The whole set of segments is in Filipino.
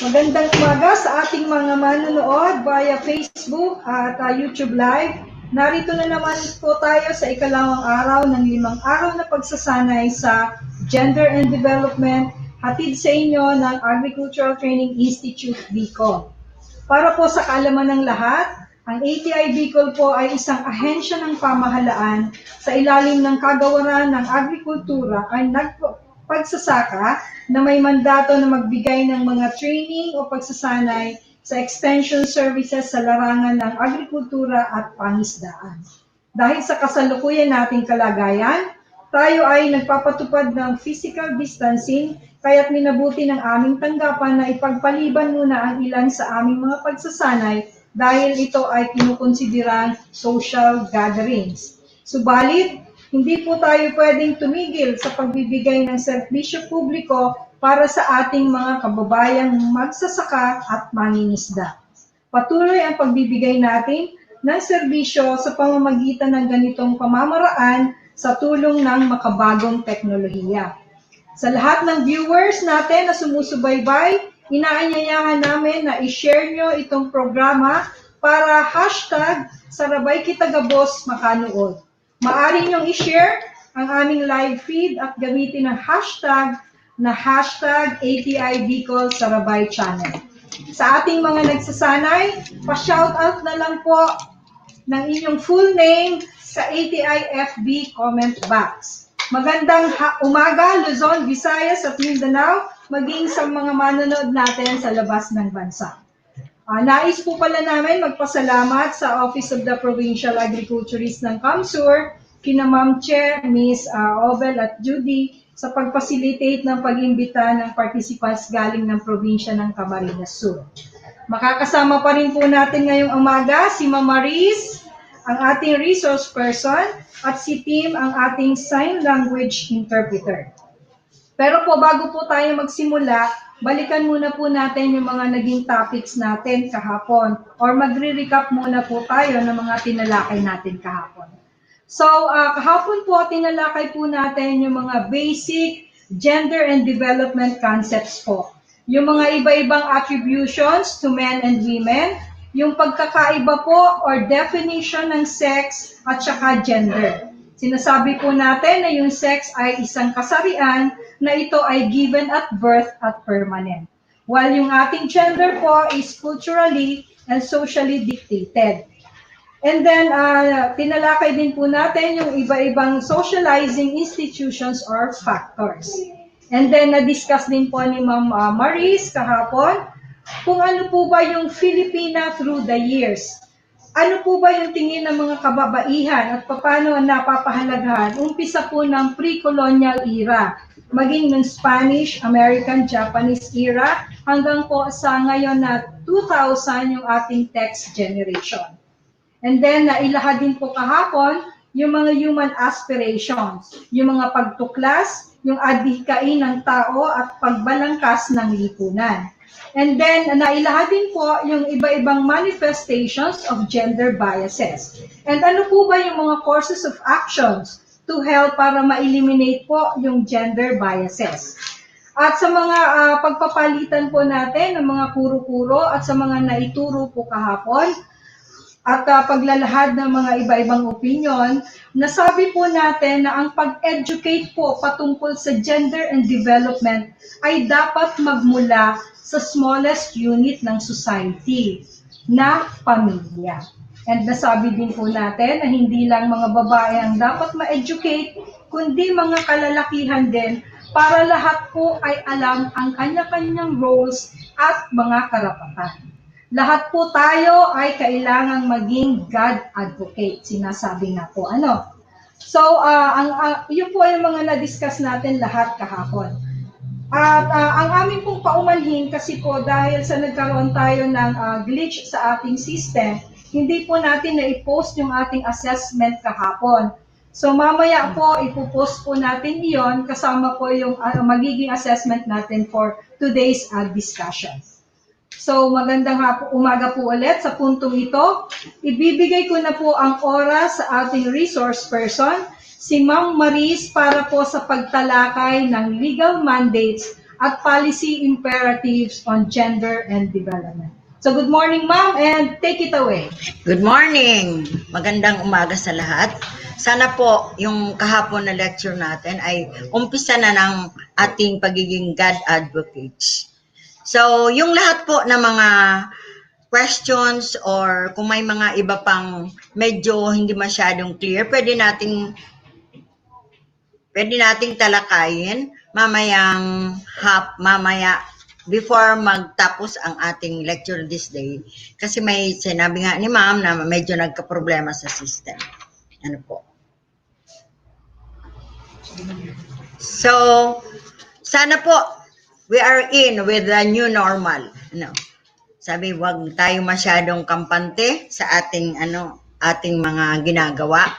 Magandang umaga sa ating mga manonood via Facebook at YouTube Live. Narito na naman po tayo sa ikalawang araw ng 5 araw na pagsasanay sa Gender and Development hatid sa inyo ng Agricultural Training Institute Bicol. Para po sa kaalaman ng lahat, ang ATI Bicol po ay isang ahensya ng pamahalaan sa ilalim ng kagawaran ng agrikultura ay pagsasaka na may mandato na magbigay ng mga training o pagsasanay sa extension services sa larangan ng agrikultura at pangisdaan. Dahil sa kasalukuyan nating kalagayan, tayo ay nagpapatupad ng physical distancing, kaya't minabuti ng aming tanggapan na ipagpaliban muna ang ilan sa aming mga pagsasanay dahil ito ay kinukonsiderang social gatherings. Subalit, hindi po tayo pwedeng tumigil sa pagbibigay ng serbisyo publiko para sa ating mga kababayang magsasaka at mangingisda. Patuloy ang pagbibigay natin ng serbisyo sa pamamagitan ng ganitong pamamaraan sa tulong ng makabagong teknolohiya. Sa lahat ng viewers natin na sumusubaybay, inaanyayahan namin na i-share nyo itong programa para #sarabaykitagabos makanood. Maaari niyong i-share ang aming live feed at gamitin ang hashtag ATI Bicol Sarabay Channel. Sa ating mga nagsasanay, pa-shoutout na lang po ng inyong full name sa ATI FB comment box. Magandang umaga, Luzon, Visayas at Mindanao, maging sa mga manonood natin sa labas ng bansa. Nais po pala namin magpasalamat sa Office of the Provincial Agriculturist ng Kamsur, kina Ma'am Chair, Miss Obel at Judy, sa pag-facilitate ng pag-imbita ng participants galing ng probinsya ng Camarines Sur. Makakasama pa rin po natin ngayong umaga si Ma'am Maris, ang ating resource person, at si Tim, ang ating sign language interpreter. Pero po bago po tayo magsimula, balikan muna po natin yung mga naging topics natin kahapon or magre-recap muna po tayo ng mga tinalakay natin kahapon. So, kahapon po tinalakay po natin yung mga basic gender and development concepts po. Yung mga iba-ibang attributions to men and women, yung pagkakaiba po or definition ng sex at saka gender. Sinasabi po natin na yung sex ay isang kasarian na ito ay given at birth at permanent. While yung ating gender po is culturally and socially dictated. And then, tinalakay din po natin yung iba-ibang socializing institutions or factors. And then, na-discuss din po ni Ma'am Maris kahapon kung ano po ba yung Filipina through the years. Ano po ba yung tingin ng mga kababaihan at paano napapahalagahan? Umpisa po ng pre-colonial era, maging ng Spanish, American, Japanese era, hanggang po sa ngayon na 2000 yung ating text generation. And then, nailahad din po kahapon yung mga human aspirations, yung mga pagtuklas, yung adhikain ng tao at pagbalangkas ng lipunan. And then, nailahad din po yung iba-ibang manifestations of gender biases. And ano po ba yung mga courses of actions to help para ma-eliminate po yung gender biases? At sa mga pagpapalitan po natin ng mga kuro-kuro at sa mga naituro po kahapon, at paglalahad ng mga iba-ibang opinion, nasabi po natin na ang pag-educate po patungkol sa gender and development ay dapat magmula sa smallest unit ng society, na pamilya. And nasabi din po natin na hindi lang mga babae ang dapat ma-educate, kundi mga kalalakihan din para lahat po ay alam ang kanya-kanyang roles at mga karapatan. Lahat po tayo ay kailangang maging God advocate, sinasabi nga po. So, yun po ay mga na-discuss natin lahat kahapon. At ang aming pong paumanhin kasi po dahil sa nagkaroon tayo ng glitch sa ating system, hindi po natin na-post yung ating assessment kahapon. So mamaya po, ipopost po natin iyon kasama po yung magiging assessment natin for today's discussion. So magandang umaga po ulit sa puntong ito. Ibibigay ko na po ang oras sa ating resource person, si Ma'am Maris, para po sa pagtalakay ng legal mandates at policy imperatives on gender and development. So good morning, ma'am, and take it away. Good morning! Magandang umaga sa lahat. Sana po yung kahapon na lecture natin ay umpisa na ng ating pagiging God advocates. So, yung lahat po na mga questions or kung may mga iba pang medyo hindi masyadong clear, pwede nating talakayin mamaya before magtapos ang ating lecture this day. Kasi may sinabi nga ni ma'am na medyo nagka-problema sa system. Ano po? So, sana po we are in with the new normal. Sabi, wag tayo masyadong kampante sa ating mga ginagawa.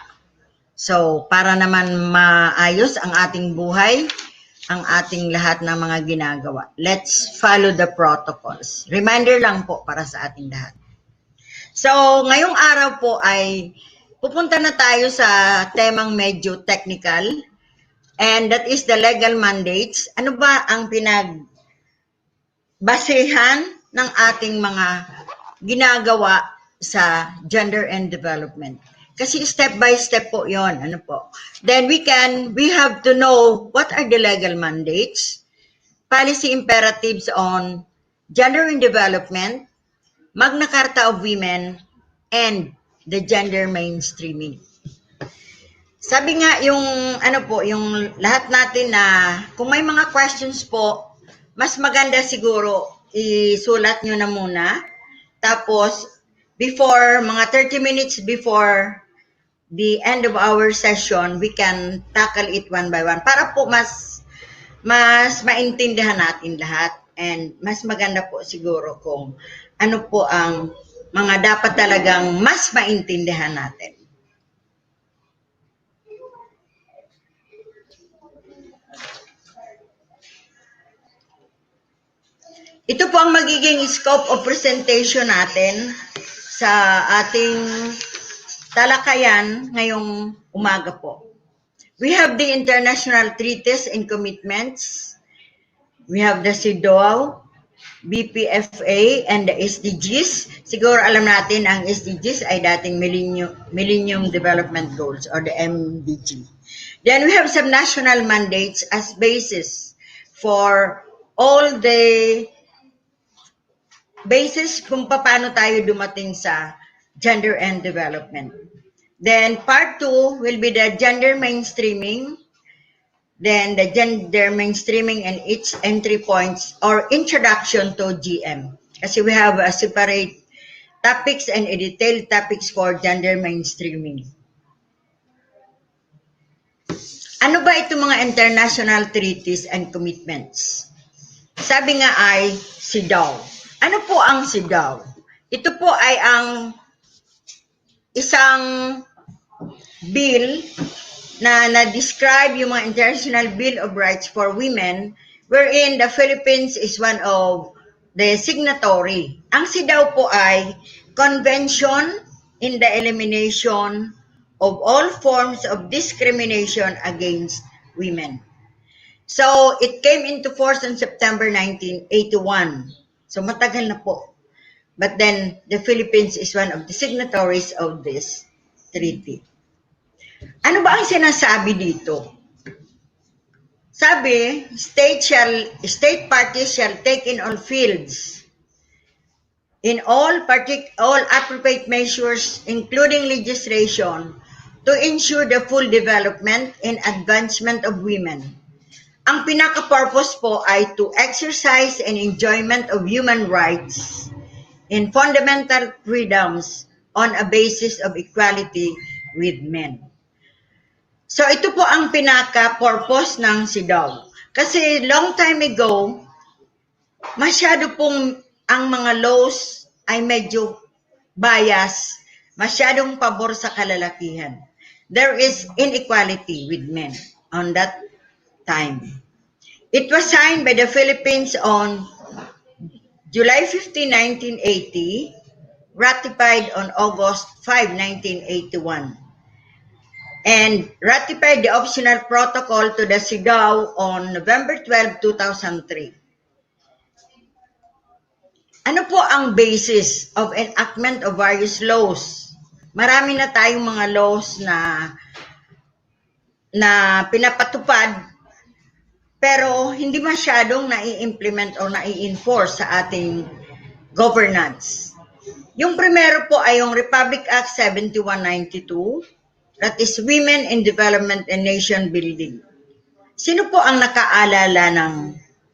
So, para naman maayos ang ating buhay, ang ating lahat ng mga ginagawa. Let's follow the protocols. Reminder lang po para sa ating lahat. So, ngayong araw po ay pupunta na tayo sa temang medyo technical, and that is the legal mandates. Ano ba ang pinagbasehan ng ating mga ginagawa sa gender and development? Kasi step by step po yon, Then we have to know what are the legal mandates, policy imperatives on gender and development, Magna Carta of Women, and the gender mainstreaming. Sabi nga yung lahat natin na kung may mga questions po, mas maganda siguro isulat nyo na muna. Tapos before mga 30 minutes before the end of our session, we can tackle it one by one para po mas maintindihan natin lahat, and mas maganda po siguro kung ano po ang mga dapat talagang mas maintindihan natin. Ito po ang magiging scope of presentation natin sa ating talakayan ngayong umaga po. We have the international treaties and commitments. We have the CEDAW, BPFA, and the SDGs. Siguro alam natin ang SDGs ay dating Millennium Development Goals or the MDG. Then we have some national mandates as basis for all the basis kung paano tayo dumating sa gender and development. Then part 2 will be the gender mainstreaming. Then the gender mainstreaming and its entry points or introduction to GM. Kasi we have a separate topics and a detailed topics for gender mainstreaming. Ano ba itong mga international treaties and commitments? Sabi nga ay CEDAW. Ano po ang CEDAW? Ito po ay ang isang bill na describe yung mga International Bill of Rights for Women, wherein the Philippines is one of the signatory. Ang CEDAW po ay Convention in the Elimination of All Forms of Discrimination Against Women. So, it came into force on September 1981. So, matagal na po. But then, the Philippines is one of the signatories of this treaty. Ano ba ang sinasabi dito? Sabi, state parties shall take in all fields, in all appropriate measures, including legislation, to ensure the full development and advancement of women. Ang pinaka-purpose po ay to exercise and enjoyment of human rights and fundamental freedoms on a basis of equality with men. So ito po ang pinaka-purpose ng CEDAW. Kasi long time ago, masyado pong ang mga laws ay medyo bias, masyadong pabor sa kalalakihan. There is inequality with men on that time. It was signed by the Philippines on July 15, 1980, ratified on August 5, 1981. and ratified the optional protocol to the SIGAW on November 12, 2003. Ano po ang basis of enactment of various laws? Marami na tayong mga laws na pinapatupad pero hindi masyadong nai-implement o nai-enforce sa ating governance. Yung primero po ay yung Republic Act 7192, that is Women in Development and Nation Building. Sino po ang nakaalala ng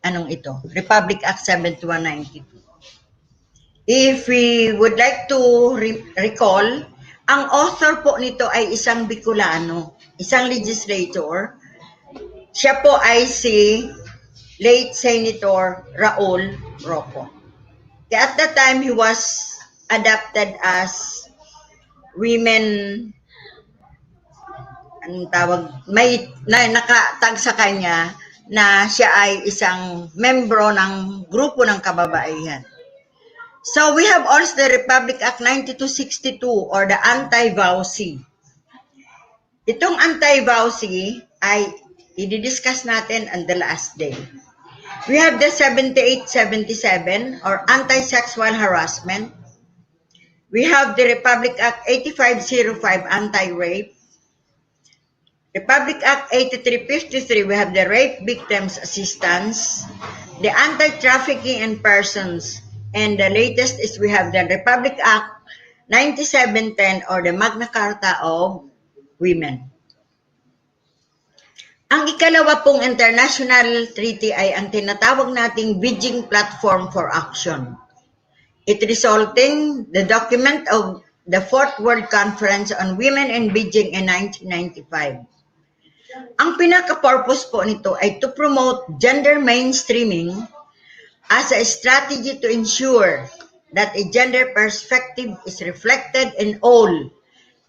anong ito? Republic Act 7192. If we would like to recall, ang author po nito ay isang Bicolano, isang legislator. Siya po ay si late Senator Raul Roco. At that time, he was adopted as women, anong tawag, may nakatag sa kanya na siya ay isang membro ng grupo ng kababaihan. So we have also the Republic Act 9262 or the Anti-VAWC. Itong Anti-VAWC ay i-discuss natin on the last day. We have the 7877 or Anti-Sexual Harassment. We have the Republic Act 8505 Anti-Rape. Republic Act 8353, we have the Rape Victims Assistance. The Anti-Trafficking in Persons. And the latest is we have the Republic Act 9710 or the Magna Carta of Women. Ang ikalawa pong international treaty ay ang tinatawag nating Beijing Platform for Action. It resulting the document of the Fourth World Conference on Women in Beijing in 1995. Ang pinaka-purpose po nito ay to promote gender mainstreaming as a strategy to ensure that a gender perspective is reflected in all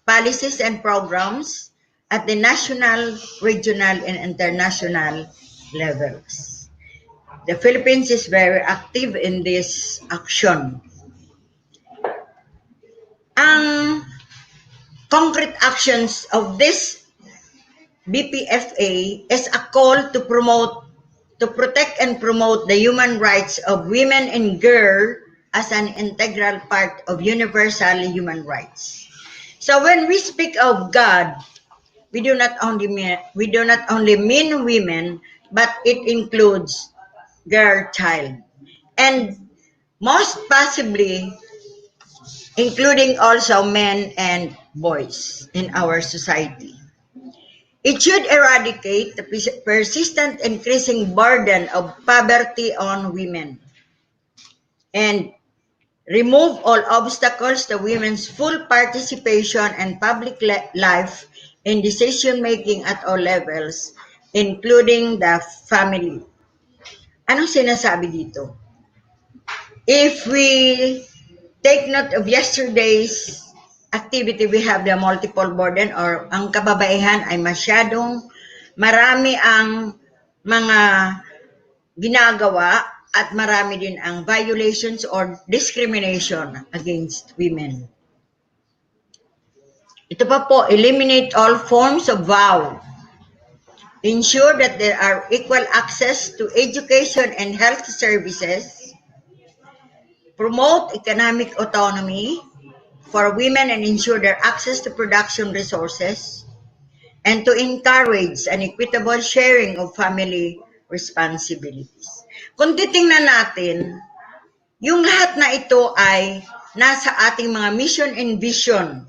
policies and programs at the national, regional, and international levels. The Philippines is very active in this action. Ang concrete actions of this BPFA is a call to protect and promote the human rights of women and girls as an integral part of universal human rights. So when we speak of God, we do not only mean women, but it includes girl, child, and most possibly including also men and boys in our society. It should eradicate the persistent increasing burden of poverty on women and remove all obstacles to women's full participation and public life in decision-making at all levels, including the family. Anong sinasabi dito? If we take note of yesterday's activity, we have the multiple burden or ang kababaihan ay masyadong marami ang mga ginagawa at marami din ang violations or discrimination against women. Ito pa po, eliminate all forms of VAWC. Ensure that there are equal access to education and health services. Promote economic autonomy for women and ensure their access to production resources, and to encourage an equitable sharing of family responsibilities. Kung titingnan natin, yung lahat na ito ay nasa ating mga mission and vision.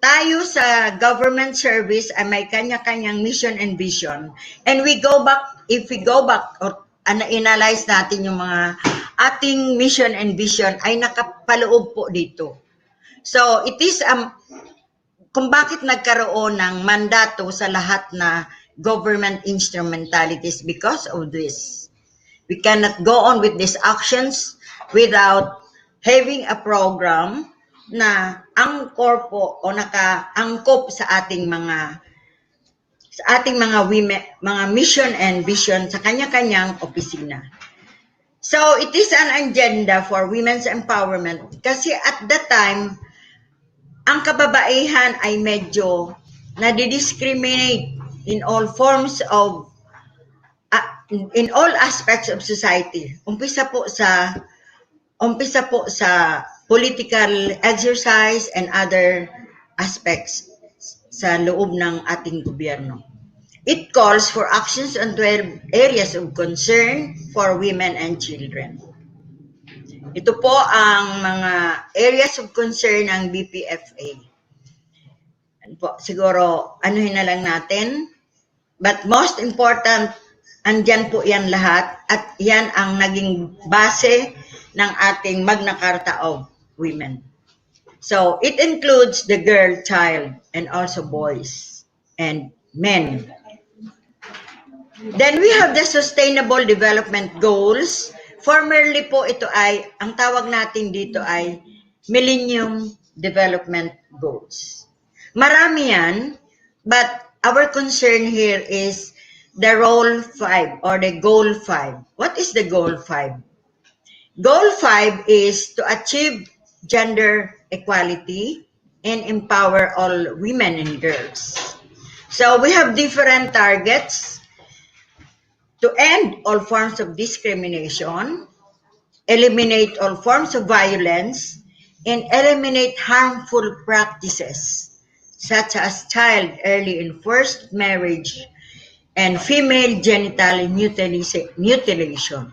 Tayo sa government service ay may kanya-kanyang mission and vision. And if we go back or analyze natin yung mga ating mission and vision ay nakapaloob po dito. So, it is kung bakit nagkaroon ng mandato sa lahat na government instrumentalities because of this. We cannot go on with these actions without having a program na angkor po o nakaangkop sa ating mga women, mga mission and vision sa kanya-kanyang opisina. So, it is an agenda for women's empowerment kasi at that time, ang kababaihan ay medyo nadidiscriminate in all forms of in all aspects of society. Umpisa po sa political exercise and other aspects sa loob ng ating gobyerno. It calls for actions on 12 areas of concern for women and children. Ito po ang mga areas of concern ng BPFA. Po, siguro, anuhin na lang natin. But most important, andyan po yan lahat at yan ang naging base ng ating Magna Carta of Women. So, it includes the girl, child, and also boys and men. Then we have the Sustainable Development Goals. Formerly po ito ay, ang tawag natin dito ay Millennium Development Goals. Marami yan, but our concern here is the Role 5 or the Goal 5. What is the Goal 5? Goal 5 is to achieve gender equality and empower all women and girls. So we have different targets to end all forms of discrimination, eliminate all forms of violence, and eliminate harmful practices such as child early and forced marriage and female genital mutilation.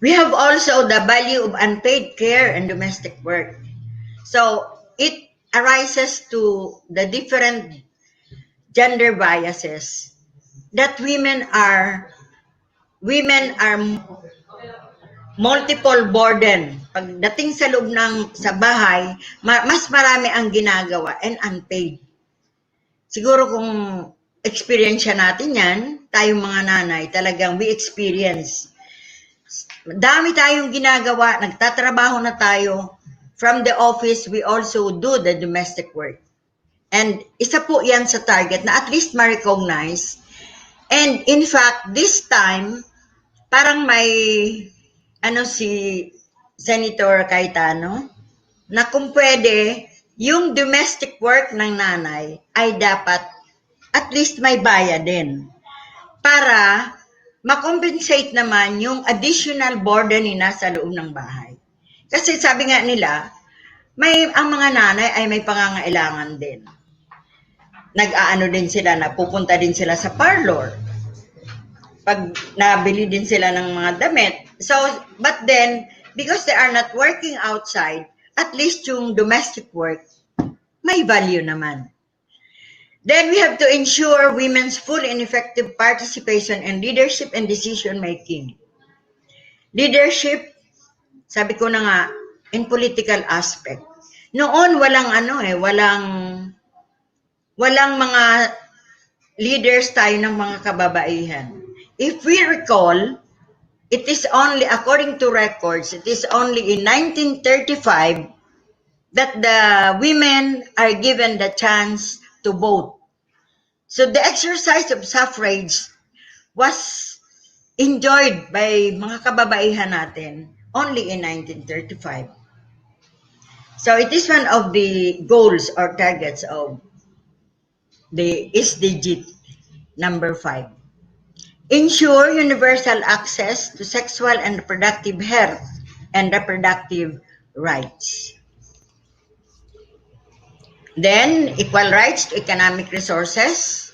We have also the value of unpaid care and domestic work. So it arises to the different gender biases that women are multiple burden. Pagdating sa loob sa bahay, mas marami ang ginagawa and unpaid. Siguro kung experience natin yan, tayong mga nanay, talagang we experience. Dami tayong ginagawa, nagtatrabaho na tayo. From the office, we also do the domestic work. And isa po yan sa target na at least ma-recognize. And in fact, this time, parang may si Senator Cayetano, na kung pwede, yung domestic work ng nanay ay dapat at least may bayad din. Para makompensate naman yung additional burden nila sa loob ng bahay. Kasi sabi nga nila, ang mga nanay ay may pangangailangan din. Nag-aano din sila, napupunta din sila sa parlor. Pag nabili din sila ng mga damit. So, but then, because they are not working outside, at least yung domestic work, may value naman. Then we have to ensure women's full and effective participation in leadership and decision-making. Leadership, sabi ko na nga, in political aspect. Noon, walang mga leaders tayo ng mga kababaihan. If we recall, it is only, according to records, it is only in 1935 that the women are given the chance to vote. So the exercise of suffrage was enjoyed by mga kababaihan natin only in 1935. So it is one of the goals or targets of the SDG number 5. Ensure universal access to sexual and reproductive health and reproductive rights. Then, equal rights to economic resources,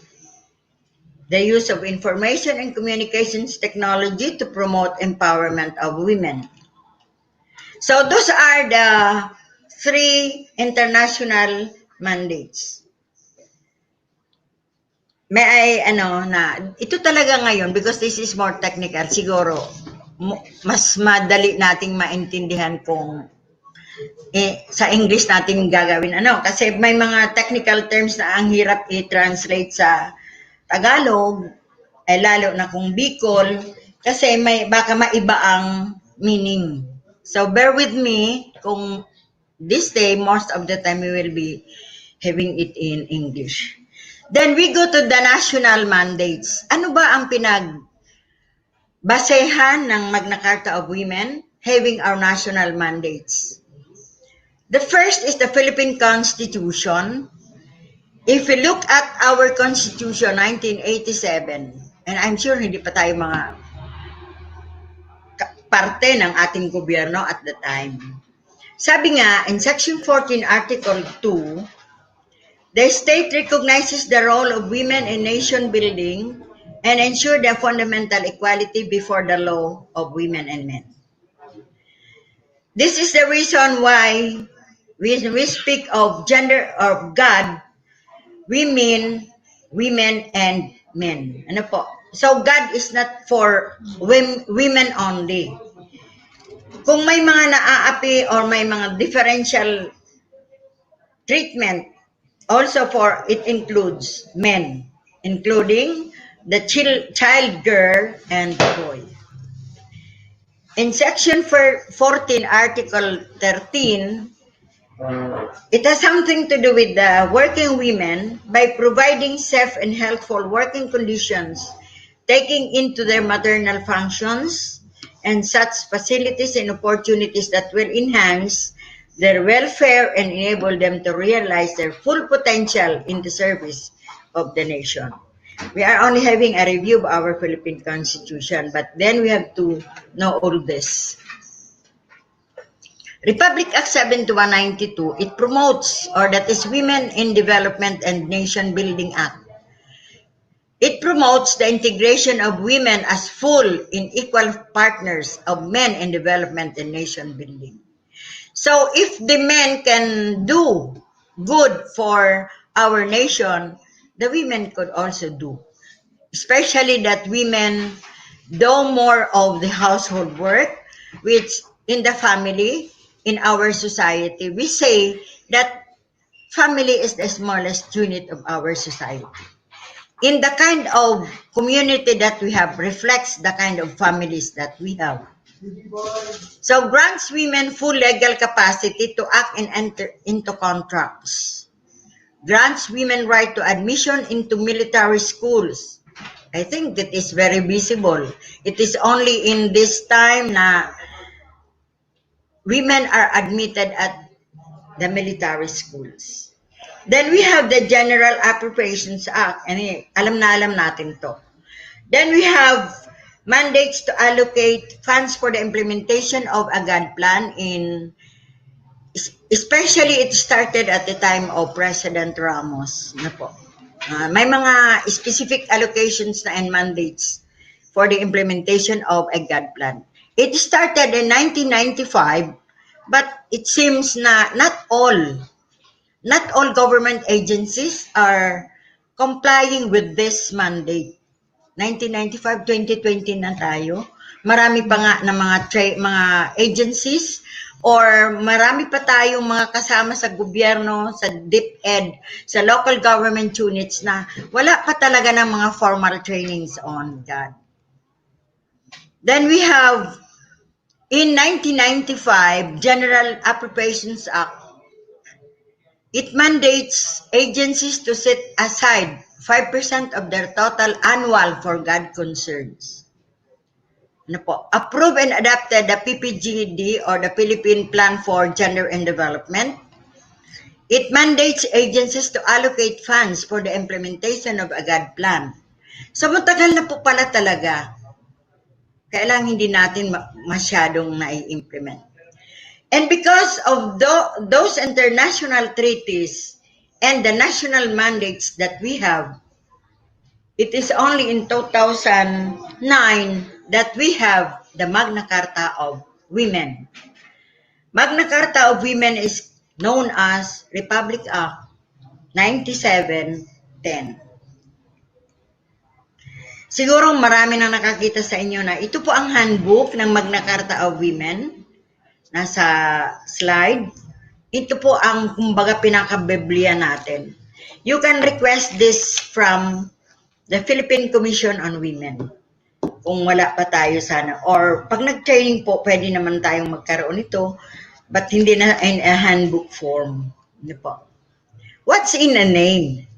the use of information and communications technology to promote empowerment of women. So, those are the 3 international mandates. Ito talaga ngayon, because this is more technical, siguro, mas madali nating maintindihan kung sa English natin gagawin. Kasi may mga technical terms na ang hirap i-translate sa Tagalog, lalo na kung Bicol, kasi baka maiba ang meaning. So, bear with me kung this day, most of the time, we will be having it in English. Then we go to the national mandates. Ano ba ang pinagbasehan ng Magna Carta of Women having our national mandates? The first is the Philippine Constitution if we look at our Constitution 1987, and I'm sure hindi pa tayo mga parte ng ating gobyerno at the time. Sabi nga, in Section 14, Article 2, the state recognizes the role of women in nation building and ensure the fundamental equality before the law of women and men. This is the reason why when we speak of gender of God, we mean women and men. Ano po? So God is not for women only. Kung may mga naaapi or may mga differential treatment, also for it includes men, including the child girl and the boy. In Section 14, Article 13, it has something to do with the working women by providing safe and healthful working conditions, taking into their maternal functions and such facilities and opportunities that will enhance their welfare and enable them to realize their full potential in the service of the nation. We are only having a review of our Philippine Constitution, but then we have to know all this. Republic Act 7192, it promotes, or that is Women in Development and Nation Building Act. It promotes the integration of women as full and equal partners of men in development and nation building. So if the men can do good for our nation, the women could also do. Especially that women do more of the household work, which in the family, in our society, we say that family is the smallest unit of our society. In the kind of community that we have reflects the kind of families that we have. So grants women full legal capacity to act and enter into contracts. Grants women right to admission into military schools. I think that is very visible. It is only in this time na women are admitted at the military schools. Then we have the General Appropriations Act. Alam natin to. Then we have mandates to allocate funds for the implementation of a God plan especially it started at the time of President Ramos. Na po. May mga specific allocations na and mandates for the implementation of a God plan. It started in 1995, but it seems na not all government agencies are complying with this mandate. 1995, 2020 na tayo. Marami pa nga na mga agencies or marami pa tayong mga kasama sa gobyerno, sa DepEd, sa local government units na wala pa talaga ng mga formal trainings on God. Then we have, in 1995, General Appropriations Act. It mandates agencies to set aside 5% of their total annual for God concerns. Approve and adopted the PPGD or the Philippine Plan for Gender and Development. It mandates agencies to allocate funds for the implementation of a God plan. So matagal na po pala talaga. Kailangan hindi natin masyadong nai-implement. And because of those international treaties and the national mandates that we have, it is only in 2009 that we have the Magna Carta of Women. Magna Carta of Women is known as Republic Act 9710. Siguro marami nang nakakita sa inyo na ito po ang handbook ng Magna Carta of Women. Nasa slide. Ito po ang kumbaga pinaka-Biblia natin. You can request this from the Philippine Commission on Women. Kung wala pa tayo sana. Or pag nag-training po, pwede naman tayong magkaroon ito. But hindi na in a handbook form. Ano po? What's in a name?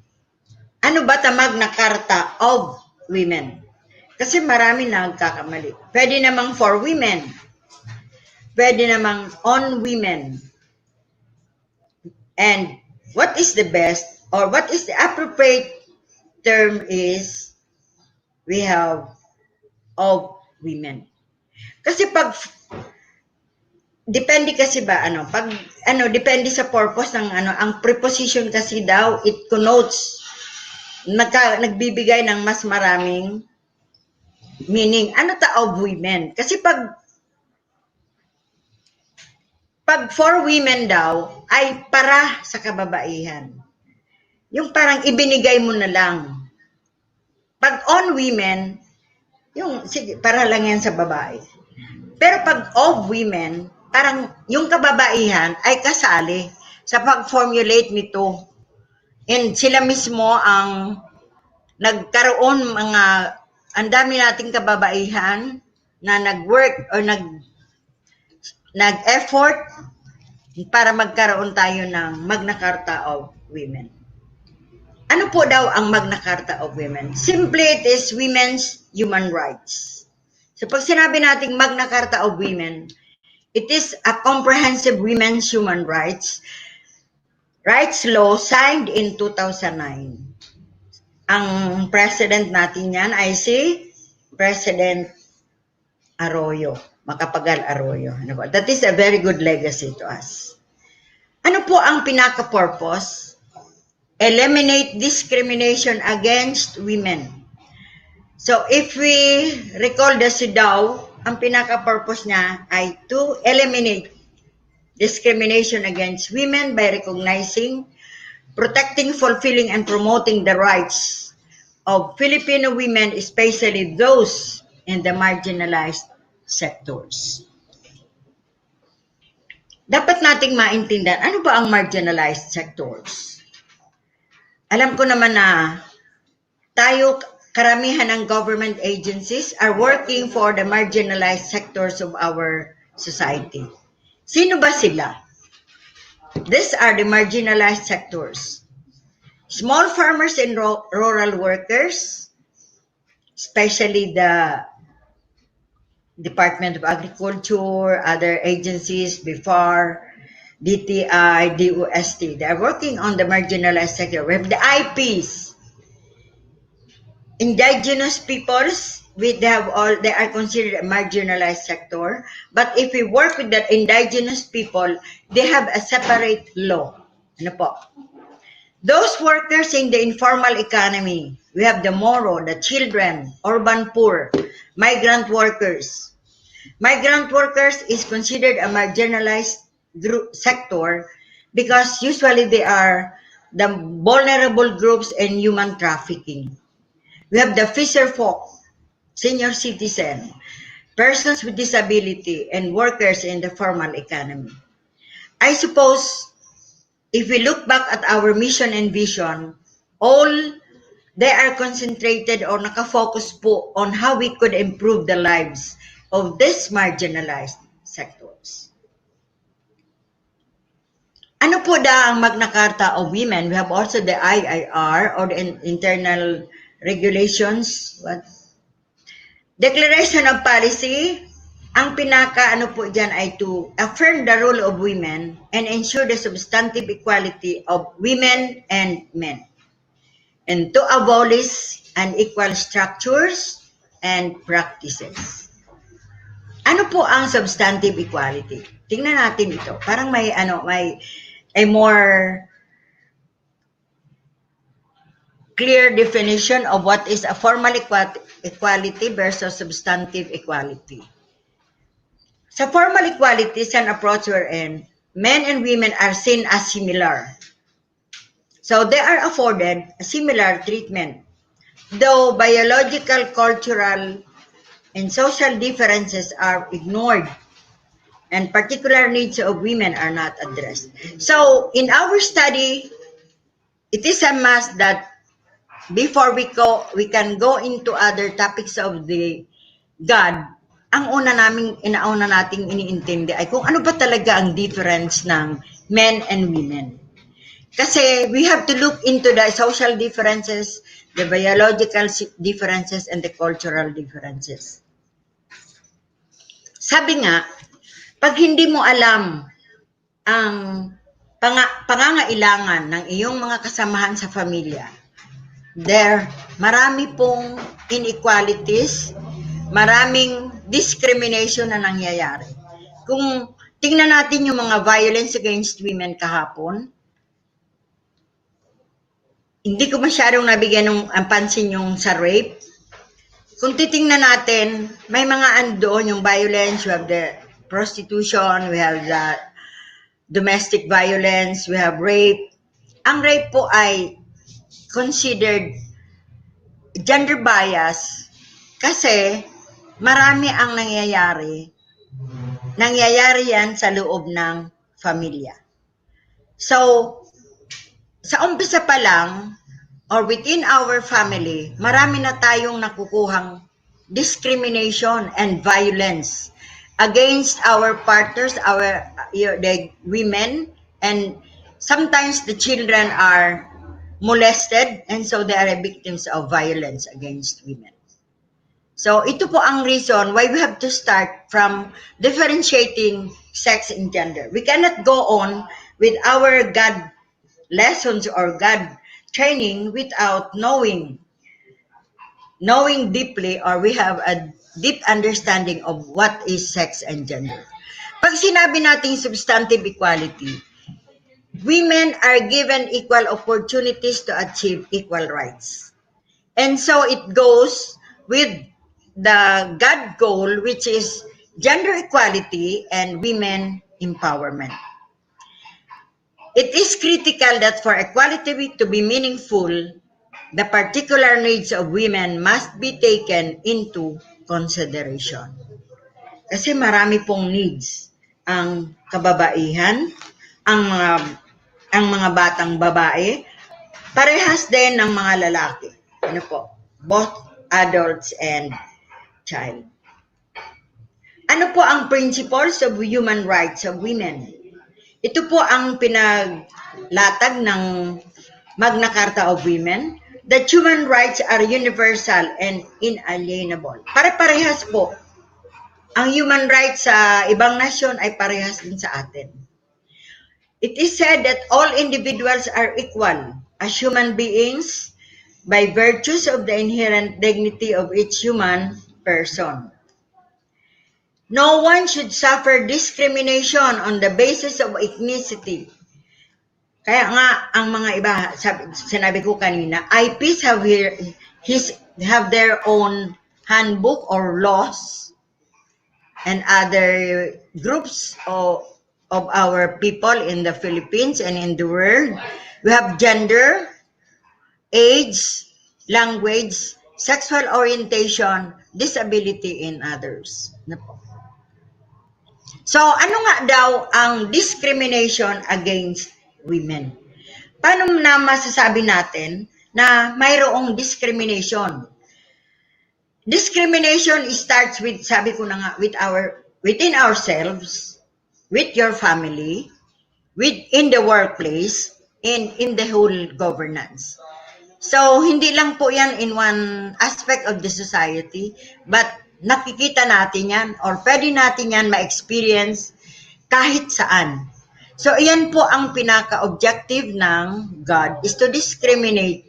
Ano ba ta Magna Carta of Women? Kasi marami nagkakamali. Pwede namang for women. Pwede namang on women. And what is the best? or what is the appropriate term is, we have of women. Kasi pag, depende kasi ba, depende sa purpose ng ang preposition kasi daw, it connotes, nagbibigay ng mas maraming meaning. Ano of women? Kasi pag for women daw, ay para sa kababaihan. Yung parang ibinigay mo na lang. Pag on women, yung, sige, para lang yan sa babae. Pero pag of women, parang yung kababaihan ay kasali sa pag-formulate nito. And sila mismo ang nagkaroon ang dami nating kababaihan na nag-work or nag-effort para magkaroon tayo ng Magna Carta of Women. Ano po daw ang Magna Carta of Women? Simply, it is women's human rights. So pag sinabi nating Magna Carta of Women, it is a comprehensive women's human rights law signed in 2009. Ang president natin yan ay si President Arroyo, Macapagal Arroyo. That is a very good legacy to us. Ano po ang pinaka-purpose? Eliminate discrimination against women. So if we recall the SIDAW, ang pinaka-purpose niya ay to eliminate discrimination against women by recognizing, protecting, fulfilling, and promoting the rights of Filipino women, especially those in the marginalized sectors. Dapat nating maintindihan, ano ba ang marginalized sectors? Alam ko naman na tayo, karamihan ng government agencies are working for the marginalized sectors of our society. Sino ba sila? These are the marginalized sectors. Small farmers and rural workers, especially the Department of Agriculture, other agencies, BIFAR, DTI, DOST, they are working on the marginalized sector. We have the IPs, indigenous peoples, they are considered a marginalized sector. But if we work with the indigenous people, they have a separate law. Ano po? Those workers in the informal economy, we have the Moro, the children, urban poor, migrant workers. Migrant workers is considered a marginalized sector because usually they are the vulnerable groups in human trafficking. We have the fisher folk, senior citizen, persons with disability, and workers in the formal economy. I suppose if we look back at our mission and vision, all they are concentrated or nakafocus po on how we could improve the lives of these marginalized sectors. Ano po ang Magna Carta of Women? We have also the IIR or the Internal Regulations. What? Declaration of Policy. Ang pinaka po dyan ay to affirm the role of women and ensure the substantive equality of women and men, and to abolish unequal structures and practices. Ano po ang substantive equality? Tingnan natin ito. Parang may a more clear definition of what is a formal equality versus substantive equality. Sa formal equality is an approach wherein men and women are seen as similar. So they are afforded a similar treatment, though biological, cultural, and social differences are ignored, and particular needs of women are not addressed. So in our study, it is a must that before we can go into other topics of the God, ang inauna nating iniintindi ay kung ano ba talaga ang difference ng men and women. Kasi we have to look into the social differences, the biological differences, and the cultural differences. Sabi nga, pag hindi mo alam ang pangangailangan ng iyong mga kasamahan sa pamilya, marami pong inequalities, maraming discrimination na nangyayari. Kung tingnan natin yung mga violence against women kahapon, hindi ko masyadong nabigyan ng pansin yung sa rape. Kung titingnan natin, may mga andoon yung violence, we have the prostitution, we have the domestic violence, we have rape. Ang rape po ay considered gender bias kasi marami ang nangyayari. Nangyayari yan sa loob ng pamilya. So, sa umpisa pa lang, or within our family, marami na tayong nakukuhang discrimination and violence against our partners, the women, and sometimes the children are molested, and so they are victims of violence against women. So, ito po ang reason why we have to start from differentiating sex and gender. We cannot go on with our God lessons or God training without knowing deeply, or we have a deep understanding of what is sex and gender. Pag sinabi nating substantive equality, women are given equal opportunities to achieve equal rights. And so it goes with the God goal, which is gender equality and women empowerment. It is critical that for equality to be meaningful, the particular needs of women must be taken into consideration. Kasi marami pong needs ang kababaihan, ang mga batang babae, parehas din ng mga lalaki. Ano po? Both adults and child. Ano po ang principles of human rights of women? Ito po ang pinaglatag ng Magna Carta of Women, that human rights are universal and inalienable. Pare-parehas po. Ang human rights sa ibang nasyon ay parehas din sa atin. It is said that all individuals are equal as human beings by virtues of the inherent dignity of each human person. No one should suffer discrimination on the basis of ethnicity. Kaya nga, ang mga iba, sinabi ko kanina, IPs have their own handbook or laws, and other groups of our people in the Philippines and in the world. We have gender, age, language, sexual orientation, disability, and others. So, ano nga daw ang discrimination against women? Paano na masasabi natin na mayroong discrimination? Discrimination starts with, sabi ko na nga, within ourselves, with your family, in the workplace, and in the whole governance. So, hindi lang po yan in one aspect of the society, but nakikita natin yan or pwede natin yan ma-experience kahit saan. So, iyan po ang pinaka-objective ng God, is to discriminate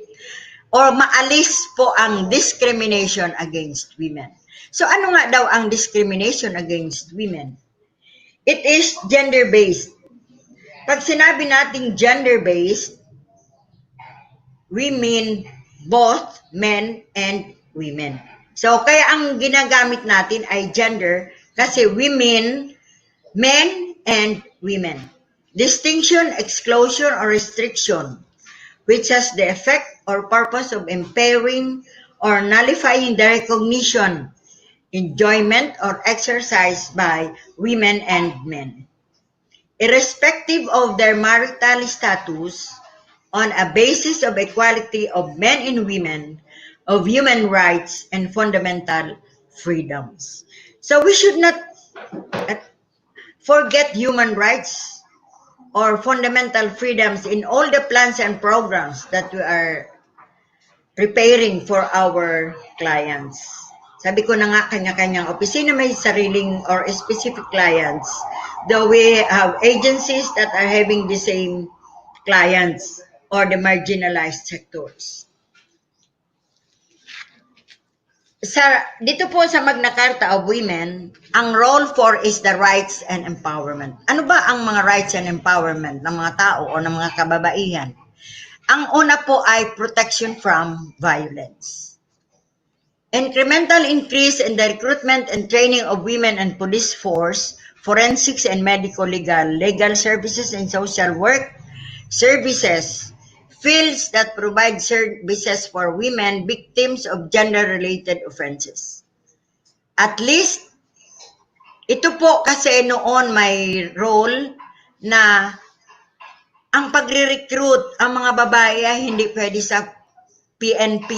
or maalis po ang discrimination against women. So, ano nga daw ang discrimination against women? It is gender-based. Pag sinabi nating gender-based, we mean both men and women. So, kaya ang ginagamit natin ay gender kasi women, men, and women. Distinction, exclusion, or restriction, which has the effect or purpose of impairing or nullifying the recognition, enjoyment, or exercise by women and men, irrespective of their marital status, on a basis of equality of men and women, of human rights and fundamental freedoms. So we should not forget human rights or fundamental freedoms in all the plans and programs that we are preparing for our clients. Sabi ko na nga, kanya-kanyang opisina may sariling or specific clients. Though we have agencies that are having the same clients or the marginalized sectors. Dito po sa Magna Carta of Women, ang role 4 is the rights and empowerment. Ano ba ang mga rights and empowerment ng mga tao o ng mga kababaihan? Ang una po ay protection from violence. Incremental increase in the recruitment and training of women and police force, forensics and medical legal services and social work services, fields that provide services for women victims of gender-related offenses. At least, ito po kasi noon may role na ang pagre-recruit ang mga babae ay hindi pwede sa PNP,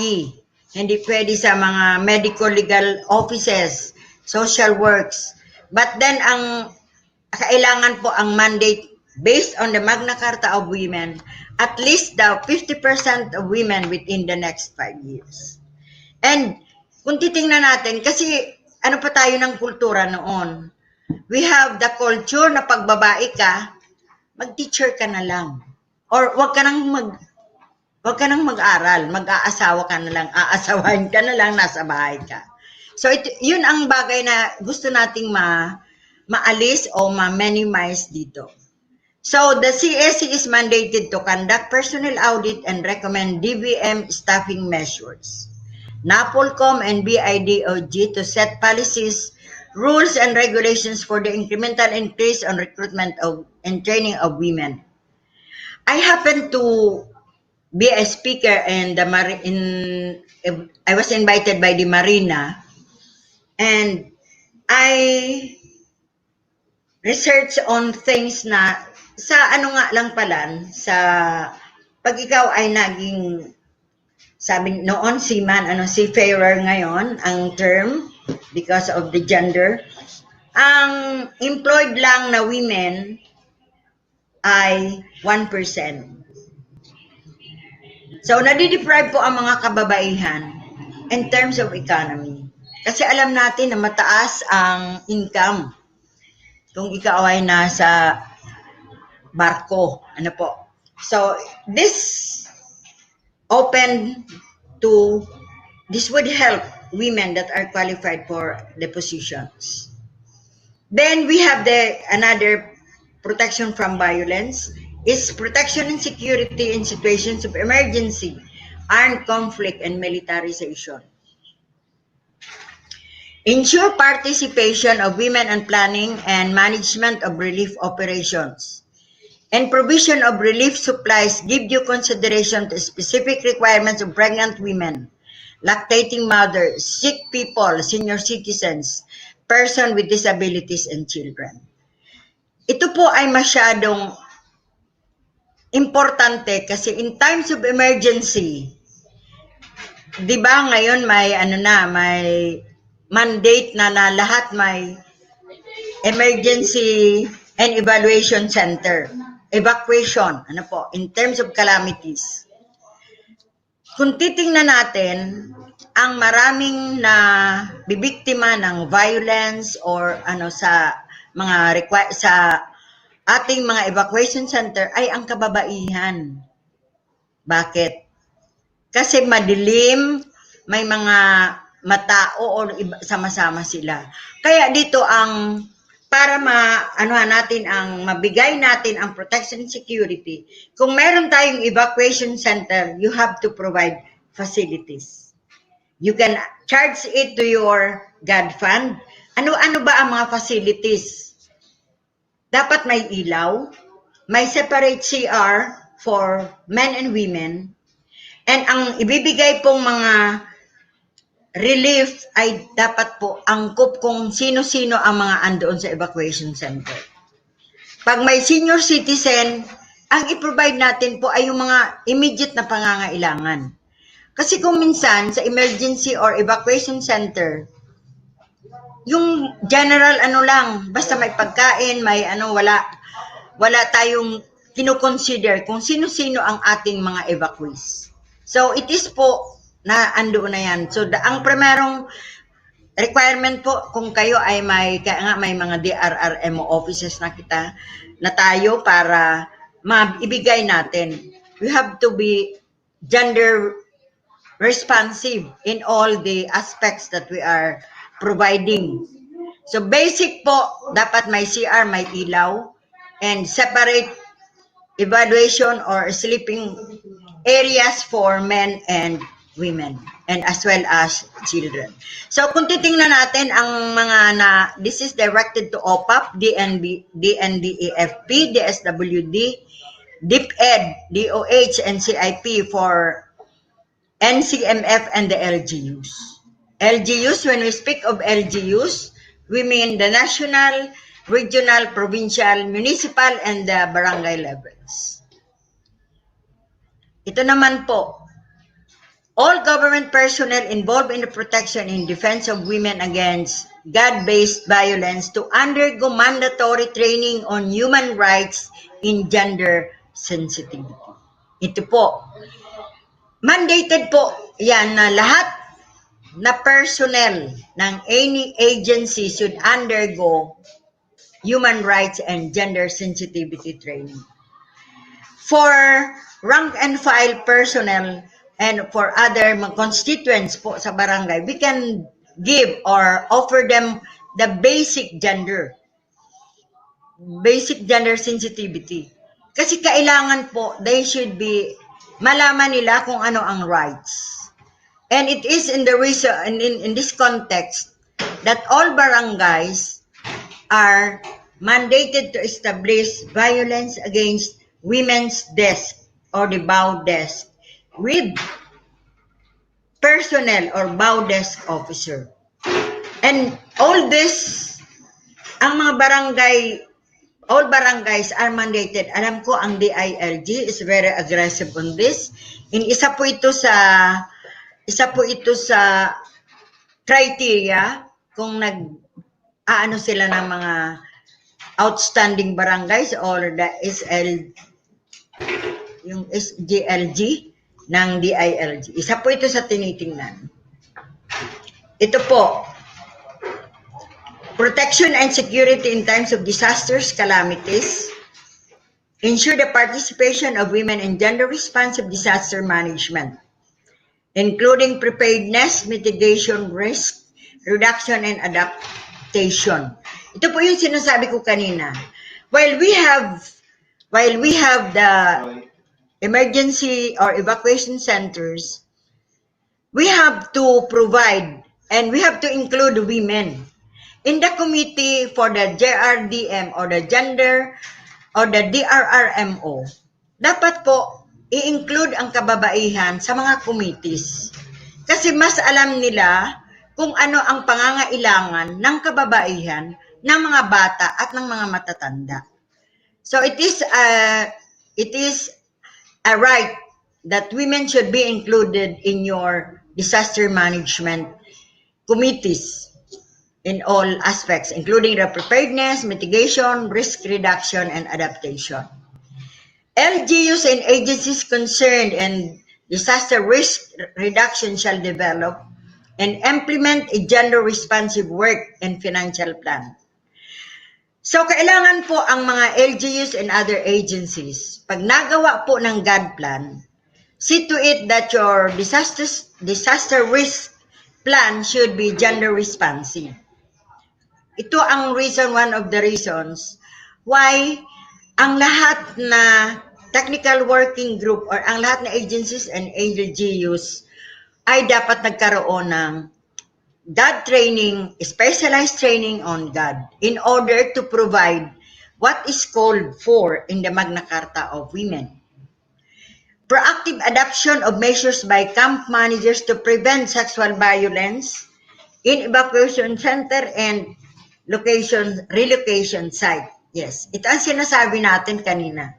hindi pwede sa mga medical legal offices, social works. But then ang kailangan po ang mandate based on the Magna Carta of Women, at least daw 50% of women within the next 5 years. And kung titingnan natin, kasi ano pa tayo ng kultura noon, we have the culture na pag babae ka, mag-teacher ka na lang. Or wag ka nang mag-aral, mag-aasawa ka na lang, aasawahin ka na lang, nasa bahay ka. So yun ang bagay na gusto nating maalis o ma-minimize dito. So the CSC is mandated to conduct personnel audit and recommend DVM staffing measures. NAPOLCOM and BIDOG to set policies, rules, and regulations for the incremental increase on recruitment and training of women. I happen to be a speaker I was invited by the Marina, and I research on things na sa ano nga lang pala, sa pag ikaw ay naging, sabi noon seafarer ngayon, ang term, because of the gender, ang employed lang na women ay 1%. So, nadideprive po ang mga kababaihan in terms of economy. Kasi alam natin na mataas ang income kung ikaw ay nasa barko. Ano po? So, this would help women that are qualified for the positions. Then we have another protection from violence is protection and security in situations of emergency, armed conflict, and militarization. Ensure participation of women in planning and management of relief operations. And provision of relief supplies give due consideration to specific requirements of pregnant women, lactating mothers, sick people, senior citizens, persons with disabilities, and children. Ito po ay masyadong importante kasi in times of emergency, di ba ngayon may may mandate na lahat may emergency and evaluation center. Evacuation, in terms of calamities. Kung titingnan natin, ang maraming na bibiktima ng violence or sa ating mga evacuation center ay ang kababaihan. Bakit? Kasi madilim, may mga matao o sama-sama sila. Kaya dito para mabigay natin ang protection and security, kung meron tayong evacuation center, you have to provide facilities. You can charge it to your God fund. Ano ba ang mga facilities? Dapat may ilaw, may separate CR for men and women, and ang ibibigay pong mga relief ay dapat po angkop kung sino-sino ang mga andoon sa evacuation center. Pag may senior citizen, ang i-provide natin po ay yung mga immediate na pangangailangan. Kasi kung minsan sa emergency or evacuation center, yung general lang, basta may pagkain, may wala tayong kino-consider kung sino-sino ang ating mga evacuees. So it is po na andoon na yan. So ang primerong requirement po kung kayo ay kaya nga may mga DRRMO offices na tayo para maibigay natin. We have to be gender responsive in all the aspects that we are providing. So basic po, dapat may CR, may ilaw, and separate evaluation or sleeping areas for men and women, and as well as children. So kung titingnan natin ang this is directed to OPAP, DNDEFP, DSWD, DepEd, DOH, and CIP for NCMF and the LGUs. LGUs, when we speak of LGUs, we mean the national, regional, provincial, municipal, and the barangay levels. Ito naman po, all government personnel involved in the protection and defense of women against God-based violence to undergo mandatory training on human rights in gender sensitivity. Ito po, mandated po yan na lahat na personnel ng any agency should undergo human rights and gender sensitivity training. For rank and file personnel and for other constituents po sa barangay, we can give or offer them the basic gender sensitivity. Kasi kailangan po, they should be, malaman nila kung ano ang rights. And it is in this context that all barangays are mandated to establish violence against women's desk or the VAWC desk with personnel or VAWC desk officer. And all this, ang mga barangay, all barangays are mandated. Alam ko ang DILG is very aggressive on this. Isa po ito sa criteria kung aano sila ng mga outstanding barangays or the yung SGLG ng DILG. Isa po ito sa tinitingnan. Ito po, protection and security in times of disasters, calamities, ensure the participation of women in gender-responsive disaster management, including preparedness, mitigation, risk, reduction, and adaptation. Ito po yung sinasabi ko kanina. While we have the emergency or evacuation centers, we have to provide and we have to include women. In the committee for the JRDM or the gender or the DRRMO, dapat po i-include ang kababaihan sa mga committees. Kasi mas alam nila kung ano ang pangangailangan ng kababaihan, ng mga bata at ng mga matatanda. So it is a right that women should be included in your disaster management committees in all aspects, including the preparedness, mitigation, risk reduction, and adaptation. LGUs and agencies concerned in disaster risk reduction shall develop and implement a gender-responsive work and financial plan. So, kailangan po ang mga LGUs and other agencies, pag nagawa po ng God plan, see to it that your disaster risk plan should be gender-responsive. Ito ang one of the reasons why ang lahat na technical working group or ang lahat na agencies and LGUs ay dapat nagkaroon ng God training, specialized training on God in order to provide what is called for in the Magna Carta of Women. Proactive adoption of measures by camp managers to prevent sexual violence in evacuation center and relocation site. Yes, ito ang sinasabi natin kanina.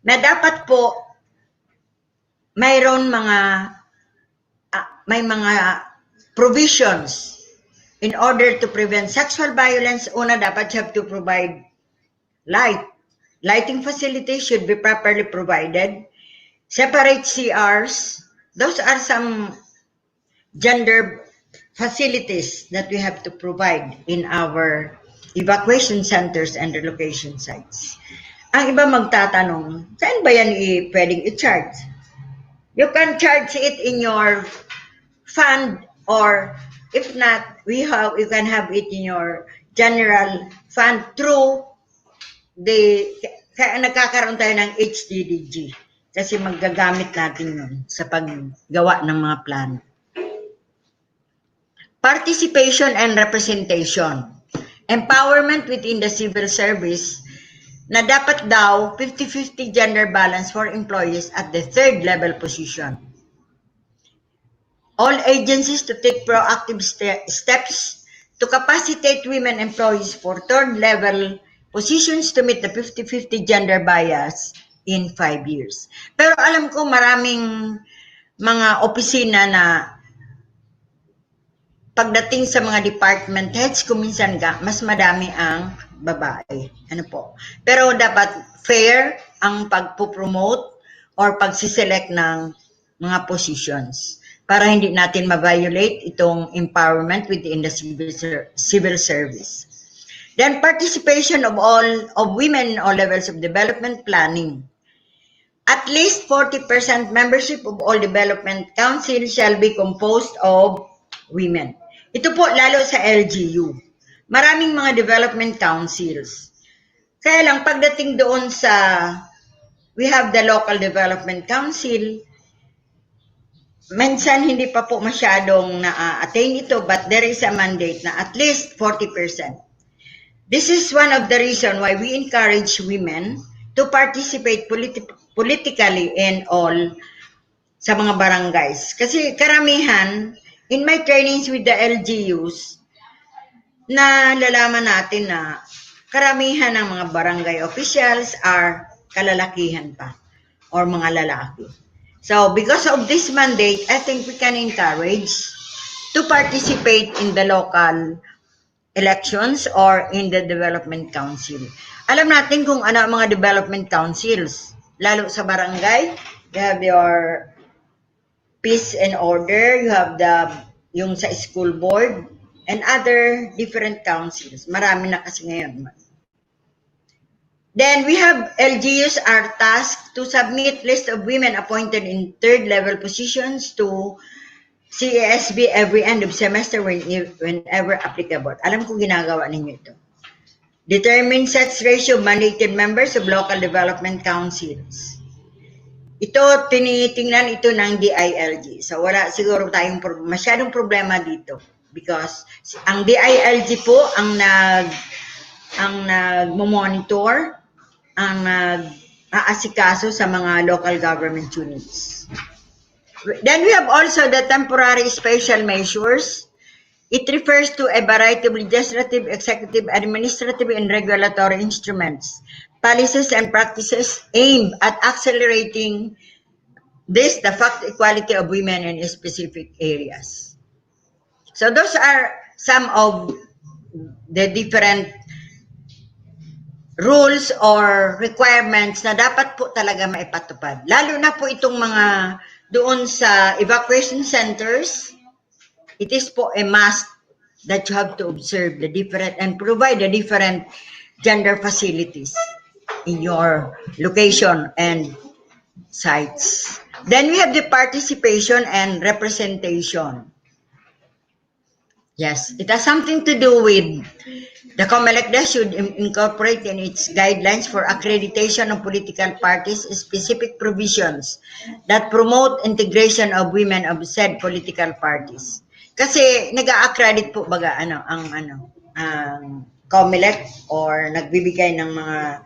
Na dapat po may mga provisions in order to prevent sexual violence. Una, dapat you have to provide light. Lighting facilities should be properly provided. Separate CRs. Those are some gender facilities that we have to provide in our evacuation centers and relocation sites. Ang iba magtatanong, saan ba yan pwedeng i-charge? You can charge it in your fund, or if not, you can have it in your general fund through kaya nagkakaroon tayo ng HDDG kasi magagamit natin yun sa paggawa ng mga plano. Participation and representation. Empowerment within the civil service na dapat daw 50-50 gender balance for employees at the third level position. All agencies to take proactive steps to capacitate women employees for third level positions to meet the 50-50 gender bias in 5 years. Pero alam ko maraming mga opisina na pagdating sa mga department heads, kuminsan mas madami ang babae. Ano po? Pero dapat fair ang pagpo-promote or pagsiselect ng mga positions para hindi natin ma-violate itong empowerment within the civil service. Then participation of women in all levels of development planning. At least 40% membership of all development councils shall be composed of women. Ito po lalo sa LGU. Maraming mga development councils. Kaya lang pagdating doon sa we have the local development council, minsan hindi pa po masyadong na-attain ito, but there is a mandate na at least 40%. This is one of the reasons why we encourage women to participate politically in all sa mga barangays. Kasi karamihan, in my trainings with the LGUs, nalalaman natin na karamihan ng mga barangay officials are kalalakihan pa or mga lalaki. So, because of this mandate, I think we can encourage to participate in the local elections or in the development council. Alam natin kung ano ang mga development councils. Lalo sa barangay, you have your peace and order, you have yung sa school board, and other different councils. Marami na kasi ngayon. Then we have LGUs are tasked to submit list of women appointed in third level positions to CASB every end of semester whenever applicable. Alam ko ginagawa ninyo ito. Determine such ratio of mandated members of local development councils. Ito, tinitingnan ito ng DILG. So, wala siguro tayong masyadong problema dito. Because ang DILG po ang nag-monitor, ang nag-aasikaso sa mga local government units. Then we have also the temporary special measures. It refers to a variety of legislative, executive, administrative, and regulatory instruments, policies, and practices aimed at accelerating the fact equality of women in specific areas. So those are some of the different rules or requirements na dapat po talaga maipatupad. Lalo na po itong mga doon sa evacuation centers, it is po a must that you have to observe the different and provide the different gender facilities in your location and sites. Then we have the participation and representation. Yes, it has something to do with the COMELEC should incorporate in its guidelines for accreditation of political parties specific provisions that promote integration of women of said political parties. Kasi nag-a-accredit po baga ang COMELEC or nagbibigay ng mga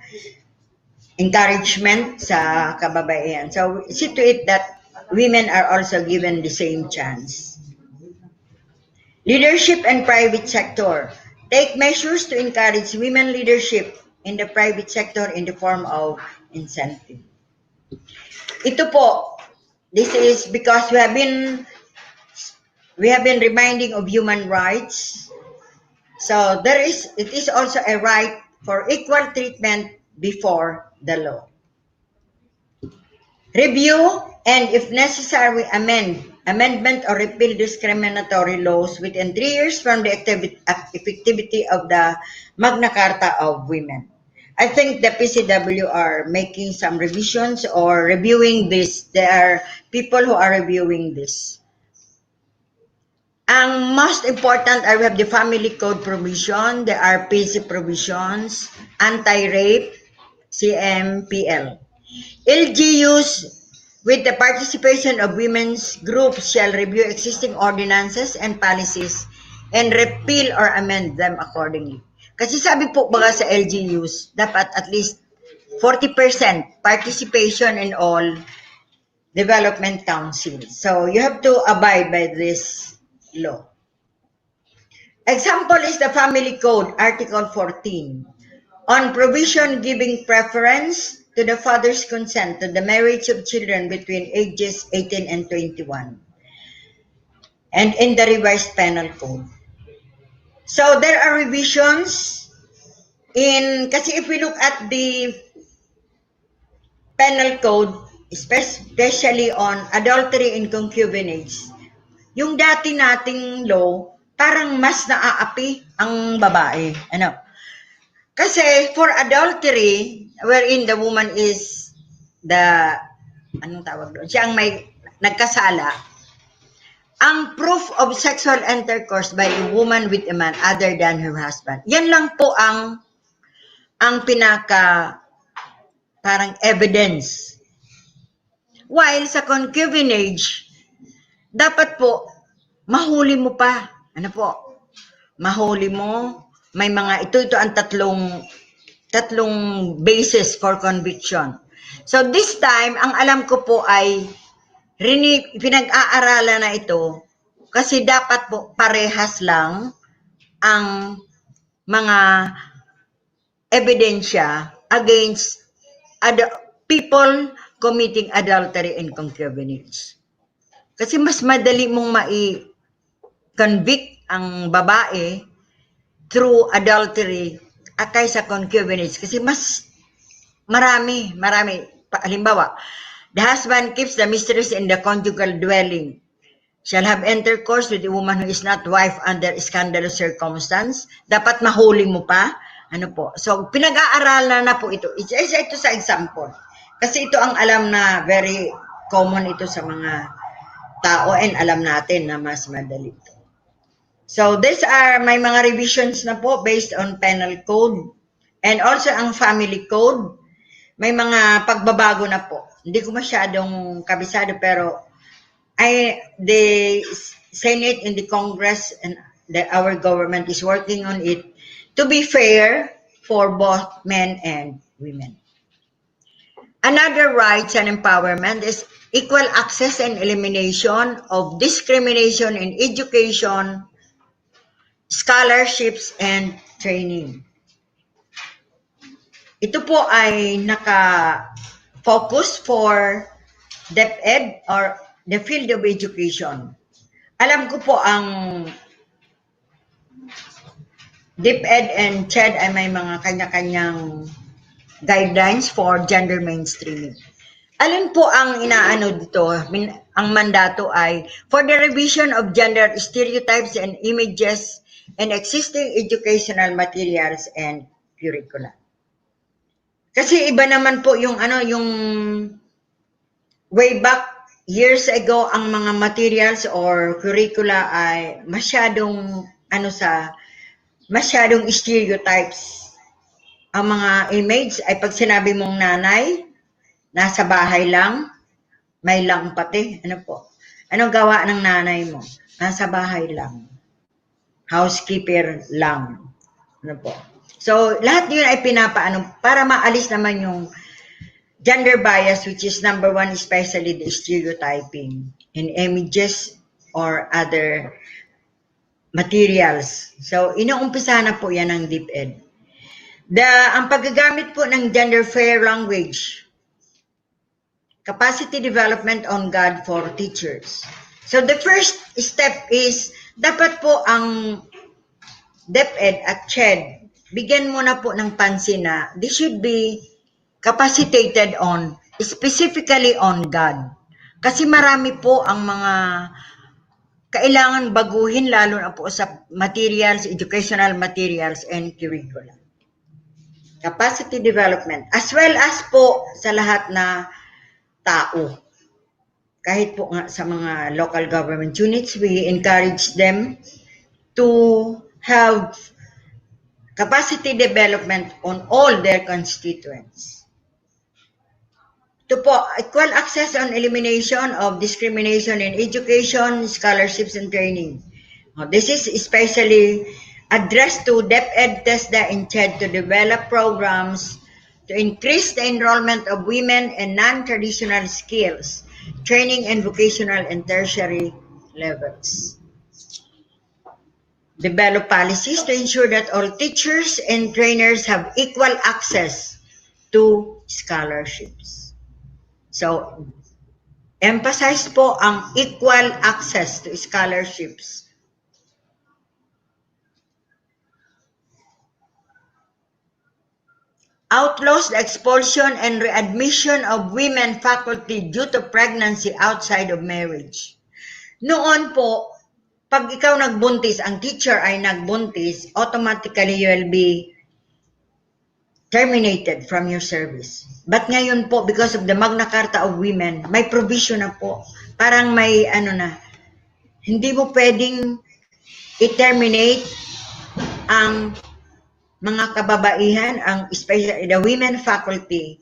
encouragement sa kababaihan. So see to it that women are also given the same chance. Leadership and private sector. Take measures to encourage women leadership in the private sector in the form of incentive. Ito po, this is because we have been reminding of human rights. So it is also a right for equal treatment before the law. Review and if necessary amend amendment or repeal discriminatory laws within 3 years from the effectivity of the Magna Carta of Women. I think the PCW are making some revisions or reviewing this. There are people who are reviewing this. Ang most important, I have the family code provision, the RPC provisions, anti-rape, CMPL. LGUs with the participation of women's groups shall review existing ordinances and policies and repeal or amend them accordingly. Kasi sabi po baga sa LGUs, dapat at least 40% participation in all development councils. So you have to abide by this law. Example is the Family Code, Article 14, on provision giving preference to the father's consent to the marriage of children between ages 18 and 21, and in the revised penal code. So there are revisions in, kasi if we look at the penal code, especially on adultery and concubinage, yung dati nating law, parang mas naaapi ang babae. Ano? Kasi for adultery, wherein the woman is the, anong tawag doon? Siya ang may nagkasala, ang proof of sexual intercourse by a woman with a man other than her husband. Yan lang po ang pinaka parang evidence. While sa concubinage, dapat po mahuli mo pa. Ano po? Mahuli mo. May mga ito ang tatlong basis for conviction. So this time, ang alam ko po ay pinag-aaralan na ito kasi dapat po parehas lang ang mga ebidensya against people committing adultery and concubinage. Kasi mas madali mong mai-convict ang babae through adultery kaysa concubinage kasi mas marami. Halimbawa, the husband keeps the mistress in the conjugal dwelling, shall have intercourse with a woman who is not wife under scandalous circumstance. Dapat mahuli mo pa. Ano po? So, pinag-aaralan na po ito. Ito sa example. Kasi ito ang alam na very common ito sa mga tao and alam natin na mas madali ito. So, these are may mga revisions na po based on penal code and also ang family code. May mga pagbabago na po. Hindi ko masyadong kabisado pero the Senate and the Congress and our government is working on it to be fair for both men and women. Another rights and empowerment is equal access and elimination of discrimination in education, scholarships, and training. Ito po ay naka-focus for DepEd or the field of education. Alam ko po ang DepEd and CHED ay may mga kanya-kanyang guidelines for gender mainstreaming. Alin po ang inaano dito? Ang mandato ay for the revision of gender stereotypes and images and existing educational materials and curricula. Kasi iba naman po yung yung way back years ago ang mga materials or curricula ay masyadong masyadong stereotypes. Ang mga image ay pag sinabi mong nanay, nasa bahay lang, may lang pati. Ano po? Anong gawa ng nanay mo? Nasa bahay lang. Housekeeper lang. Ano po? So, lahat yun ay pinapaano para maalis naman yung gender bias, which is number one, especially the stereotyping in images or other materials. So, inuumpisa na po yan ng DepEd. Ang paggagamit po ng gender fair language, capacity development on God for teachers. So, the first step is, dapat po ang DepEd at CHED, bigyan mo na po ng pansin na this should be capacitated on, specifically on God. Kasi marami po ang mga kailangan baguhin lalo na po sa materials, educational materials and curriculum. Capacity development as well as po sa lahat na tao. Kahit po nga sa mga local government units, we encourage them to have capacity development on all their constituents. To po, equal access on elimination of discrimination in education, scholarships, and training. This is especially addressed to DepEd, TESDA, and CHED to develop programs to increase the enrollment of women in non-traditional skills, training and vocational and tertiary levels. Develop policies to ensure that all teachers and trainers have equal access to scholarships. So, emphasize po ang equal access to scholarships. Outlaws the expulsion and readmission of women faculty due to pregnancy outside of marriage. Noon po, pag ikaw nagbuntis, ang teacher ay nagbuntis, automatically you will be terminated from your service. But ngayon po, because of the Magna Carta of Women, may provision na po. Parang may hindi mo pwedeng i-terminate ang mga kababaihan, especially the women faculty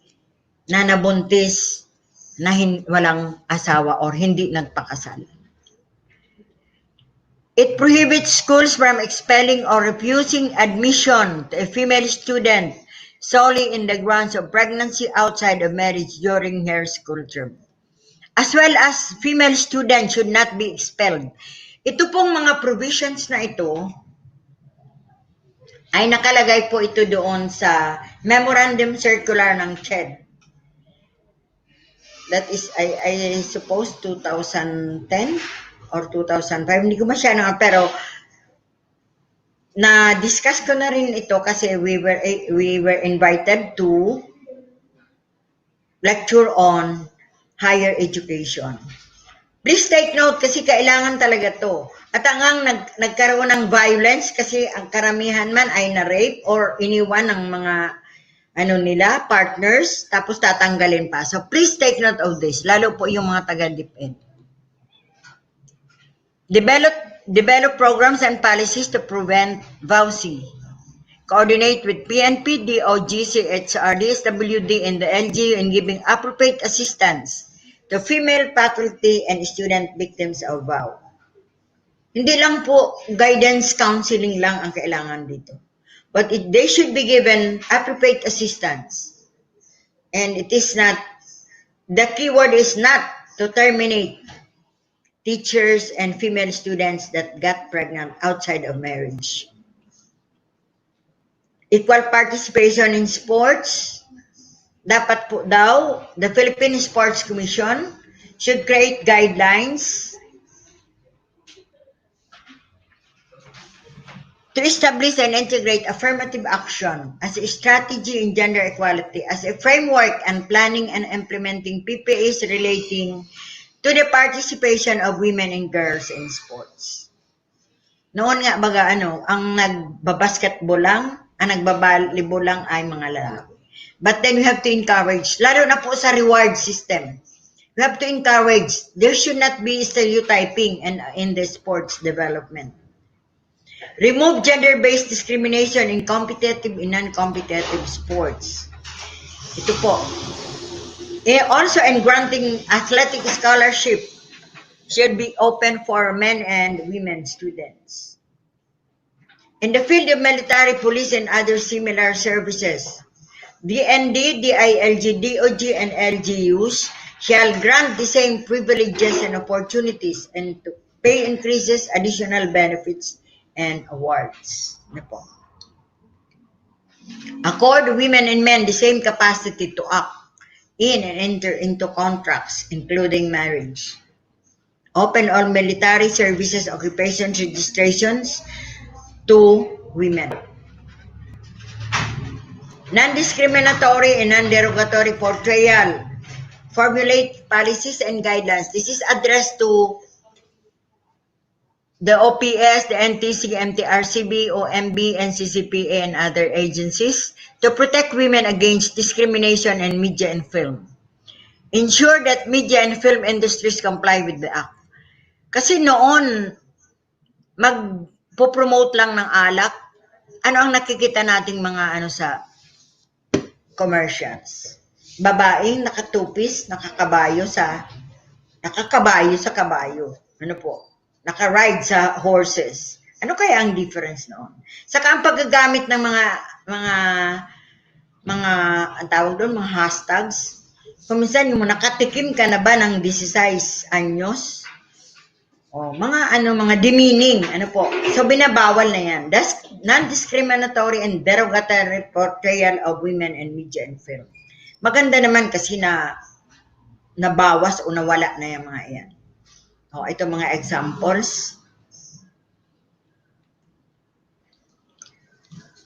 na nabuntis na walang asawa or hindi nagpakasal. It prohibits schools from expelling or refusing admission to a female student solely in the grounds of pregnancy outside of marriage during her school term. As well as female students should not be expelled. Ito pong mga provisions na ito ay nakalagay po ito doon sa Memorandum Circular ng CHED. That is, I suppose, 2010 or 2005. Hindi ko masyadong, pero na-discuss ko na rin ito kasi we were invited to lecture on higher education. Please take note kasi kailangan talaga to. At ang nagkaroon ng violence kasi ang karamihan man ay na-rape or iniwan ng mga partners, tapos tatanggalin pa. So please take note of this, lalo po yung mga taga-DepEd. Develop programs and policies to prevent VAWC. Coordinate with PNP, DOG, CHRD, SWD, and the LGU in giving appropriate assistance to female faculty and student victims of VAW. Hindi lang po guidance counseling lang ang kailangan dito. But they should be given appropriate assistance. And it is not, the keyword is not to terminate teachers and female students that got pregnant outside of marriage. Equal participation in sports. Dapat po daw, the Philippine Sports Commission should create guidelines to establish and integrate affirmative action as a strategy in gender equality, as a framework and planning and implementing PPAs relating to the participation of women and girls in sports. Noon nga baga ang nagbabasketball lang, ang nagbabalibol lang ay mga lalaki. But then we have to encourage, lalo na po sa reward system, we have to encourage, there should not be stereotyping in the sports development. Remove gender-based discrimination in competitive and non-competitive sports. Ito po. Also, in granting athletic scholarship should be open for men and women students. In the field of military, police, and other similar services, DND, DILG, DOG, and LGUs shall grant the same privileges and opportunities and to pay increases, additional benefits, and awards. Accord women and men the same capacity to act in and enter into contracts, including marriage. Open all military services occupations registrations to women. Non-discriminatory and non-derogatory portrayal. Formulate policies and guidelines. This is addressed to the OPS, the NTC, MTRCB, OMB, NCCPA, and other agencies to protect women against discrimination in media and film. Ensure that media and film industries comply with the act. Kasi noon, magpo-promote lang ng alak, ano ang nakikita nating mga sa commercials? Babaeng nakatupis, nakakabayo sa kabayo. Ano po? Naka-ride sa horses. Ano kaya ang difference noon? Saka ang paggagamit ng ang tawag doon, mga hashtags. Kuminsan yung nakatikim ka na ba ng 16 anyos? O, mga demeaning, po. So, binabawal na yan. That's non-discriminatory and derogatory portrayal of women in media and film. Maganda naman kasi na nabawas o nawala na yung mga yan. O, ito mga examples.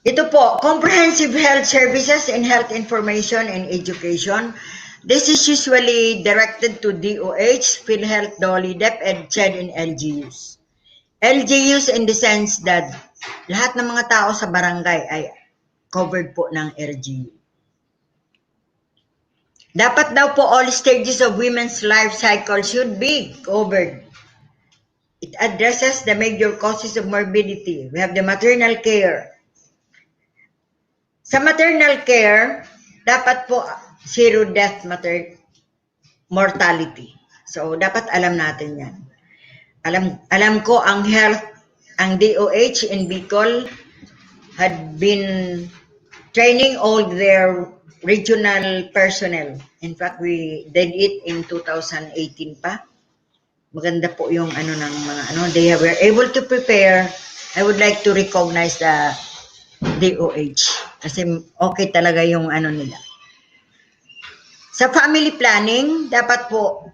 Ito po, comprehensive health services and health information and education. This is usually directed to DOH, PhilHealth, DOLI, DepEd, CHED, and LGUs. LGUs in the sense that lahat ng mga tao sa barangay ay covered po ng LGU. Dapat daw po all stages of women's life cycle should be covered. It addresses the major causes of morbidity. We have the maternal care. Sa maternal care, dapat po zero death mortality. So, dapat alam natin yan. Alam ko ang health, ang DOH in Bicol had been training all their regional personnel. In fact, we did it in 2018 pa. Maganda po yung ng mga they were able to prepare. I would like to recognize the DOH kasi okay talaga yung nila. Sa family planning, dapat po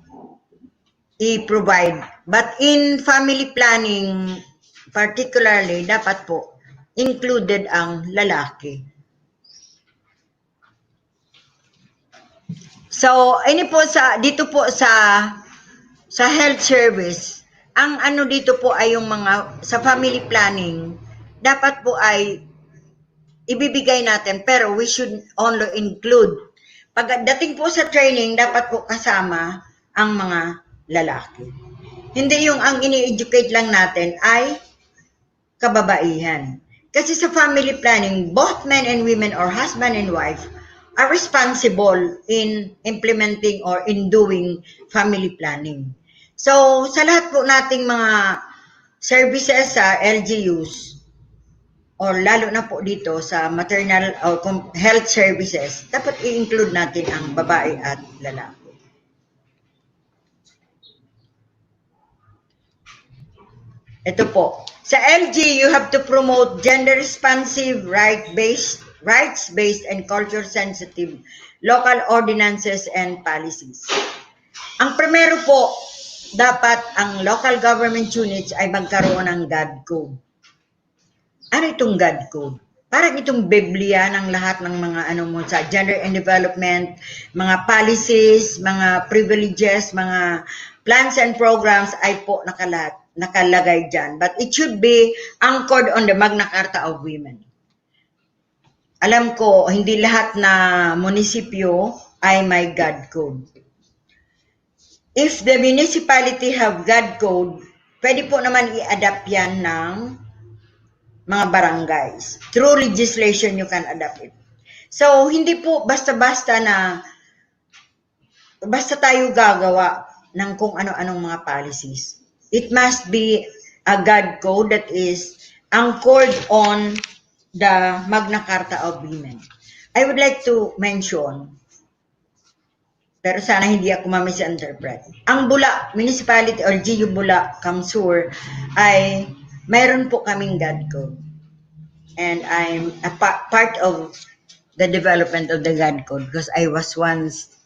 i-provide. But in family planning, particularly, dapat po included ang lalaki. So, dito po sa health service, ang dito po ay yung sa family planning, dapat po ay ibibigay natin, pero we should only include. Pagdating po sa training, dapat po kasama ang mga lalaki. Hindi yung ang ini-educate lang natin ay kababaihan. Kasi sa family planning, both men and women or husband and wife are responsible in implementing or in doing family planning. So, sa lahat po nating mga services sa LGUs, or lalo na po dito sa maternal or health services, dapat i-include natin ang babae at lalaki. Ito po. Sa LG, you have to promote gender-responsive, rights-based, and culture-sensitive local ordinances and policies. Ang primero po, dapat ang local government units ay magkaroon ng God code. Ano itong God code? Parang itong Biblia ng lahat ng mga sa gender and development, mga policies, mga privileges, mga plans and programs ay po nakalagay dyan. But it should be anchored on the Magna Carta of Women. Alam ko, hindi lahat na munisipyo ay may God code. If the municipality have God code, pwede po naman i-adapt yan ng mga barangays. Through legislation, you can adapt it. So, hindi po basta-basta basta tayo gagawa ng kung ano-anong mga policies. It must be a God code that is anchored on the Magna Carta of Women. I would like to mention, pero sana hindi ako ma-misinterpret. Ang Bula Municipality or GU Bula, Kamsur ay mayroon po kaming God code. And I'm a part of the development of the God code because I was once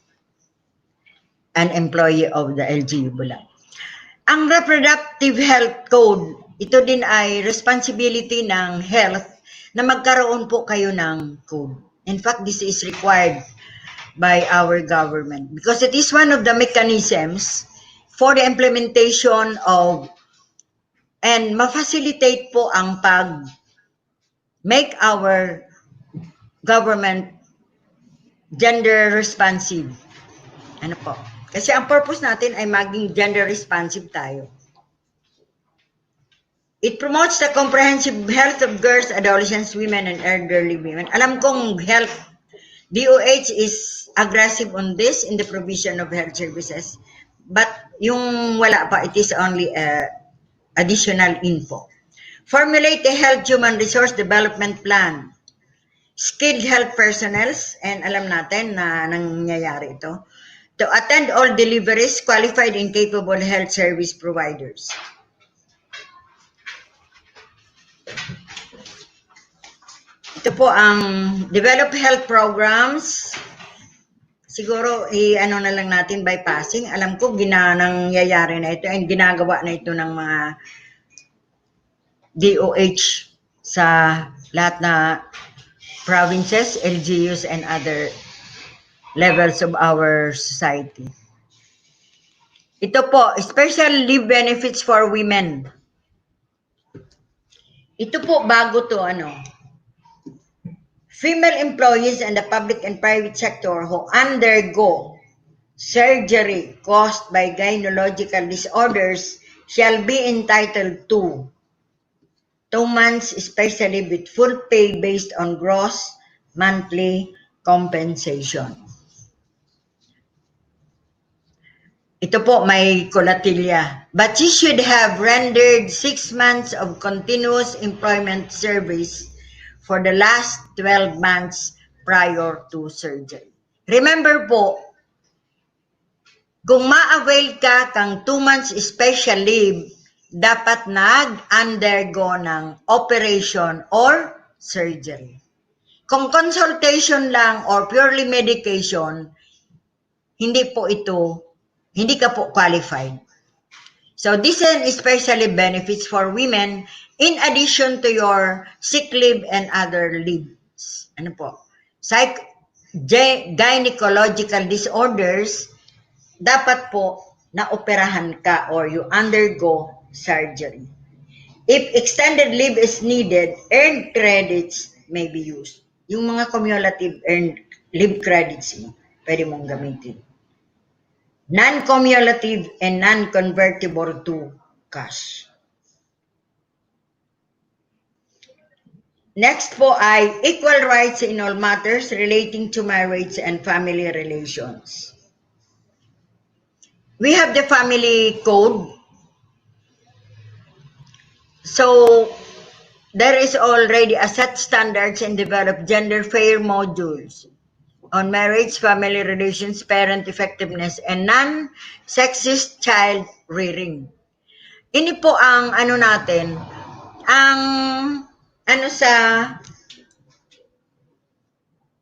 an employee of the LGU Bula. Ang reproductive health code, ito din ay responsibility ng health na magkaroon po kayo ng code. In fact, this is required by our government because it is one of the mechanisms for the implementation of and ma-facilitate po ang make our government gender responsive. Ano po? Kasi ang purpose natin ay maging gender responsive tayo. It promotes the comprehensive health of girls, adolescents, women, and elderly women. Alam kong health, DOH is aggressive on this in the provision of health services. But yung wala pa, it is only additional info. Formulate a health human resource development plan. Skilled health personnel, and alam natin na nangyayari ito, to attend all deliveries, qualified and capable health service providers. Ito po ang develop health programs. Siguro, ano na lang natin bypassing. Alam ko, nangyayari na ito, and ginagawa na ito ng mga DOH sa lahat na provinces, LGUs, and other levels of our society. Ito po, special leave benefits for women. Ito po, bago to, female employees in the public and private sector who undergo surgery caused by gynecological disorders shall be entitled to 2 months, especially with full pay based on gross monthly compensation. Ito po, may kolatilya. But she should have rendered 6 months of continuous employment service for the last 12 months prior to surgery. Remember po, kung ma-avail ka kang 2 months special leave, dapat nag-undergo ng operation or surgery. Kung consultation lang or purely medication, hindi ka po qualified. So this is especially benefits for women in addition to your sick leave and other leaves. Ano po? Gynecological disorders, dapat po na-operahan ka or you undergo surgery. If extended leave is needed, earned credits may be used. Yung mga cumulative earned leave credits mo, pwede mong gamitin. Non-cumulative and non-convertible to cash. Next po ay equal rights in all matters relating to marriage and family relations. We have the family code. So, there is already a set standards and developed gender fair modules on marriage, family relations, parent effectiveness, and non-sexist child rearing. Ini po ang natin,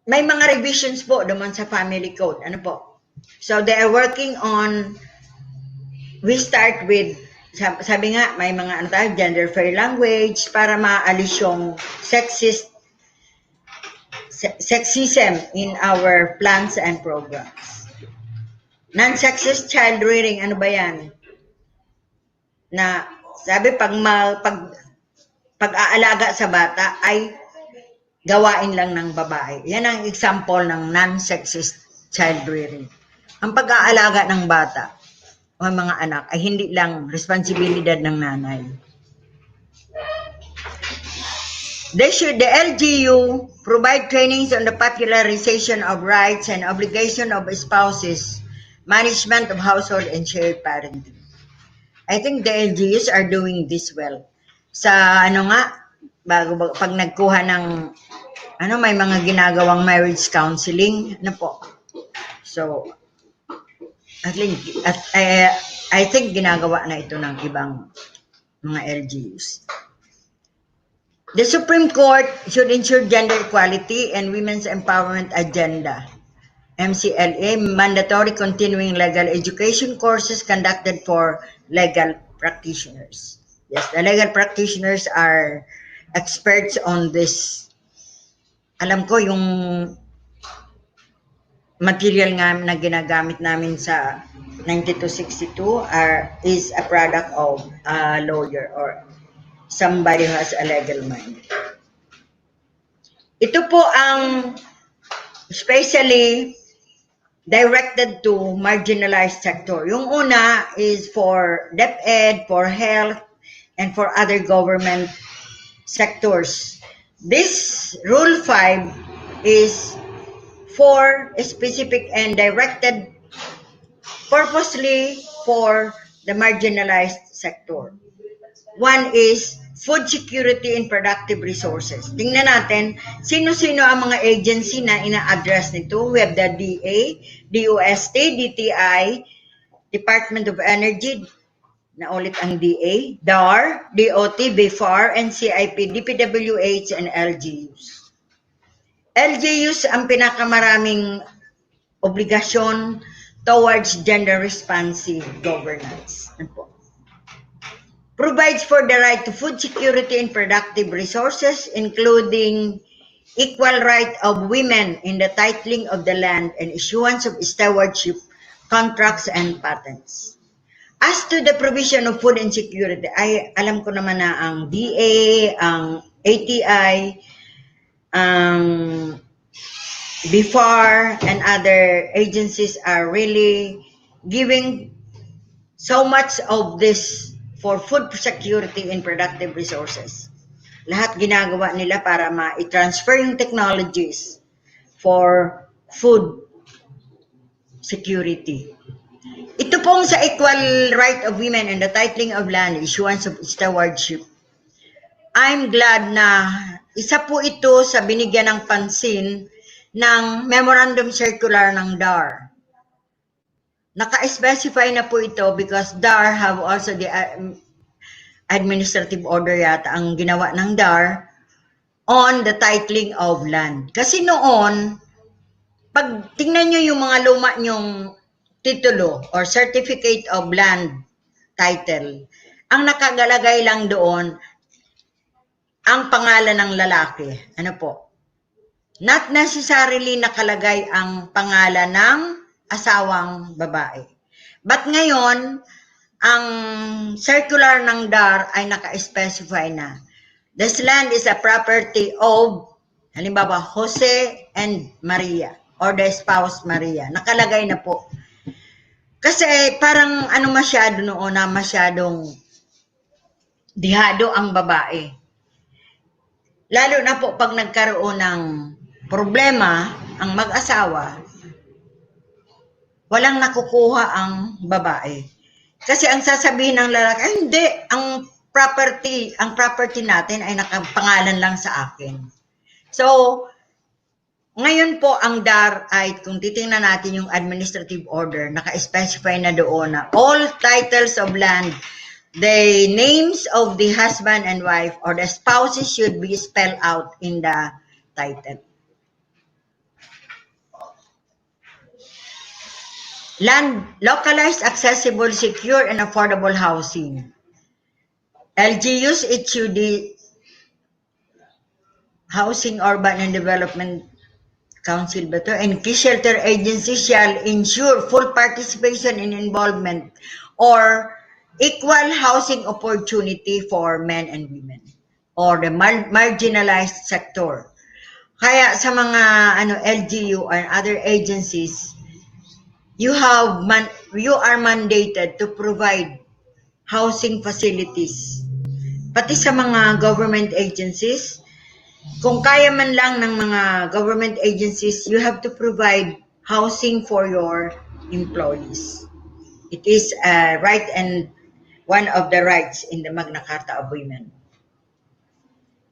may mga revisions po naman sa family code. Ano po? So, they are working on, we start with, sabi nga, may mga gender fair language para maalis yung sexism in our plans and programs. Non-sexist child rearing, ano ba yan? Na sabi pag-aalaga sa bata ay gawain lang ng babae. Yan ang example ng non-sexist child rearing. Ang pag-aalaga ng bata o mga anak ay hindi lang responsibilidad ng nanay. The LGU provide trainings on the popularization of rights and obligation of spouses, management of household, and shared parenting. I think the LGUs are doing this well. Sa pag nagkuha ng, may mga ginagawang marriage counseling, So, I think ginagawa na ito ng ibang mga LGUs. The Supreme Court should ensure gender equality and women's empowerment agenda. MCLA, mandatory continuing legal education courses conducted for legal practitioners. Yes, the legal practitioners are experts on this. Alam ko yung material nga na ginagamit namin sa 9262 is a product of a lawyer or somebody who has a legal mind. Ito po ang especially directed to marginalized sector. Yung una is for DepEd, for health, and for other government sectors. This Rule 5 is for specific and directed purposely for the marginalized sector. One is food security and productive resources. Tingnan natin, sino-sino ang mga agency na ina-address nito. We have the DA, DOST, DTI, Department of Energy, na ulit ang DA, DAR, DOT, BFAR, NCIP, DPWH, and LGUs. LGUs ang pinakamaraming obligasyon towards gender-responsive governance. Provides for the right to food security and productive resources, including equal right of women in the titling of the land and issuance of stewardship contracts and patents. As to the provision of food and security, ay alam ko naman na ang DA, ang ATI, ang BFAR, and other agencies are really giving so much of this for food security and productive resources. Lahat ginagawa nila para ma-transfer yung technologies for food security. Ito pong sa equal right of women and the titling of land, issuance of stewardship. I'm glad na isa po ito sa binigyan ng pansin ng Memorandum Circular ng DAR. Naka-specify na po ito because DAR have also the administrative order yata ang ginawa ng DAR on the titling of land. Kasi noon, pag tingnan nyo yung mga luma nyong titulo or certificate of land title, ang nakagalagay lang doon ang pangalan ng lalaki. Ano po? Not necessarily nakalagay ang pangalan ng asawang babae. But ngayon, ang circular ng DAR ay naka-specify na this land is a property of, halimbawa, Jose and Maria or the spouse Maria. Nakalagay na po. Kasi parang ano masyado noon na masyadong dihado ang babae. Lalo na po pag nagkaroon ng problema ang mag-asawa, walang nakukuha ang babae. Kasi ang sasabihin ng lalaki, ay hindi, ang property natin ay nakapangalan lang sa akin. So, ngayon po ang DAR ay, kung titingnan natin yung administrative order, naka-specify na doon na all titles of land, the names of the husband and wife or the spouses should be spelled out in the title. Land, localized, accessible, secure, and affordable housing. LGUs issue the Housing, Urban, and Development Council ba to? And key shelter agencies shall ensure full participation and involvement or equal housing opportunity for men and women or the marginalized sector. Kaya sa mga LGU or other agencies, you are mandated to provide housing facilities. Pati sa mga government agencies, kung kaya man lang ng mga government agencies, you have to provide housing for your employees. It is a right and one of the rights in the Magna Carta of Women.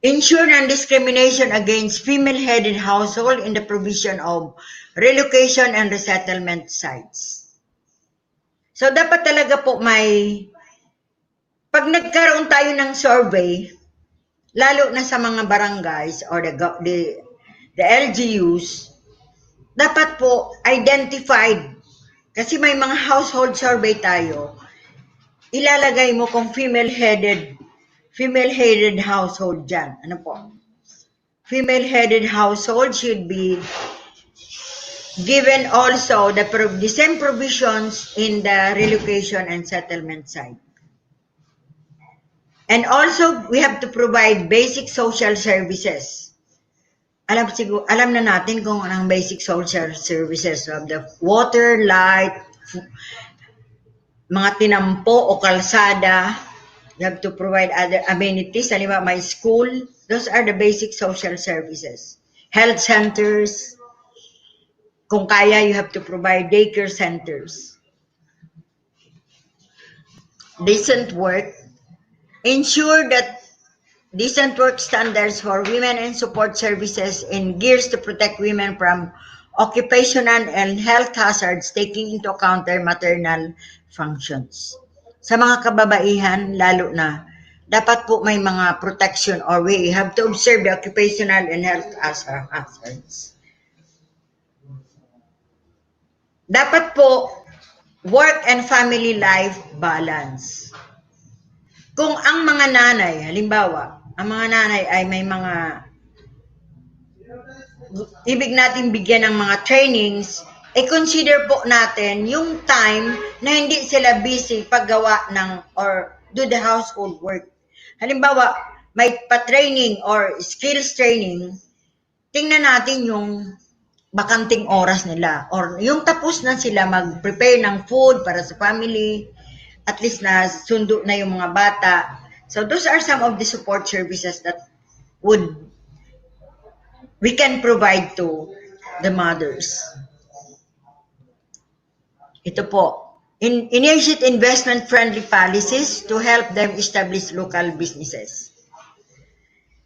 Ensure non-discrimination against female-headed household in the provision of relocation and resettlement sites. So, dapat talaga po pag nagkaroon tayo ng survey, lalo na sa mga barangays or the LGUs, dapat po identified. Kasi may mga household survey tayo, ilalagay mo kung female-headed household dyan. Ano po? Female-headed household should be given also the same provisions in the relocation and settlement side. And also, we have to provide basic social services. Alam na natin kung anong basic social services. So, the water, light, mga tinampo o kalsada. You have to provide other amenities. Halimbawa, may school. Those are the basic social services. Health centers. Kung kaya, you have to provide daycare centers. Decent work. Ensure that decent work standards for women and support services in gears to protect women from occupational and health hazards taking into account their maternal functions. Sa mga kababaihan, lalo na, dapat po may mga protection or we have to observe the occupational and health hazards. Dapat po, work and family life balance. Kung ang mga nanay, halimbawa, ang mga nanay ay may mga ibig natin bigyan ng mga trainings, consider po natin yung time na hindi sila busy paggawa ng or do the household work. Halimbawa, may pa-training or skills training, tingnan natin yung bakanting oras nila or yung tapos na sila mag-prepare ng food para sa family, at least na sundo na yung mga bata. So those are some of the support services that we can provide to the mothers. Ito po, initiate investment-friendly policies to help them establish local businesses.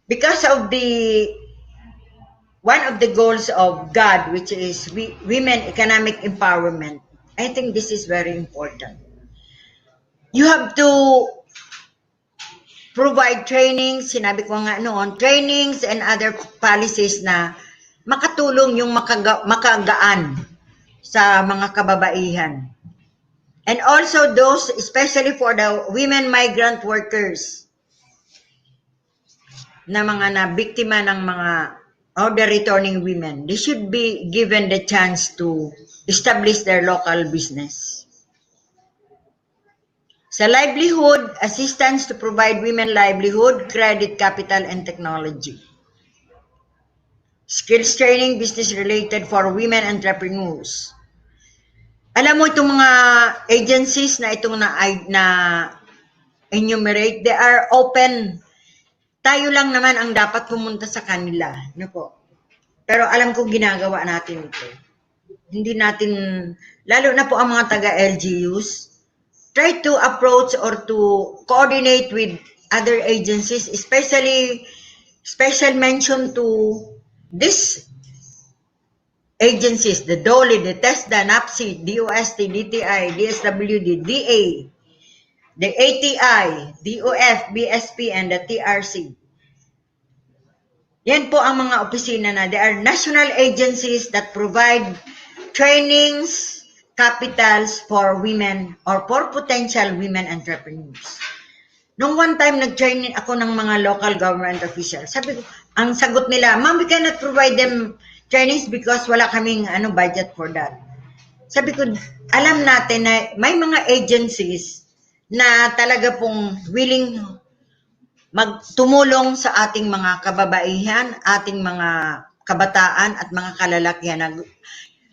Because of one of the goals of God, which is women economic empowerment, I think this is very important. You have to provide trainings, sinabi ko nga noon, trainings and other policies na makatulong yung makagaan sa mga kababaihan. And also those, especially for the women migrant workers na mga nabiktima ng mga or the returning women, they should be given the chance to establish their local business. Sa livelihood, assistance to provide women livelihood, credit, capital, and technology. Skills training, business-related for women entrepreneurs. Alam mo itong mga agencies na itong na enumerate, they are open. Tayo lang naman ang dapat pumunta sa kanila. Ano po? Pero alam kong ginagawa natin ito. Hindi natin, lalo na po ang mga taga-LGUs, try to approach or to coordinate with other agencies, especially special mention to these agencies, the DOLE, the TESDA, NAPSI, DOST, DTI, DSWD, DA, the ATI, DOF, BSP, and the TRC. Yan po ang mga opisina na they are national agencies that provide trainings, capitals for women or for potential women entrepreneurs. Nung one time, nag-training ako ng mga local government officials. Sabi ko, ang sagot nila, ma'am, we cannot provide them trainings because wala kaming budget for that. Sabi ko, alam natin na may mga agencies na talaga pong willing magtumulong sa ating mga kababaihan, ating mga kabataan at mga kalalakihan na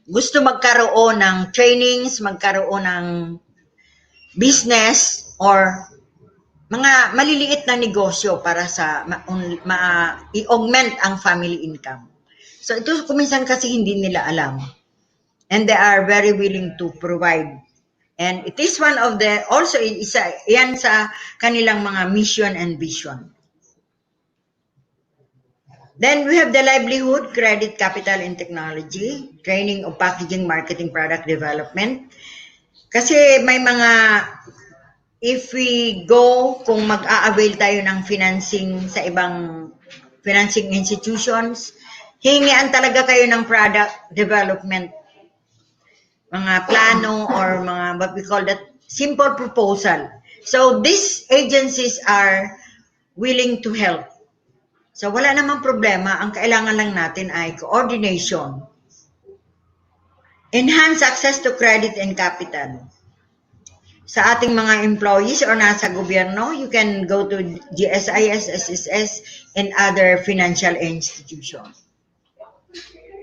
gusto magkaroon ng trainings, magkaroon ng business or mga maliliit na negosyo para sa i-augment ang family income. So ito kuminsan kasi hindi nila alam. And they are very willing to provide. And it is one of the, also yan sa kanilang mga mission and vision. Then we have the livelihood, credit, capital, and technology, training of packaging, marketing, product development. Kasi may mga, if we go, kung mag-a-avail tayo ng financing sa ibang financing institutions, hingian talaga kayo ng product development, mga plano or mga, what we call that, simple proposal. So these agencies are willing to help. So wala namang problema, ang kailangan lang natin ay coordination. enhance access to credit and capital. Sa ating mga employees or nasa gobyerno, you can go to GSIS, SSS, and other financial institutions.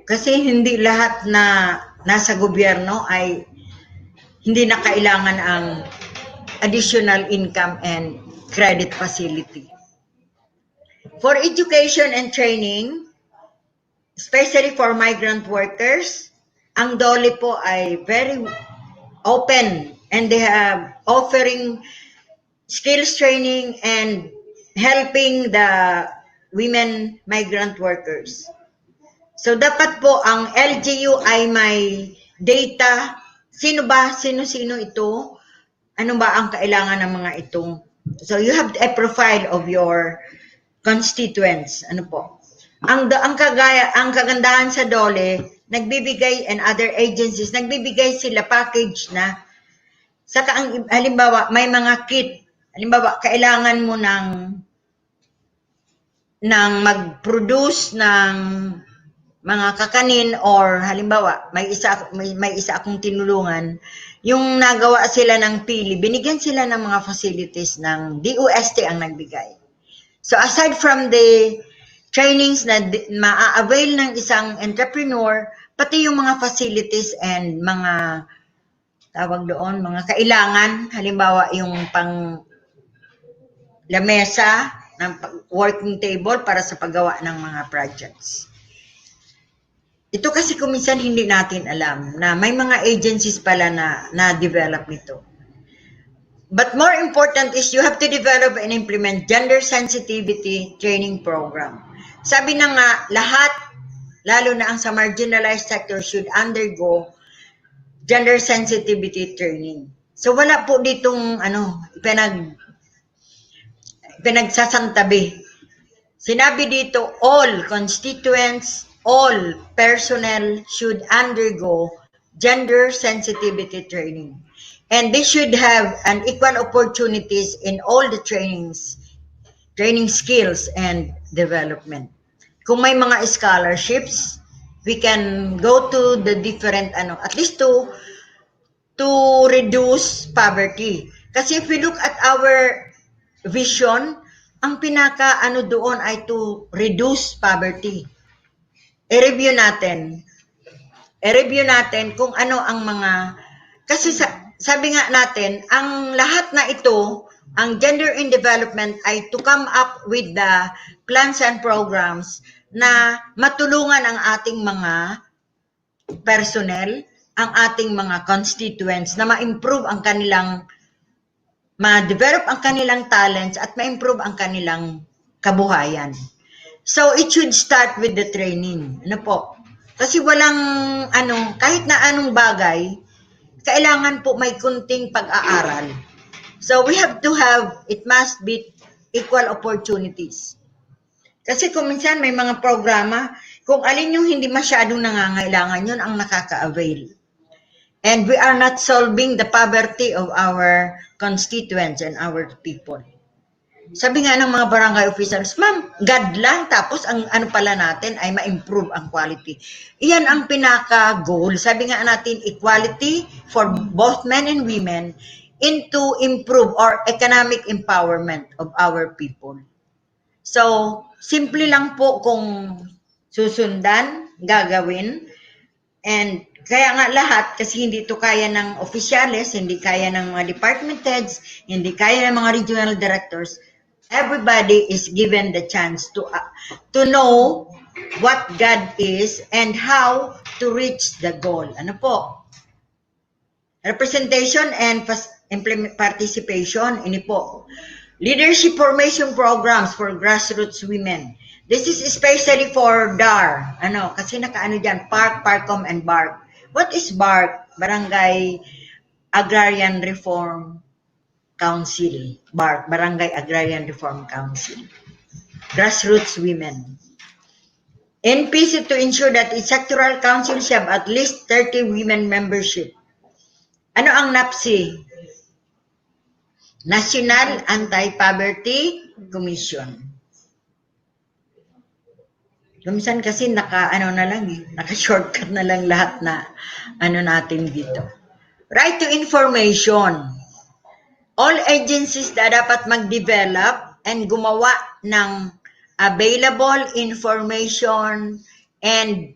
Kasi hindi lahat na nasa gobyerno ay hindi na kailangan ang additional income and credit facility. For education and training, especially for migrant workers, ang DOLE po ay very open and they have offering skills training and helping the women migrant workers. So dapat po ang LGU ay may data, sino-sino ito, ano ba ang kailangan ng mga itong. So you have a profile of your constituents, ano po. Ang kagandahan sa DOLE, nagbibigay and other agencies, nagbibigay sila package na saka halimbawa may mga kit, halimbawa kailangan mo ng mag-produce ng mga kakanin or halimbawa may isa akong tinulungan, yung nagawa sila ng pili, binigyan sila ng mga facilities ng DOST ang nagbigay. So aside from the trainings na ma-avail ng isang entrepreneur, pati yung mga facilities and mga tawag doon, mga kailangan, halimbawa yung pang lamesa, ng working table para sa paggawa ng mga projects. Ito kasi kung minsan hindi natin alam na may mga agencies pala na develop nito. But more important is you have to develop and implement gender sensitivity training program. Sabi na nga, lahat, lalo na ang sa marginalized sector, should undergo gender sensitivity training. So wala po ditong pinagsasantabi. Sinabi dito, all constituents, all personnel should undergo gender sensitivity training. And they should have an equal opportunities in all the training skills and development. Kung may mga scholarships, we can go to the different, at least to reduce poverty. Kasi if we look at our vision, ang pinaka doon ay to reduce poverty. I-review natin kung ano ang mga, kasi sabi nga natin, ang lahat na ito, ang gender in development ay to come up with the plans and programs na matulungan ang ating mga personnel, ang ating mga constituents na ma-improve ang kanilang, ma-develop ang kanilang talents at ma-improve ang kanilang kabuhayan. So it should start with the training. Ano po? Kasi walang kahit na anong bagay, kailangan po may kunting pag-aaral. So we have to have, it must be equal opportunities. Kasi kung minsan may mga programa, kung alin yung hindi masyadong nangangailangan, yun ang nakaka-avail. And we are not solving the poverty of our constituents and our people. Sabi nga ng mga barangay officials, ma'am, God lang, tapos ang pala natin ay ma-improve ang quality. Iyan ang pinaka-goal. Sabi nga natin, equality for both men and women into improve or economic empowerment of our people. So, simple lang po kung susundan, gagawin, and kaya nga lahat, kasi hindi ito kaya ng opisyales, hindi kaya ng mga department heads, hindi kaya ng mga regional directors, everybody is given the chance to know what God is and how to reach the goal. Ano po? Representation and participation, ini po. Leadership formation programs for grassroots women. This is especially for DAR. Kasi dyan, PARC, PARCOM, and BARC. What is BARC? Barangay Agrarian Reform Council. BARC, Barangay Agrarian Reform Council. Grassroots women. NPC to ensure that its sectoral council shall have at least 30 women membership. Ano ang NAPSI? National Anti-Poverty Commission. Minsan kasi naka-shortcut na lang lahat na natin dito. Right to information. All agencies na dapat mag-develop and gumawa ng available information and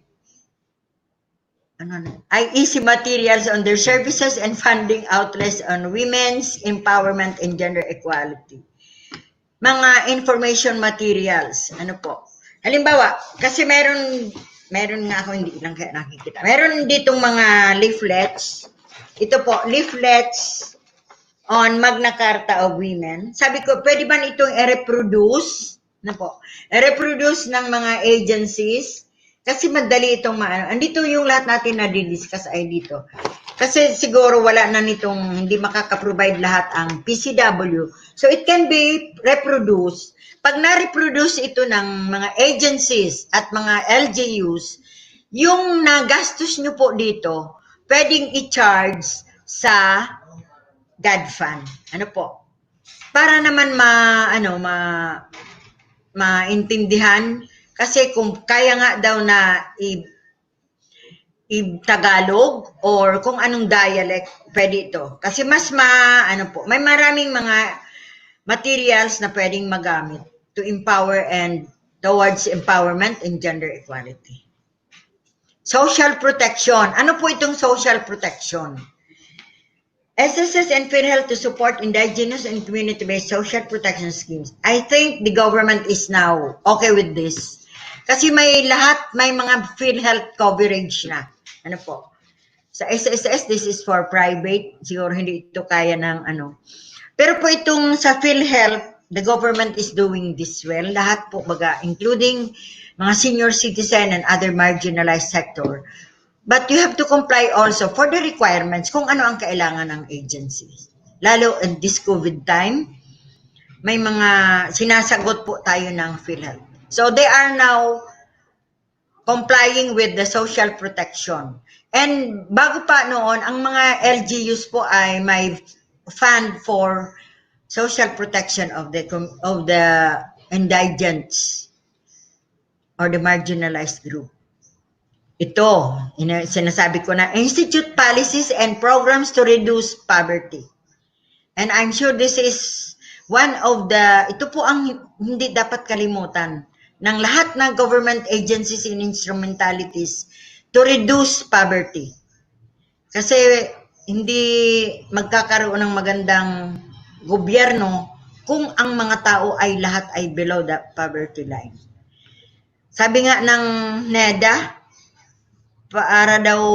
easy materials on their services and funding outlets on women's empowerment and gender equality. Mga information materials, Halimbawa, kasi meron nga ako, hindi lang kaya nakikita. Meron ditong mga leaflets. Ito po, leaflets on Magna Carta of Women. Sabi ko, pwede ba itong i-reproduce? I-reproduce ng mga agencies kasi madali itong andito yung lahat natin na di-discuss ay dito. Kasi siguro wala na nitong, hindi makaka-provide lahat ang PCW. So it can be reproduced. Pag na-reproduce ito ng mga agencies at mga LGUs, yung nagastos nyo po dito, pwedeng i-charge sa God Fund. Para naman maintindihan, kasi kung kaya nga daw na i-Tagalog or kung anong dialect, pwede ito. Kasi mas may maraming mga materials na pwedeng magamit to empower and towards empowerment and gender equality. Social protection. Ano po itong social protection? SSS and PhilHealth to support indigenous and community-based social protection schemes. I think the government is now okay with this. Kasi may mga PhilHealth coverage na. Sa SSS, this is for private. Siguro hindi ito kaya ng Pero po itong sa PhilHealth, the government is doing this well. Lahat po including mga senior citizen and other marginalized sector. But you have to comply also for the requirements kung ano ang kailangan ng agencies. Lalo in this COVID time, may mga sinasagot po tayo ng PhilHealth. So they are now complying with the social protection. And bago pa noon, ang mga LGUs po ay may fund for social protection of the indigents or the marginalized group. Ito, sinasabi ko na, institute policies and programs to reduce poverty. And I'm sure this is one of ito po ang hindi dapat kalimutan ng lahat ng government agencies and instrumentalities to reduce poverty. Kasi hindi magkakaroon ng magandang gobyerno kung ang mga tao ay lahat ay below the poverty line. Sabi nga ng NEDA, para daw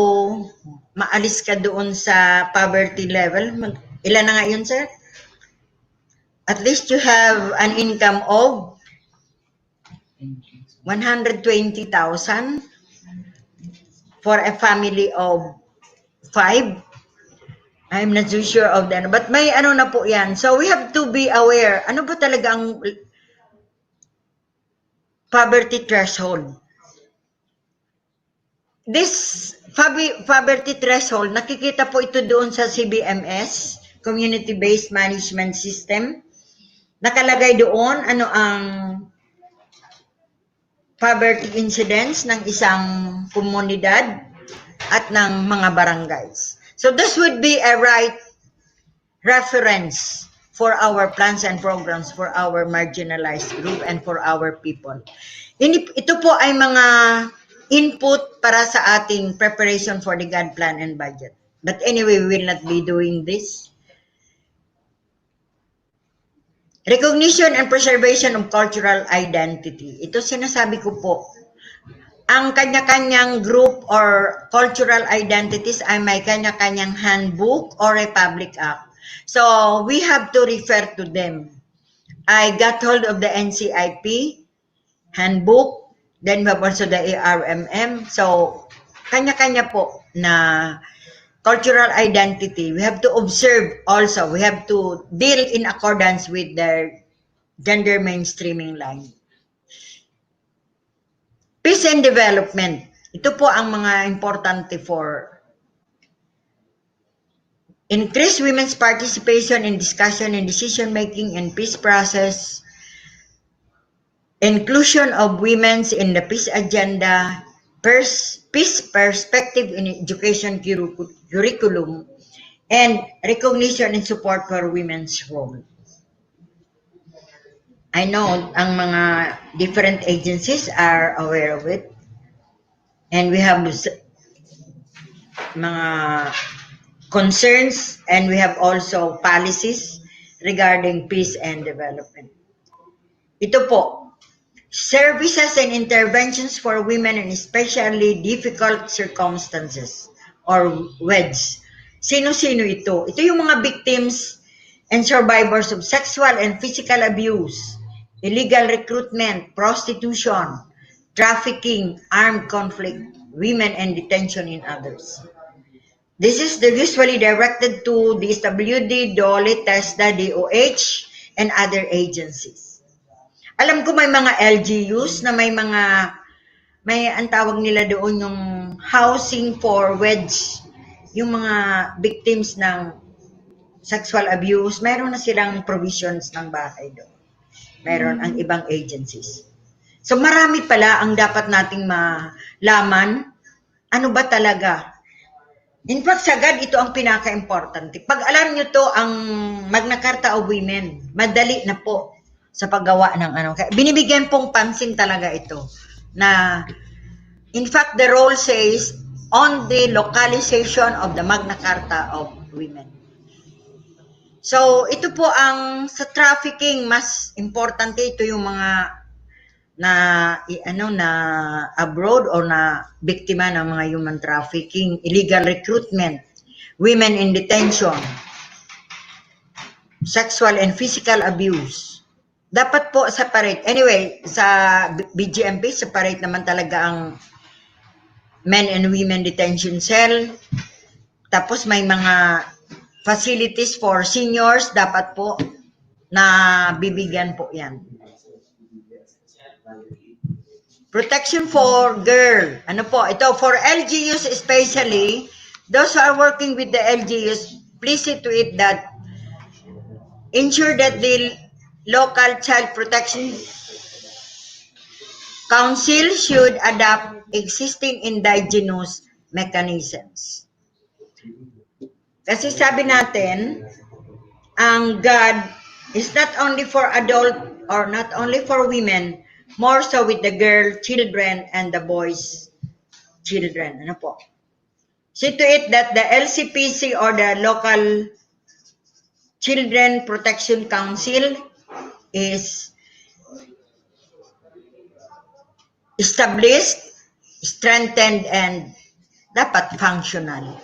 maalis ka doon sa poverty level. Ilan na nga yun, sir? At least you have an income of 120,000 for a family of 5. I'm not so sure of that. But may na po yan. So we have to be aware. Ano ba talaga ang poverty threshold? This poverty threshold, nakikita po ito doon sa CBMS, Community-Based Management System. Nakalagay doon ano ang poverty incidence ng isang komunidad at ng mga barangays. So this would be a right reference for our plans and programs for our marginalized group and for our people. Ito po ay mga input para sa ating preparation for the God plan and budget. But anyway, we will not be doing this. Recognition and preservation of cultural identity. Ito sinasabi ko po. Ang kanya-kanyang group or cultural identities ay may kanya-kanyang handbook or a public act. So, we have to refer to them. I got hold of the NCIP handbook. Then we have also the ARMM. So, kanya-kanya po na cultural identity. We have to observe also. We have to deal in accordance with their gender mainstreaming line. Peace and development. Ito po ang mga importante for increase women's participation in discussion and decision making and peace process. inclusion of women's in the peace agenda, peace perspective in education curriculum, and recognition and support for women's role. I know ang mga different agencies are aware of it, and we have mga concerns, and we have also policies regarding peace and development. Ito po, services and interventions for women in especially difficult circumstances or WEDS. Sino-sino ito? Ito yung mga victims and survivors of sexual and physical abuse, illegal recruitment, prostitution, trafficking, armed conflict, women and detention in others. This is usually directed to DSWD, DOLE, TESDA, DOH, and other agencies. Alam ko may mga LGUs na may ang tawag nila doon yung housing for WEDS, yung mga victims ng sexual abuse, mayroon na silang provisions ng bahay doon. Mayroon ang ibang agencies. So marami pala ang dapat nating malaman. Ano ba talaga? In fact, sagad ito ang pinaka-importante. Pag alam nyo to, ang Magna Carta of Women, madali na po sa paggawa ng ano. Binibigyan pong pansin talaga ito. Na, in fact, the role says, on the localization of the Magna Carta of Women. So, ito po ang sa trafficking, mas importante ito yung mga na abroad or na biktima ng mga human trafficking, illegal recruitment, women in detention, sexual and physical abuse. Dapat po separate. Anyway, sa BGMP, separate naman talaga ang men and women detention cell. Tapos may mga facilities for seniors, dapat po na bibigyan po yan. Protection for girl. Ano po? Ito, for LGUs especially, those who are working with the LGUs, please see to it that ensure that the local child protection council should adopt existing indigenous mechanisms. Kasi sabi natin, ang God is not only for adult or not only for women, more so with the girl children and the boys children. Ano po? See to it that the LCPC or the local Children Protection Council is established, strengthened, and dapat functional.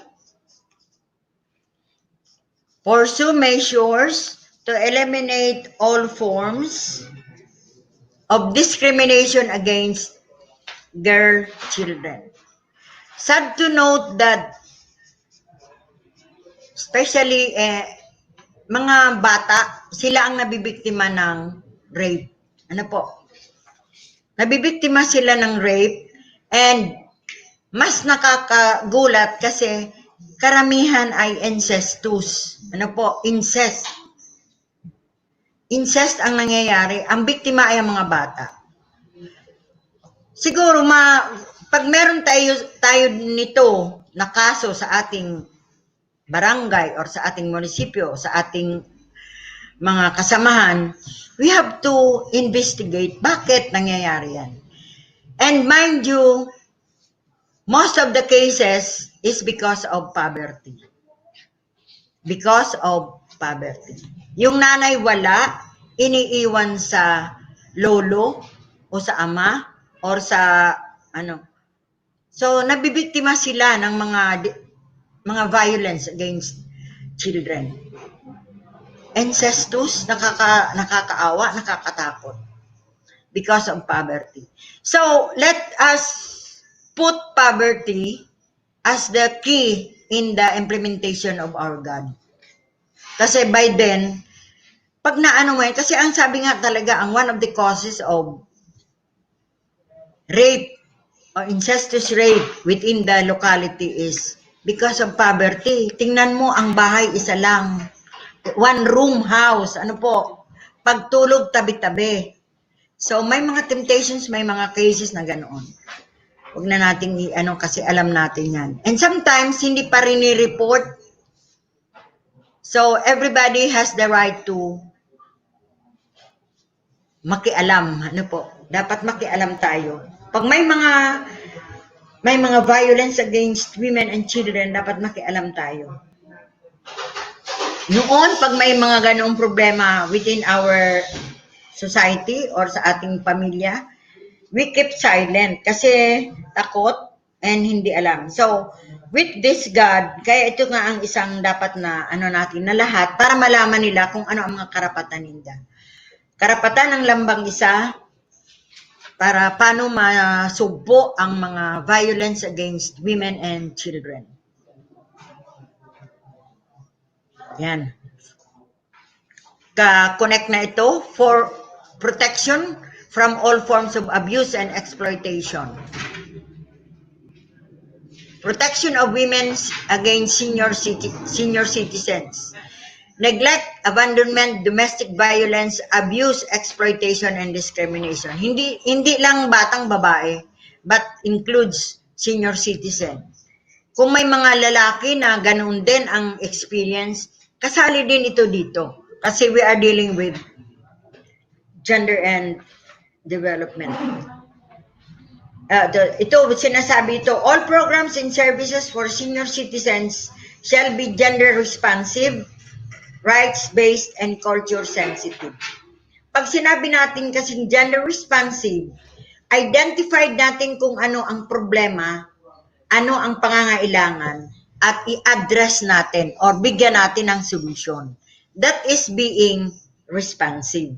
Pursue measures to eliminate all forms of discrimination against girl children. Sad to note that especially mga bata, sila ang nabibiktima ng rape. Ano po? Nabibiktima sila ng rape, and mas nakakagulat kasi karamihan ay incestuous. Ano po? Incest. Incest ang nangyayari. Ang biktima ay ang mga bata. Siguro, pag meron tayo nito na kaso sa ating barangay or sa ating munisipyo, sa ating mga kasamahan, we have to investigate bakit nangyayari yan. And mind you, most of the cases is because of poverty. Because of poverty. Yung nanay wala, iniiwan sa lolo o sa ama or sa ano. So nabibiktima sila ng mga violence against children. Incestuous, nakakaawa, nakakatakot because of poverty. So let us put poverty as the key in the implementation of our God. Kasi by then, pag naano mo yan, kasi ang sabi nga talaga, ang one of the causes of rape or incestuous rape within the locality is because of poverty. Tingnan mo, ang bahay isa lang. One room house. Ano po? Pagtulog tabi-tabi. So, may mga temptations, may mga cases na ganoon. Huwag na nating kasi alam natin yan. And sometimes, hindi pa rin i-report. So, everybody has the right to makialam. Ano po? Dapat makialam tayo. Pag may mga violence against women and children, dapat makialam tayo. Noon, pag may mga ganoong problema within our society or sa ating pamilya, we keep silent kasi takot and hindi alam. So, with this God, kaya ito nga ang isang dapat na natin na lahat para malaman nila kung ano ang mga karapatan nila. Karapatan ng lambang isa para paano masugpo ang mga violence against women and children. Yan. Connect na ito for protection from all forms of abuse and exploitation. Protection of women against senior citizens. Neglect, abandonment, domestic violence, abuse, exploitation, and discrimination. Hindi lang batang babae, but includes senior citizen. Kung may mga lalaki na ganoon din ang experience, kasali din ito dito. Kasi we are dealing with gender and development. Ito, sinasabi ito, all programs and services for senior citizens shall be gender responsive, rights-based, and culture-sensitive. Pag sinabi natin kasing gender responsive, identified natin kung ano ang problema, ano ang pangangailangan, at i-address natin or bigyan natin ng solution. That is being responsive.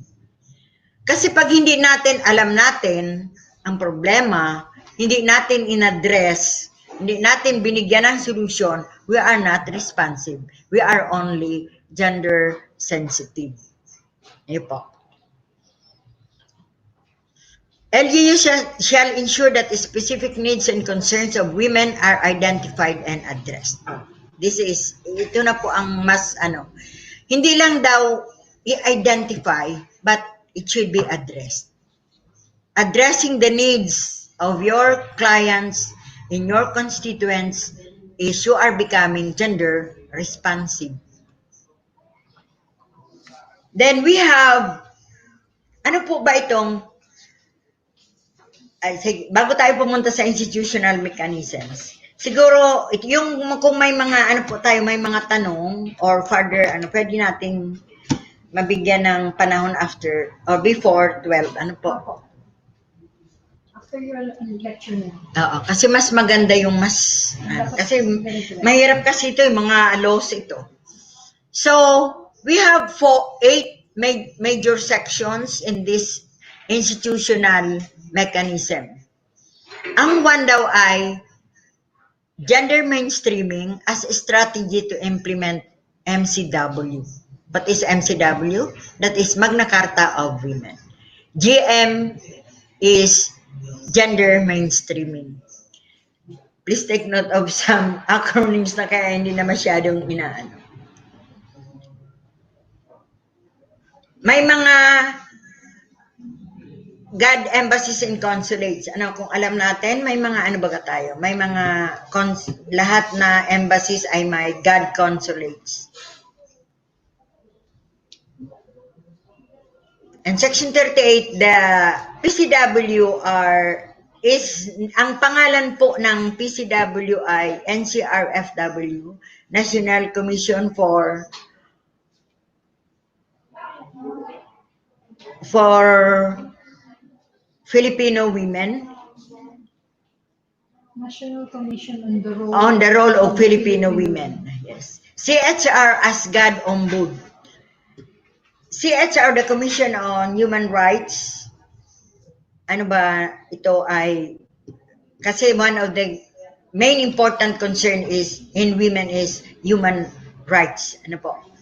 Kasi pag hindi natin alam natin ang problema, hindi natin in-address, hindi natin binigyan ng solution, we are not responsive. We are only gender sensitive. Ito po. LGU shall ensure that specific needs and concerns of women are identified and addressed. Ito na po ang mas hindi lang daw i-identify, but it should be addressed. Addressing the needs of your clients in your constituents is you are becoming gender responsive. Then we have, ano po ba itong, bago tayo pumunta sa institutional mechanisms, siguro, kung may mga, may mga tanong, or further, pwede nating mabigyan ng panahon after, or before 12, After your lecture na. Oo, kasi mas maganda yung kasi mahirap kasi ito, yung mga laws ito. So, we have 8 major sections in this institutional mechanism. Ang one daw ay gender mainstreaming as a strategy to implement MCW. What is MCW? That is Magna Carta of Women. GM is gender mainstreaming. Please take note of some acronyms na kaya hindi na masyadong inaano. May mga God embassies and consulates. Kung alam natin, may mga baga tayo? May mga lahat na embassies ay may God consulates. And Section 38, the PCW ang pangalan po ng PCW ay NCRFW, National Commission for Filipino Women. National Commission on the Role of Filipino Women. Yes. CHR as God Ombud. CHR, the Commission on Human Rights. Ito ay, kasi one of the main important concern in women is human rights.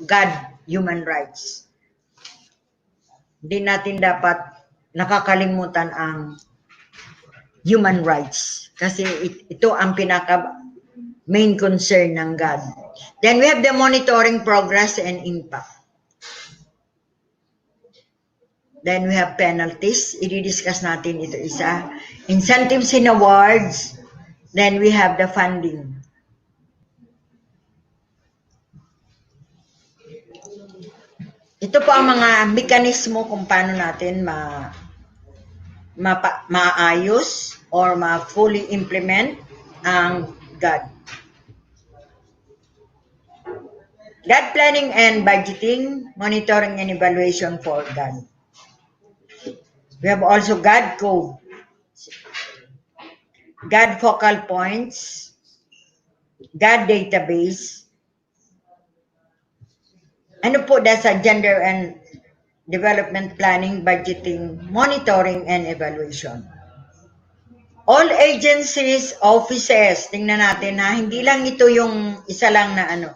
God, human rights. Hindi natin dapat nakakalimutan ang human rights. Kasi ito ang pinaka main concern ng God. Then we have the monitoring progress and impact. Then we have penalties. I-discuss natin ito isa. Incentives and awards. Then we have the funding. Ito po ang mga mekanismo kung paano natin maayos or ma-fully implement ang GAD. GAD planning and budgeting, monitoring and evaluation for GAD. We have also GAD code, GAD focal points, GAD database. Ano po dahil sa gender and development planning, budgeting, monitoring, and evaluation. All agencies, offices, tingnan natin ha, hindi lang ito yung isa lang na ano.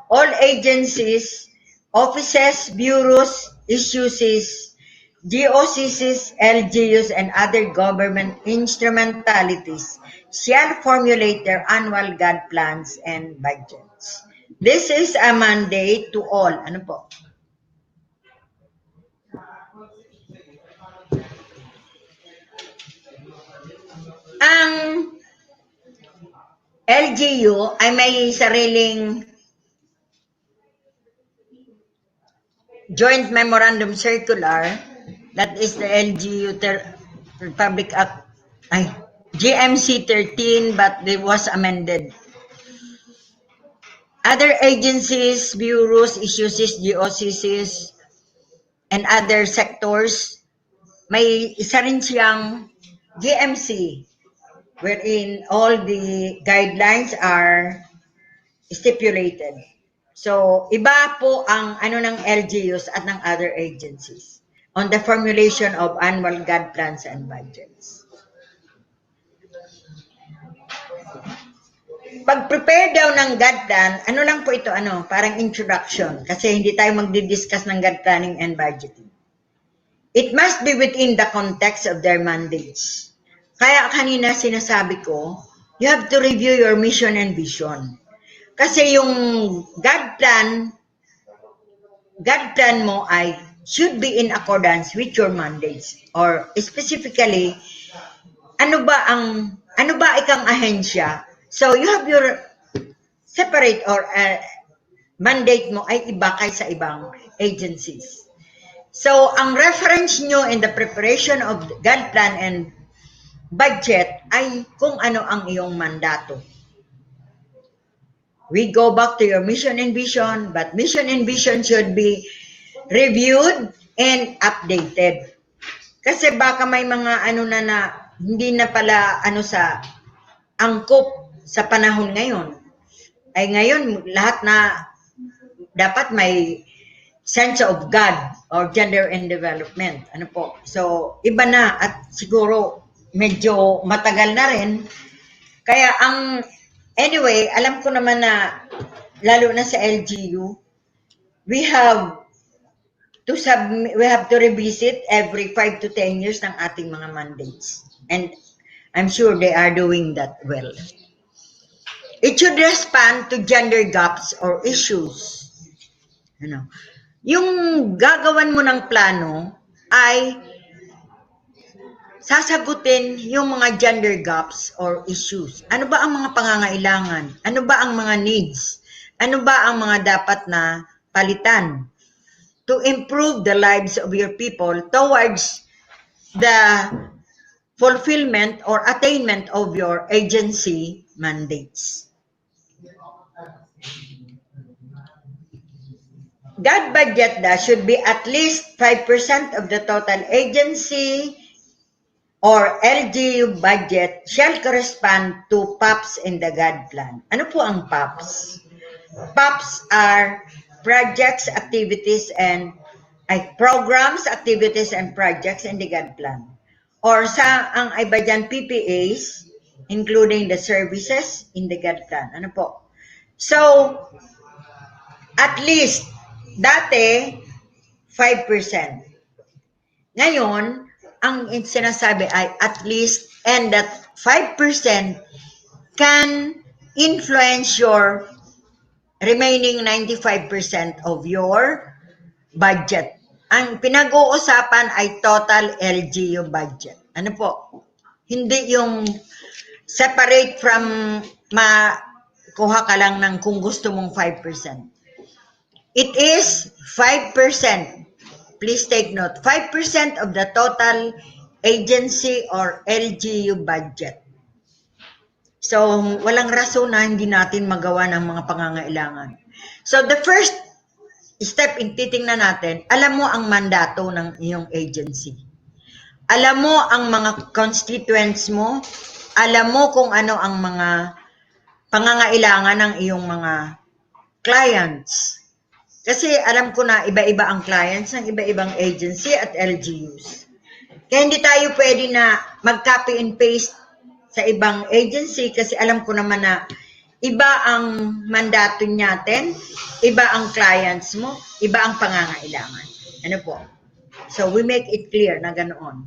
All agencies, offices, bureaus, issues, GOCCs, LGUs, and other government instrumentalities shall formulate their annual GAD plans and budgets. This is a mandate to all. Ano po? Ang LGU ay may sariling Joint Memorandum Circular, that is the LGU Republic Act, GMC 13, but it was amended. Other agencies, bureaus, issues, GOCCs, and other sectors, may isa rin siyang GMC, wherein all the guidelines are stipulated. So, iba po ang ano ng LGUs at ng other agencies on the formulation of annual GAD plans and budgets. Pag-prepare daw ng GAD plan, ano lang po ito, parang introduction, kasi hindi tayo magdi-discuss ng GAD planning and budgeting. It must be within the context of their mandates. Kaya kanina sinasabi ko, you have to review your mission and vision. Kasi yung GAD plan mo ay should be in accordance with your mandates, or specifically, ano ba ikang ahensya? So you have your separate or mandate mo ay iba kaysa ibang agencies. So ang reference nyo in the preparation of GAD plan and budget ay kung ano ang iyong mandato. We go back to your mission and vision, but mission and vision should be reviewed and updated. Kasi baka may mga na hindi na pala sa angkop sa panahon ngayon. Ay ngayon, lahat na dapat may sense of God or gender and development. So, iba na at siguro medyo matagal na rin. Kaya anyway, alam ko naman na lalo na sa LGU, we have to revisit every 5 to 10 years ng ating mga mandates. And I'm sure they are doing that well. It should respond to gender gaps or issues. Yung gagawan mo ng plano ay sasagutin yung mga gender gaps or issues. Ano ba ang mga pangangailangan? Ano ba ang mga needs? Ano ba ang mga dapat na palitan to improve the lives of your people towards the fulfillment or attainment of your agency mandates? GAD budget should be at least 5% of the total agency or LGU budget shall correspond to PAPs in the GAD plan. Ano po ang PAPs? PAPs are projects, activities, and programs, activities, and projects in the GAD plan. Or ang iba dyan, PPAs, including the services in the GAD plan. Ano po? So, at least, dati, 5%. Ngayon, ang sinasabi ay at least, and that 5% can influence your remaining 95% of your budget. Ang pinag-uusapan ay total LGU budget. Ano po? Hindi yung separate from makuha ka lang ng kung gusto mong 5%. It is 5%. Please take note. 5% of the total agency or LGU budget. So, walang rason na hindi natin magawa ng mga pangangailangan. So, the first step in titingnan natin, alam mo ang mandato ng iyong agency. Alam mo ang mga constituents mo, alam mo kung ano ang mga pangangailangan ng iyong mga clients. Kasi alam ko na iba-iba ang clients ng iba-ibang agency at LGUs. Kaya hindi tayo pwede na mag-copy and paste sa ibang agency kasi alam ko naman na iba ang mandato natin, iba ang clients mo, iba ang pangangailangan. Ano po? So, we make it clear na ganoon.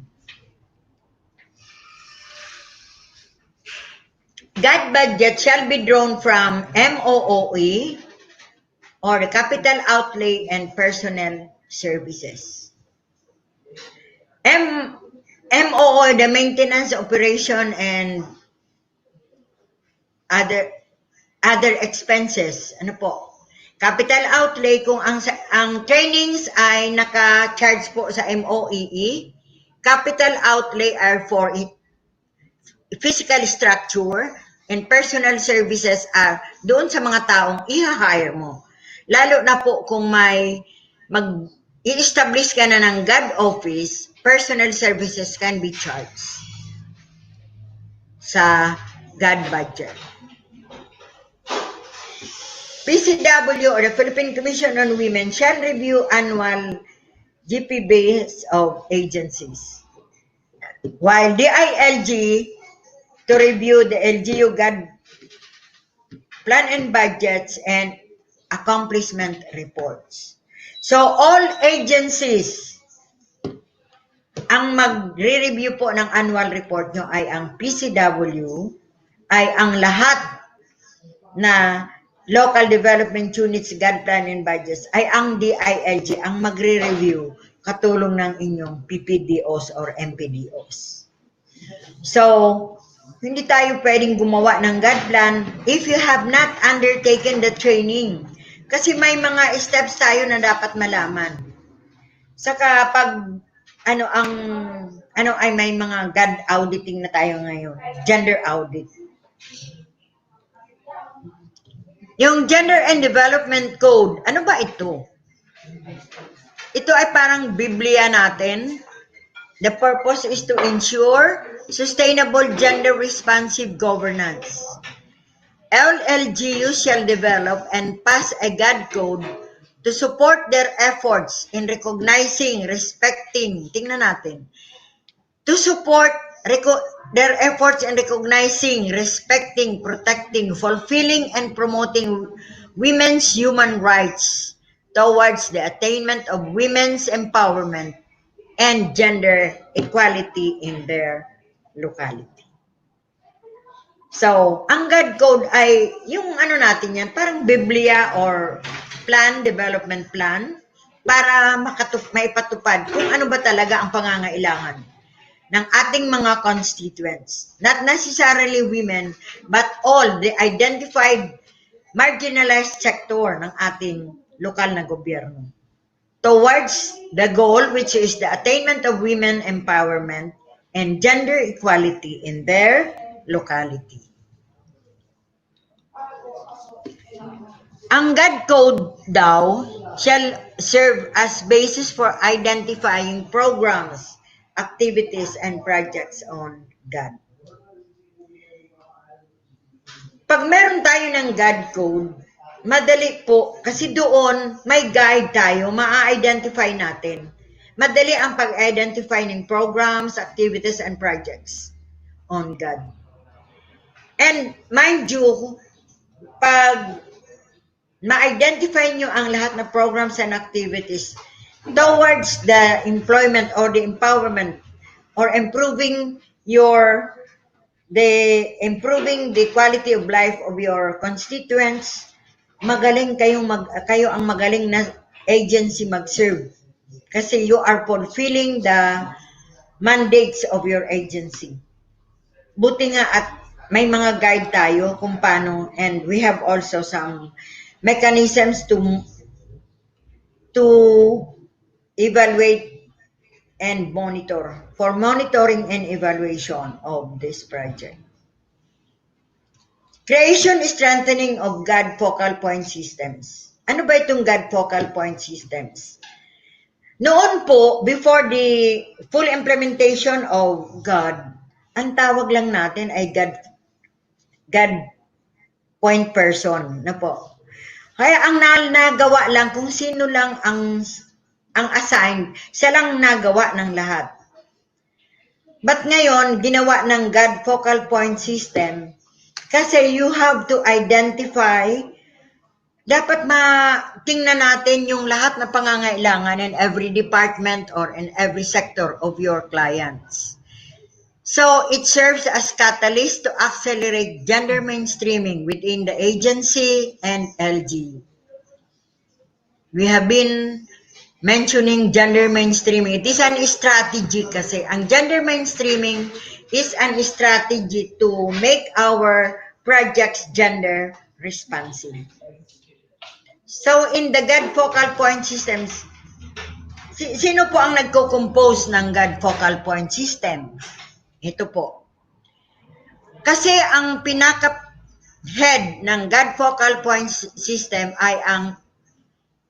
That budget shall be drawn from MOOE or the Capital Outlay and Personnel Services. MOOE, the Maintenance, Operation, and other expenses. Ano po? Capital Outlay, kung ang trainings ay naka-charge po sa MOEE, Capital Outlay are for physical structure and personal services are doon sa mga taong i-hire mo. Lalo na po kung may i-establish ka na ng God office, personal services can be charged sa God budget. PCW or the Philippine Commission on Women shall review annual GPBs of agencies. While DILG to review the LGU God plan and budgets and accomplishment reports. So all agencies, ang magre-review po ng annual report nyo ay ang PCW, ay ang lahat na local development units, God plan and budgets, ay ang DILG ang magre-review katulong ng inyong PPDOs or MPDOs. So, hindi tayo pwedeng gumawa ng God plan if you have not undertaken the training. Kasi may mga steps tayo na dapat malaman. Saka pag ay may mga God auditing na tayo ngayon, gender audit. Yung Gender and Development Code, ano ba ito? Ito ay parang Biblia natin. The purpose is to ensure sustainable gender-responsive governance. LLGU shall develop and pass a God code to support their efforts in recognizing, respecting, tingnan natin, to support their efforts in recognizing, respecting, protecting, fulfilling, and promoting women's human rights towards the attainment of women's empowerment and gender equality in their locality. So, ang God Code ay yung natin yan, parang Biblia or development plan, para maipatupad kung ano ba talaga ang pangangailangan ng ating mga constituents. Not necessarily women, but all the identified marginalized sector ng ating lokal na gobyerno, towards the goal which is the attainment of women empowerment and gender equality in their locality. Ang God Code daw shall serve as basis for identifying programs, activities, and projects on God. Pag meron tayo ng God Code, madali po, kasi doon may guide tayo, ma-identify natin. Madali ang pag-identify ng programs, activities, and projects on God. And mind you, pag ma-identify nyo ang lahat na programs and activities towards the employment or the empowerment or improving the quality of life of your constituents, kayo ang magaling na agency mag-serve. Kasi you are fulfilling the mandates of your agency. Buti nga at may mga guide tayo kung paano, and we have also some mechanisms to evaluate and monitor, for monitoring and evaluation of this project. Creation and strengthening of God focal point systems. Ano ba itong God focal point systems? Noon po, before the full implementation of God, ang tawag lang natin ay God point person na po. Kaya ang nagawa lang kung sino lang ang assigned, siya lang nagawa ng lahat. But ngayon, ginawa ng God focal point system kasi you have to identify, dapat tingnan natin yung lahat na pangangailangan in every department or in every sector of your clients. So, it serves as catalyst to accelerate gender mainstreaming within the agency and LGU. We have been mentioning gender mainstreaming. It is an strategy kasi. Ang gender mainstreaming is an strategy to make our projects gender responsive. So, in the God focal point systems, sino po ang nagko-compose ng God focal point system? Ito po. Kasi ang pinaka-head ng God focal point system ay ang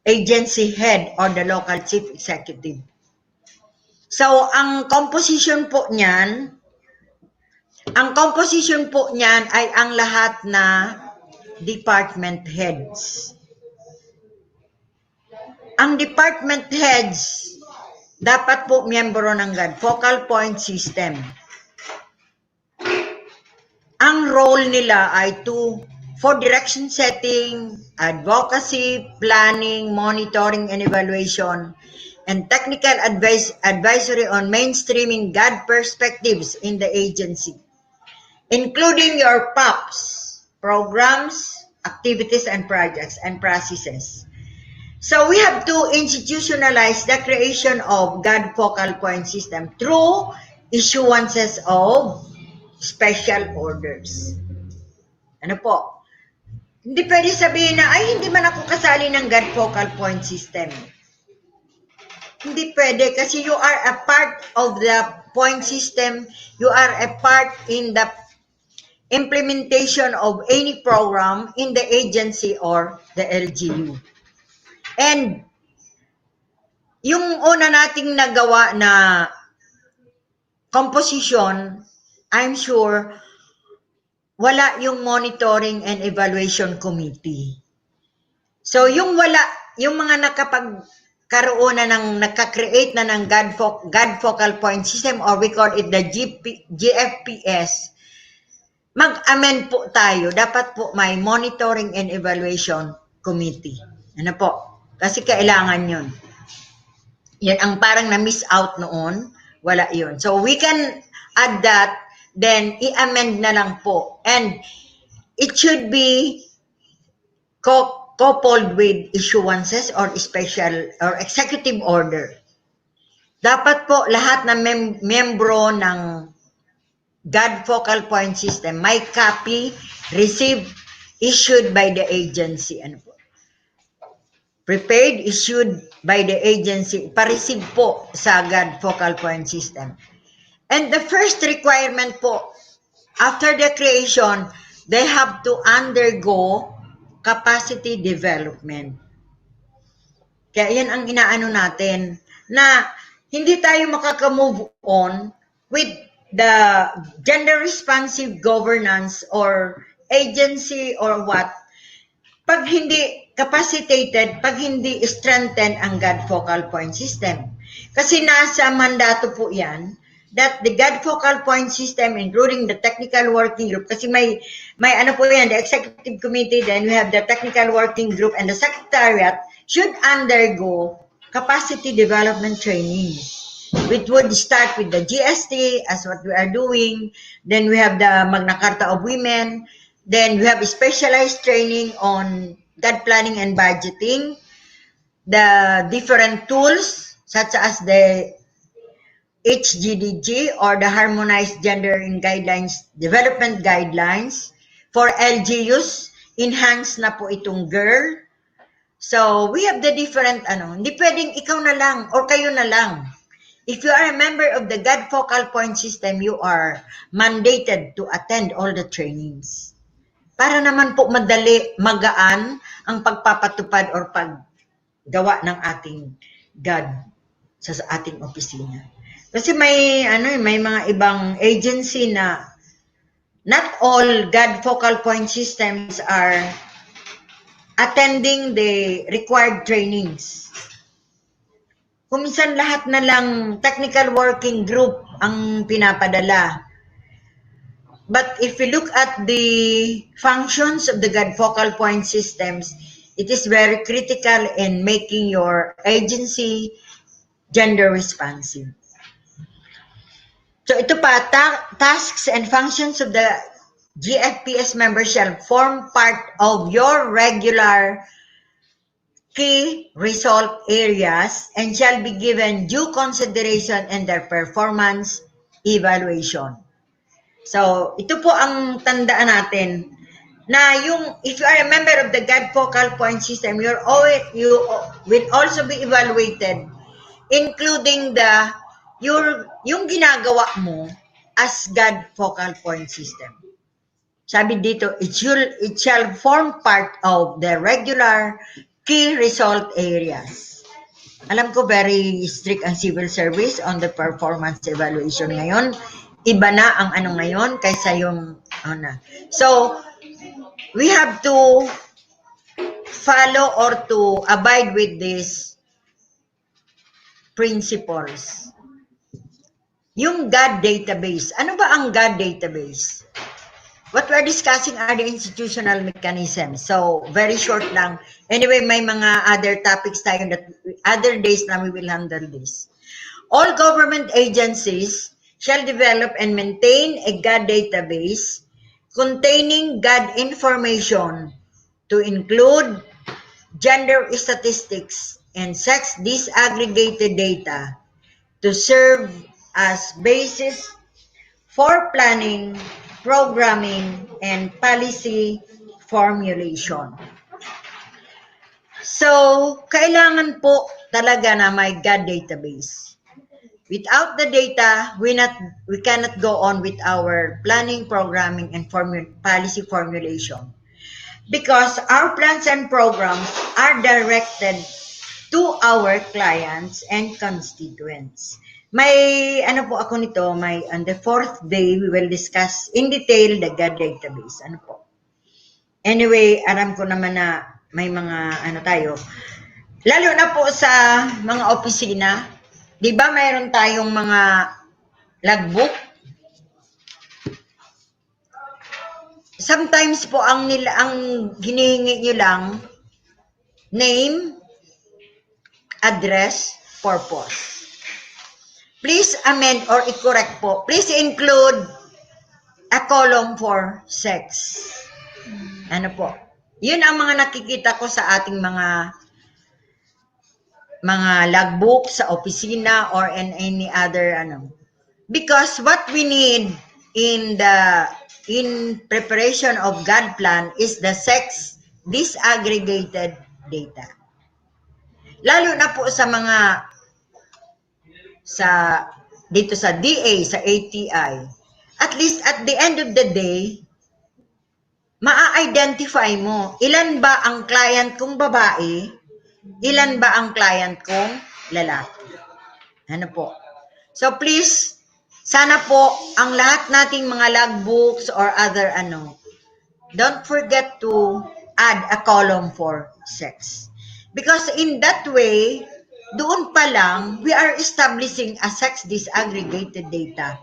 agency head or the local chief executive. So, ang composition po niyan ay ang lahat na department heads. Ang department heads, dapat po miyembro ng God focal point system. Ang role nila ay for direction setting, advocacy, planning, monitoring and evaluation, and technical advisory on mainstreaming God perspectives in the agency, including your PAPs, programs, activities and projects and processes. So we have to institutionalize the creation of God focal point system through issuances of special orders. Ano po? Hindi pwede sabihin na, ay, hindi man ako kasali ng God focal point system. Hindi pwede kasi you are a part of the point system. You are a part in the implementation of any program in the agency or the LGU. And yung una nating nagawa na composition, I'm sure, wala yung monitoring and evaluation committee. So, yung mga nakapagkaroon na nakaka-create na ng God focal point system, or we call it the GFPS, mag-amend po tayo. Dapat po may monitoring and evaluation committee. Ano po? Kasi kailangan yun. Yan ang parang na-miss out noon. Wala yun. So, we can add that, then i-amend na lang po. And it should be coupled with issuances or special or executive order. Dapat po lahat na membro ng God focal point system may copy received issued by the agency. Ano po? Prepared, issued by the agency, pa-receive po sa God focal point system. And the first requirement po, after the creation, they have to undergo capacity development. Kaya yan ang inaano natin, na hindi tayo makaka-move on with the gender responsive governance or agency or what, pag hindi capacitated, pag hindi strengthen ang God focal point system. Kasi nasa mandato po yan, that the God focal point system, including the technical working group, kasi may ano po yan, the executive committee, then we have the technical working group, and the secretariat should undergo capacity development training, which would start with the GST, as what we are doing, then we have the Magna Carta of Women, then we have specialized training on God planning and budgeting, the different tools, such as the HGDG or the Harmonized Gender and Guidelines, Development Guidelines. For LGUs, enhanced na po itong girl. So, we have the different, hindi pwedeng ikaw na lang or kayo na lang. If you are a member of the God Focal Point System, you are mandated to attend all the trainings. Para naman po madali, magaan ang pagpapatupad or paggawa ng ating God sa ating opisina. Kasi may mga ibang agency na not all God Focal Point Systems are attending the required trainings. Kuminsan lahat na lang technical working group ang pinapadala. But if we look at the functions of the God Focal Point Systems, it is very critical in making your agency gender responsive. So ito pa, tasks and functions of the GFPS member shall form part of your regular key result areas and shall be given due consideration in their performance evaluation. So, ito po ang tandaan natin na if you are a member of the God Focal Point System, you will also be evaluated, including yung ginagawa mo as God Focal Point System. Sabi dito, it shall form part of the regular key result areas. Alam ko very strict ang civil service on the performance evaluation ngayon. Iba na ang ngayon kaysa yung So, we have to follow or to abide with these principles. Yung God database. Ano ba ang God database? What we're discussing are the institutional mechanisms. So, very short lang. Anyway, may mga other topics tayo that other days na we will handle this. All government agencies shall develop and maintain a God database containing God information to include gender statistics and sex disaggregated data to serve as basis for planning, programming, and policy formulation. So, kailangan po talaga na may God database. Without the data, we cannot go on with our planning, programming, and policy formulation. Because our plans and programs are directed to our clients and constituents. May po ako nito, on the 4th day, we will discuss in detail the God database. Anyway, alam ko naman na may mga tayo. Lalo na po sa mga opisina, di ba mayroon tayong mga logbook? Sometimes po ang hinihingi nyo lang, name, address, purpose. Please amend or i-correct po. Please include a column for sex. Po? Yun ang mga nakikita ko sa ating mga logbook sa opisina or in any other Because what we need in preparation of God plan is the sex disaggregated data. Lalo na po sa mga dito sa DA, sa ATI, at least at the end of the day, maa-identify mo ilan ba ang client kong babae, ilan ba ang client kong lalaki. Po? So please, sana po ang lahat nating mga logbooks or other don't forget to add a column for sex. Because in that way, doon pa lang, we are establishing a sex disaggregated data.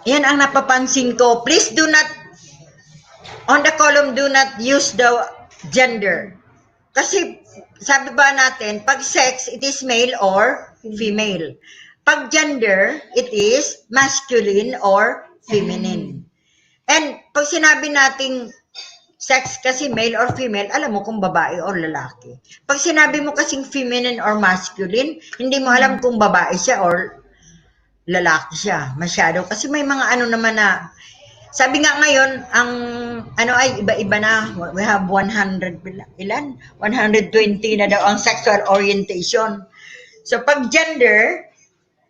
Yan ang napapansin ko. Please do not, on the column, do not use the gender. Kasi, sabi ba natin, pag sex, it is male or female. Pag gender, it is masculine or feminine. And pag sinabi nating sex kasi male or female, alam mo kung babae or lalaki. Pag sinabi mo kasing feminine or masculine, hindi mo alam kung babae siya or lalaki siya. Masyado. Kasi may mga ano naman na, sabi nga ngayon, ang ano ay iba-iba na. We have 100, ilan? 120 na daw ang sexual orientation. So pag gender,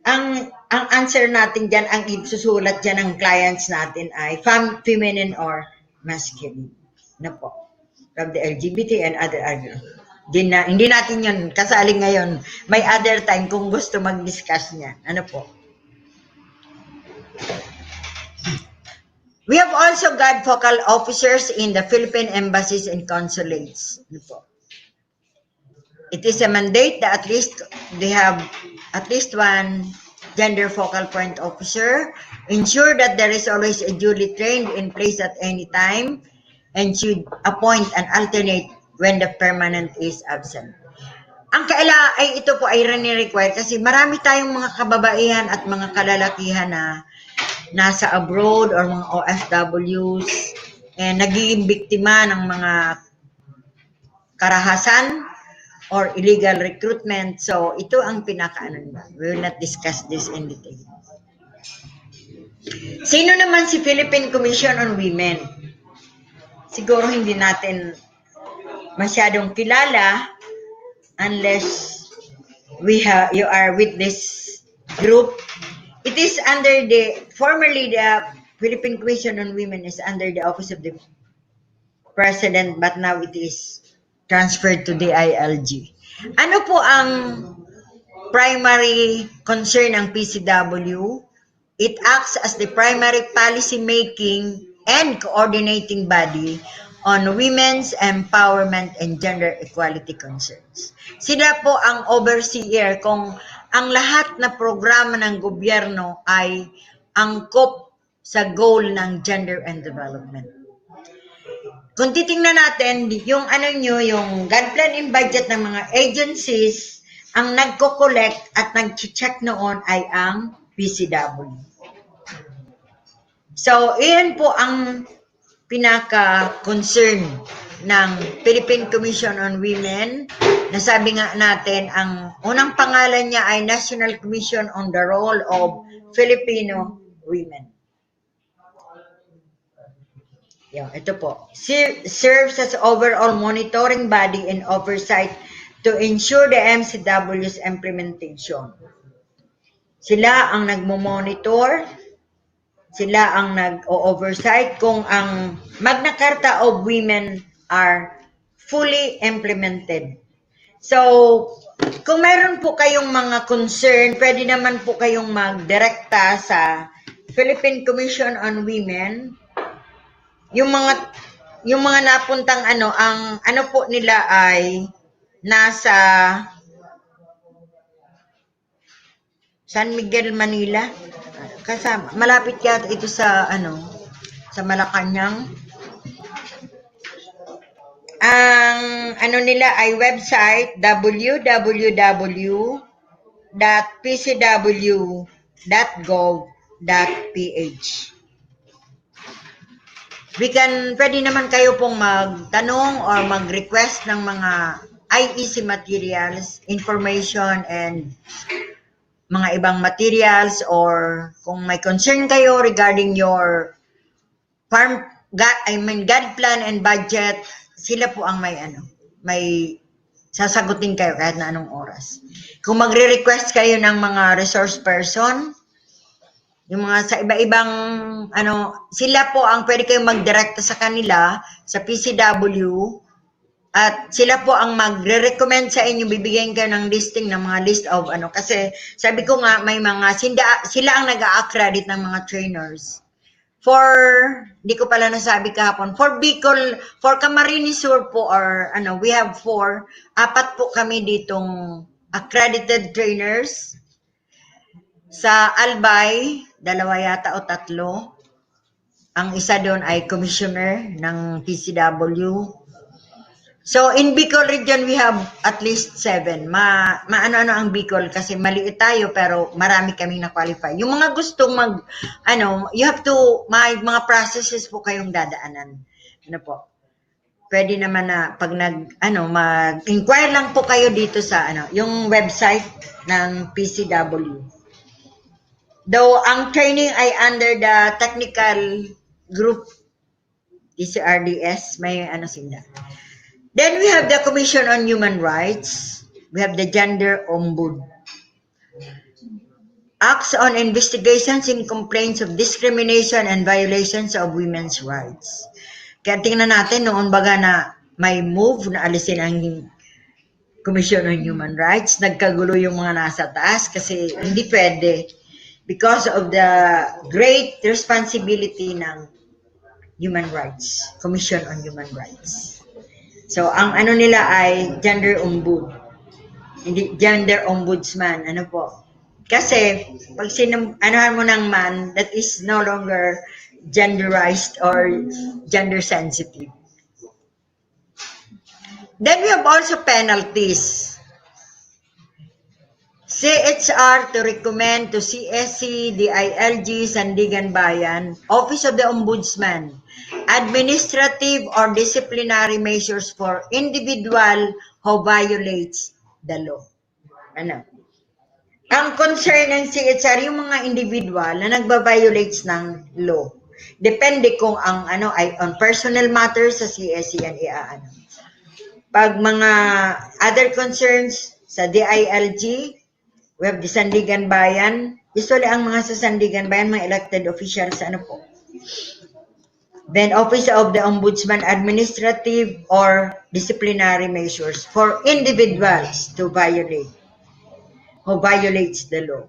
ang answer natin dyan, ang isusulat dyan ng clients natin ay feminine or masculine. Na po. From the LGBT and other arguments. Hindi natin yun kasali ngayon. May other time kung gusto mag-discuss niya. Ano po? We have also got focal officers in the Philippine embassies and consulates. Ano po? It is a mandate that at least they have at least one gender focal point officer. Ensure that there is always a duly trained in place at any time and should appoint an alternate when the permanent is absent. Ang ay ito po ay require kasi marami tayong mga kababaihan at mga kalalakihan na nasa abroad or mga OFWs and nagiging biktima ng mga karahasan or illegal recruitment. So ito ang pinakaano nila. We will not discuss this in detail. Sino naman si Philippine Commission on Women? Siguro hindi natin masyadong kilala unless you are with this group. It is under formerly the Philippine Commission on Women is under the office of the President, but now it is transferred to the ILG. Ano po ang primary concern ng PCW? It acts as the primary policy making and coordinating body on women's empowerment and gender equality concerns. Sila po ang overseer kung ang lahat na programa ng gobyerno ay angkop sa goal ng gender and development. Kung titingnan natin, yung yung God plan and budget ng mga agencies, ang nagko-collect at nag-check noon ay ang PCW. So, iyan po ang pinaka-concern ng Philippine Commission on Women. Nasabi nga natin, ang unang pangalan niya ay National Commission on the Role of Filipino Women. Yan, ito po. Serves as overall monitoring body and oversight to ensure the MCW's implementation. Sila ang nagmo-monitor, sila ang nag-oversight kung ang Magna Carta of Women are fully implemented. So, kung mayroon po kayong mga concern, pwede naman po kayong magdirekta sa Philippine Commission on Women. Yung mga napuntang ang po nila ay nasa San Miguel, Manila. Kasama, malapit yata ito sa sa Malacanang. Ang nila ay website www.pcw.gov.ph. Pwede naman kayo pong magtanong or mag-request ng mga IEC materials, information, and mga ibang materials, or kung may concern kayo regarding your God plan and budget, sila po ang may sasagutin kayo kahit na anong oras. Kung magre-request kayo ng mga resource person, yung mga sa iba-ibang sila po ang pwede kayong magdirekta sa kanila sa PCW. At sila po ang magre-recommend sa inyo, bibigyan kayo ng listing ng mga list of kasi sabi ko nga may mga sila ang nag-a-accredit ng mga trainers. Di ko pala nasabi kahapon, for Bicol, for Camarines Sur po, or we have 4 po kami ditong accredited trainers. Sa Albay, 2 yata o 3. Ang isa doon ay commissioner ng PCW. So, in Bicol region, we have at least 7. Maano-ano ang Bicol kasi maliit tayo pero marami kaming na-qualify. Yung mga gustong you have to, may mga processes po kayong dadaanan. Po. pwede naman na pag mag-inquire lang po kayo dito sa yung website ng PCW. Though ang training ay under the technical group DCRDS, may sila. Then we have the Commission on Human Rights. We have the Gender Ombud. Acts on investigations in complaints of discrimination and violations of women's rights. Kaya tingnan natin noon baga na may move na alisin ang Commission on Human Rights. Nagkagulo yung mga nasa taas kasi hindi pwede because of the great responsibility ng Human Rights, Commission on Human Rights. So, ang nila ay Gender Ombud. Hindi, Gender Ombudsman. Po? Kasi, pag anuhan mo ng man, that is no longer genderized or gender sensitive. Then we have also penalties. CHR to recommend to CSC, DILG, Sandigan Bayan, Office of the Ombudsman, administrative or disciplinary measures for individual who violates the law. Ang concern ng CHR, yung mga individual na nagba-violates ng law. Depende kung ang ay on personal matters sa CSC yan iaano. Pag mga other concerns sa DILG, we have the Sandigan Bayan. Usually ang mga sa Sandigan Bayan, mga elected officials, po. Then Office of the Ombudsman, administrative or disciplinary measures for individuals to violate, who violates the law.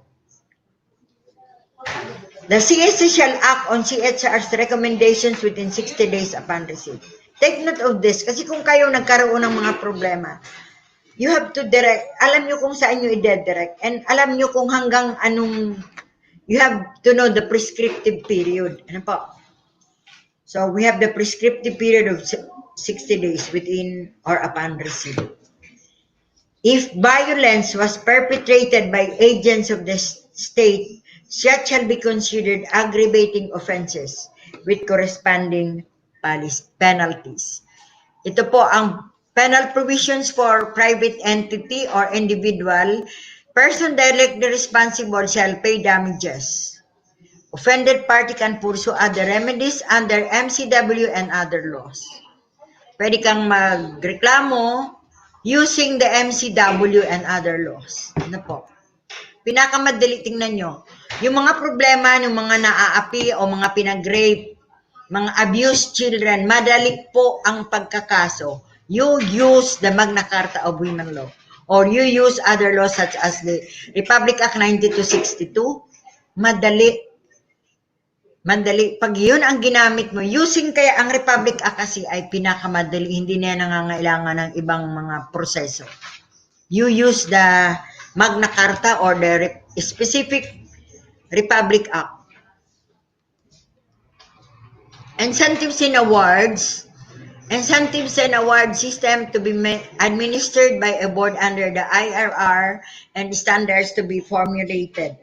The CSC shall act on CHR's recommendations within 60 days upon receipt. Take note of this, kasi kung kayo nagkaroon ng mga problema, you have to direct, alam nyo kung saan nyo i-direct, and alam nyo kung hanggang anong, you have to know the prescriptive period. Po? So, we have the prescriptive period of 60 days within or upon receipt. If violence was perpetrated by agents of the state, such shall be considered aggravating offenses with corresponding penalties. Ito po ang penal provisions for private entity or individual. Person directly responsible shall pay damages. Offended party can pursue other remedies under MCW and other laws. Pwede kang magreklamo using the MCW and other laws. Po? Pinakamadali tingnan nyo. Yung mga problema ng mga naaapi o mga pinag-rape, mga abused children, madali po ang pagkakaso. You use the Magna Carta of Women Law or you use other laws such as the Republic Act 9262, madali. Pag yun ang ginamit mo, using kaya ang Republic Act kasi ay pinakamadali, hindi na nangangailangan ng ibang mga proseso. You use the Magna Carta or the specific Republic Act. Incentives and awards. Incentives and award system to be administered by a board under the IRR and standards to be formulated.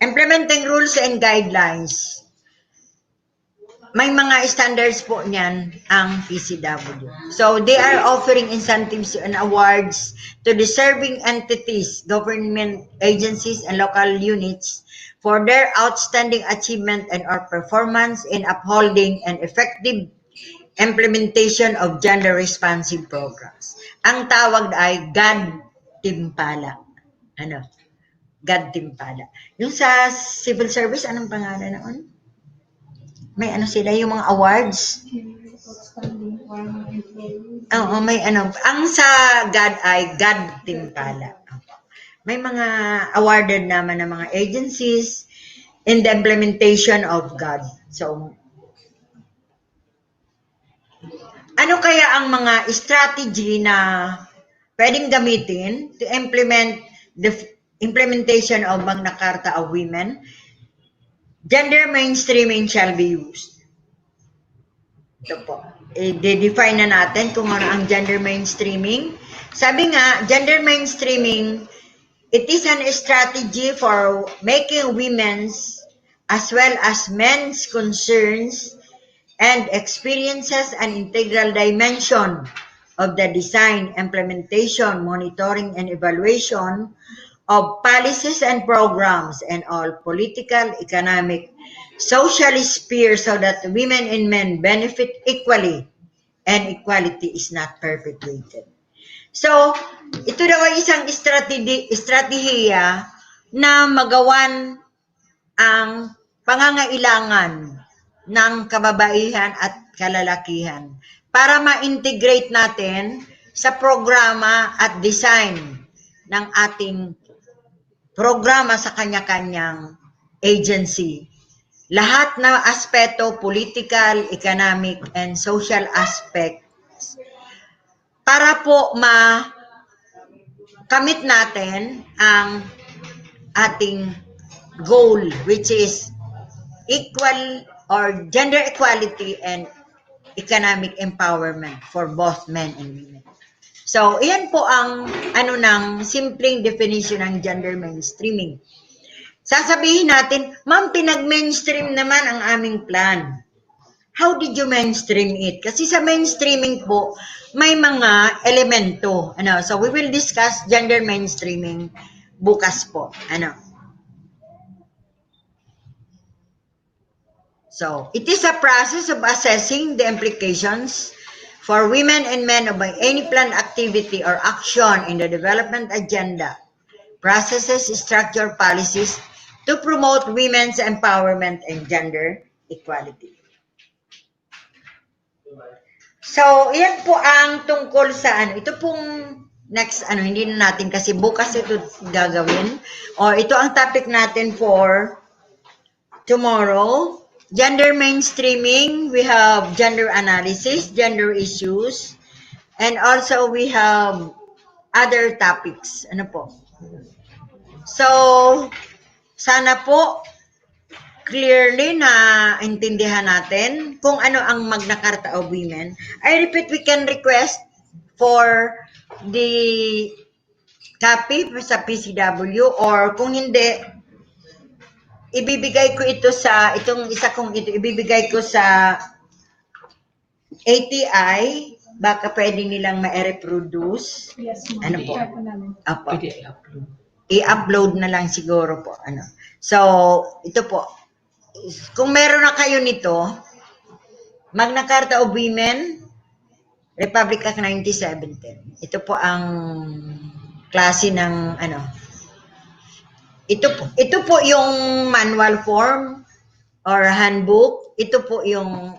Implementing rules and guidelines. May mga standards po niyan ang PCW. So, they are offering incentives and awards to deserving entities, government agencies, and local units for their outstanding achievement and or performance in upholding an effective implementation of gender-responsive programs. Ang tawag ay God-Timpala. God-Timpala. Yung sa civil service, anong pangalan noon? May sila, yung mga awards. Oo, may Ang sa God ay God-Timpala. May mga awarded naman ng mga agencies in the implementation of God. So, ano kaya ang mga strategy na pwedeng gamitin to implement the implementation of Magna Carta of Women? Gender mainstreaming shall be used. Ito po. I-define na natin kung ano ang gender mainstreaming. Sabi nga, gender mainstreaming, it is an strategy for making women's as well as men's concerns and experiences an integral dimension of the design, implementation, monitoring, and evaluation of policies and programs in all political, economic, social spheres so that women and men benefit equally and equality is not perpetuated. So, ito daw ay isang estratehiya na magawan ang pangangailangan ng kababaihan at kalalakihan para ma-integrate natin sa programa at design ng ating programa sa kanya-kanyang agency. Lahat na aspeto, political, economic, and social aspects para po makamit natin ang ating goal, which is equal or gender equality and economic empowerment for both men and women. So, iyan po ang ng simpleng definition ng gender mainstreaming. Sasabihin natin, ma'am, pinag-mainstream naman ang aming plan. How did you mainstream it? Kasi sa mainstreaming po, may mga elemento. So, we will discuss gender mainstreaming bukas po. So, it is a process of assessing the implications for women and men of any planned activity or action in the development agenda, processes, structure, policies to promote women's empowerment and gender equality. So, yan po ang tungkol sa ito pong next, hindi na natin kasi bukas ito gagawin. Or ito ang topic natin for tomorrow. Gender mainstreaming, we have gender analysis, gender issues, and also we have other topics. So, sana po clearly na intindihan natin kung ano ang Magna Carta of Women. I repeat, we can request for the copy sa PCW or kung hindi, ibibigay ko ito sa, ibibigay ko sa ATI, baka pwede nilang ma-reproduce. Yes, ma'am. Po? Apo. I-upload na lang siguro po. So, ito po. Kung meron na kayo nito, Magna Carta of Women, Republic Act 1917. Ito po ang klase ng Ito po yung manual form or handbook. Ito po yung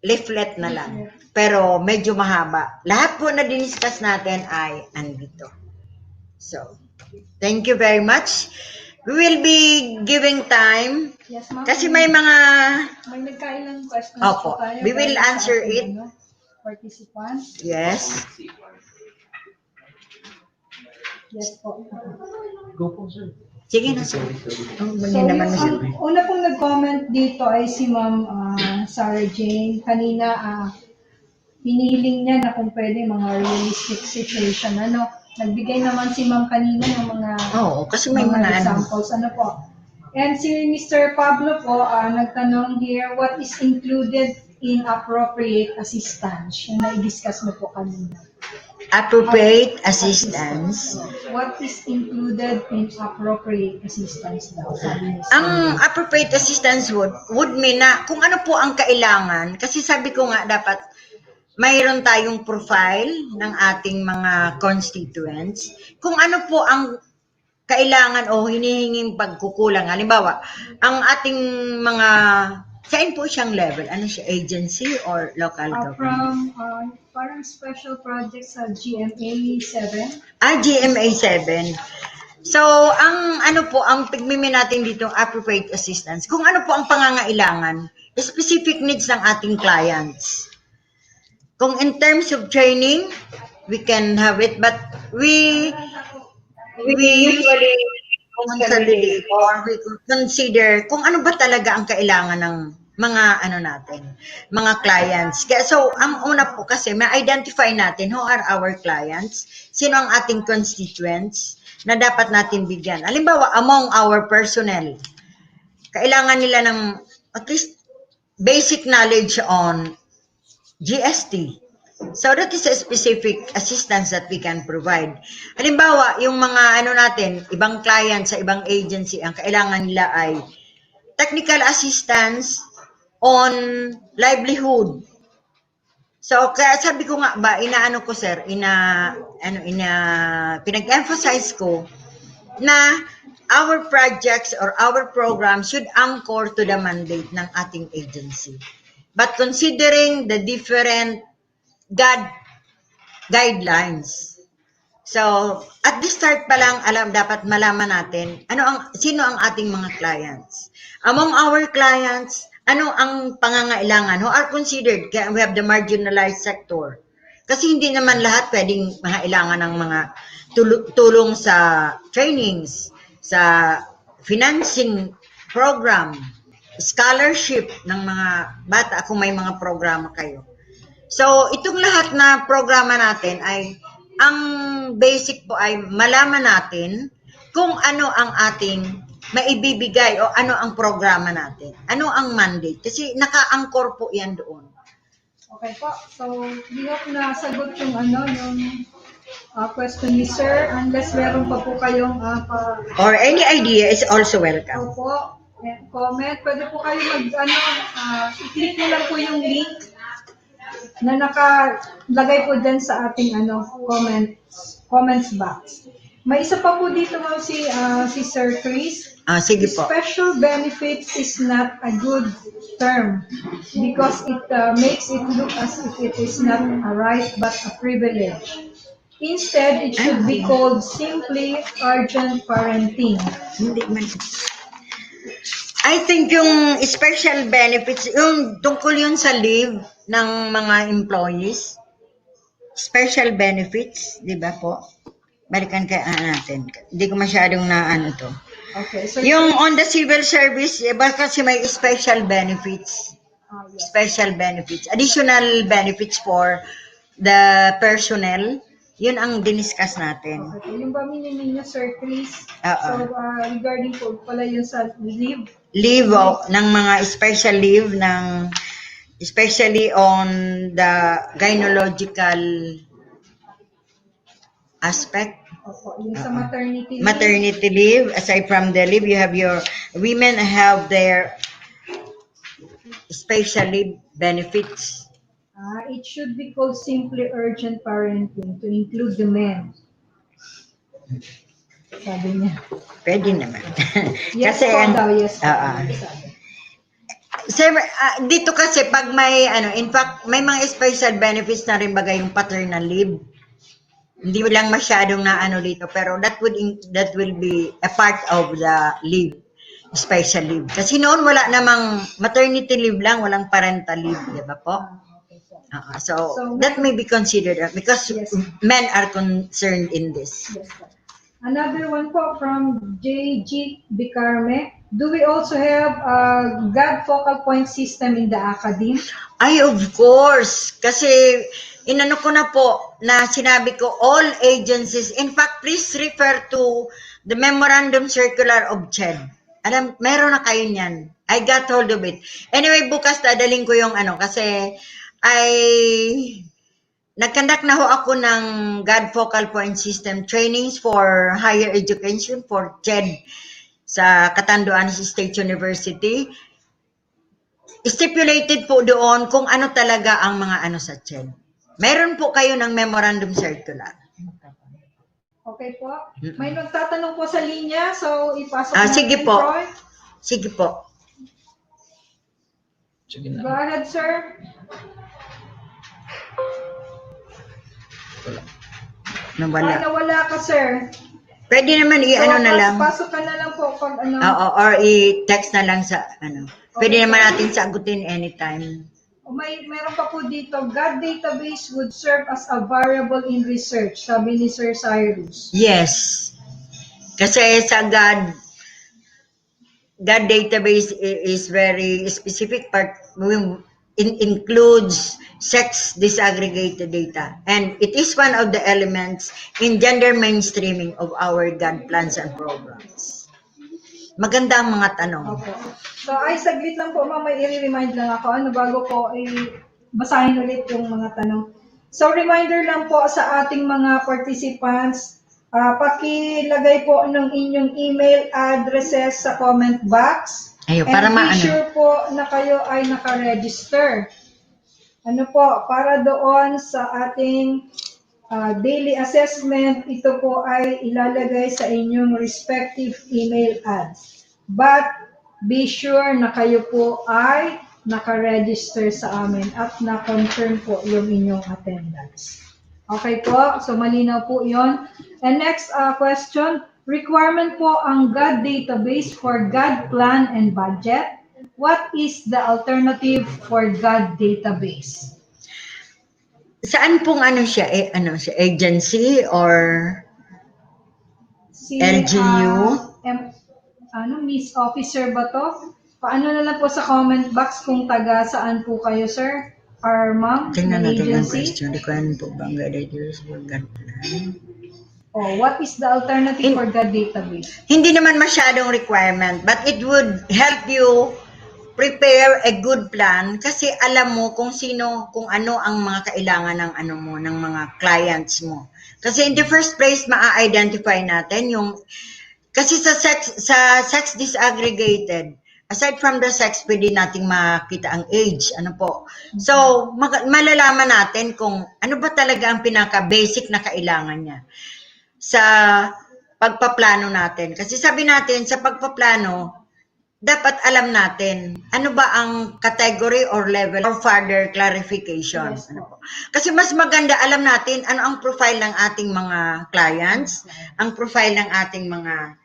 leaflet na lang. Pero medyo mahaba. Lahat po na diniscuss natin ay andito. So, thank you very much. We will be giving time. Yes, ma'am. Kasi may nagkailang questions Opo. po tayo. We will answer it. Participants. Yes. Yes po. Go po, sir. Sige na, sir. So, ang una pong nag-comment dito ay si Ma'am Sarah Jane. Kanina, hinihiling niya na kung pwede mga realistic situation. Nagbigay naman si Ma'am kanina ng mga kasi may mga examples. Po. And si Mr. Pablo po, nagtanong here, what is included in appropriate assistance? Yung na-discuss mo po kanina. Appropriate assistance. What is included in appropriate assistance daw? Sabi niya. Ang appropriate assistance would mean na kung ano po ang kailangan, kasi sabi ko nga dapat mayroon tayong profile ng ating mga constituents, kung ano po ang kailangan o hinihinging pagkukulang. Halimbawa, ang ating mga, saan po siyang level? Ano siya, agency or local government? From parang special projects sa GMA 7. GMA 7. So, ang pigmimi natin dito, appropriate assistance, kung ano po ang pangangailangan, specific needs ng ating clients. Kung in terms of training, we can have it, but we usually consolidate or we consider kung ano ba talaga ang kailangan ng mga mga clients. So, ang una po kasi, ma-identify natin who are our clients, sino ang ating constituents na dapat natin bigyan. Halimbawa, among our personnel, kailangan nila ng at least basic knowledge on GST. So that is a specific assistance that we can provide. Halimbawa, yung mga natin, ibang client sa ibang agency, ang kailangan nila ay technical assistance on livelihood. So kaya sabi ko nga ba, inaano ko sir, pinag-emphasize ko na our projects or our programs should anchor to the mandate ng ating agency. But considering the different guidelines. So, at the start pa lang, dapat malaman natin sino ang ating mga clients. Among our clients, ano ang pangangailangan who are considered, we have the marginalized sector. Kasi hindi naman lahat pwedeng mangailangan ng mga tulong sa trainings, sa financing program, scholarship ng mga bata kung may mga programa kayo. So, itong lahat na programa natin ay, ang basic po ay malaman natin kung ano ang ating maibibigay o ano ang programa natin. Ano ang mandate. Kasi naka-anchor po yan doon. Okay po. So, hindi ako nasagot yung question ni Sir. Unless meron pa po kayong Or any idea is also welcome. Opo. Comment. Pwede po kayo i-click nyo lang po yung link na nakalagay po dyan sa ating comments box. May isa pa po dito si Sir Chris. Sige po. Special benefits is not a good term because it makes it look as if it is not a right but a privilege. Instead, it should be called simply urgent parenting. Hindi man. I think yung special benefits, yung tungkol yun sa leave ng mga employees, special benefits, di ba po? Balikan kaya natin. Hindi ko masyadong to. Okay. So yung on the civil service, iba kasi may special benefits. Yes. Special benefits. Additional benefits for the personnel. Yun ang diniscuss natin. Okay. Yung ba niya, Sir Chris? Oo. So, regarding po pala yun sa leave. Leave ng mga special leave ng especially on the gynecological aspect. Opo, yung sa maternity leave. Maternity leave, aside from the leave, you have your women have their special leave benefits. It should be called simply urgent parenting to include the men. Sabi niya. Pwede naman. Yes Kasi po daw, yes po. Sir, dito kasi pag may in fact may mga special benefits na rin bagay yung paternal leave. Hindi lang masyadong dito pero that will be a part of the leave, special leave. Kasi noon wala namang maternity leave lang, walang parental leave, di ba po? So that may be considered because yes, men are concerned in this. Yes, another one po from J.G. Bicarme. Do we also have a God focal point system in the academy? Ay, of course. Kasi inano ko na po na sinabi ko all agencies. In fact, please refer to the memorandum circular of CHED. Meron na kayo niyan. I got hold of it. Anyway, bukas dadaling ko yung kasi nag-conduct na ho ako ng God Focal Point System trainings for higher education for CHED sa Catanduanes State University. Stipulated po doon kung ano talaga ang mga sa CHED. Meron po kayo ng memorandum circular. Okay po. May nagtatanong po sa linya, so ipasok sige po. Sige po. Go ahead, sir. Nawala ka, sir. Pwede naman na lang. Pasok ka na lang po pag Oo, or i-text na lang sa Pwede naman natin sagutin anytime. Meron pa po dito, God database would serve as a variable in research, sabi ni Sir Cyrus. Yes. Kasi sa God database is very specific part. Includes sex disaggregated data, and it is one of the elements in gender mainstreaming of our God plans and programs. Maganda ang mga tanong. Okay. So, ay saglit lang po, ma'am. May i-remind lang ako. Bago po ay basahin ulit yung mga tanong. So, reminder lang po sa ating mga participants, pakilagay po ng inyong email addresses sa comment box. Ayun, And para be maano. sure po na kayo ay nakaregister. Ano po, para doon sa ating daily assessment, ito po ay ilalagay sa inyong respective email ads. But be sure na kayo po ay nakaregister sa amin at na-confirm po yung inyong attendance. Okay po, so malinaw po yon. And next question, requirement po ang God database for God plan and budget. What is the alternative for God database? Saan pong siya, agency or Si LGU? Miss Officer ba to? Paano na lang po sa comment box kung taga saan po kayo, sir? Or ma'am, Tingnan ng natin ang agency? question. Requirement po ba ang God database for God plan? Oh, what is the alternative for God database? Hindi naman masyadong requirement, but it would help you prepare a good plan kasi alam mo kung ano ang mga kailangan ng ng mga clients mo. Kasi in the first place, ma-identify natin kasi sa sex disaggregated, aside from the sex, pwede nating makita ang age, So, malalaman natin kung ano ba talaga ang pinaka-basic na kailangan niya sa pagpaplano natin. Kasi sabi natin, sa pagpaplano, dapat alam natin ano ba ang category or level or further clarification. Yes, Kasi mas maganda alam natin ano ang profile ng ating mga clients, ang profile ng ating mga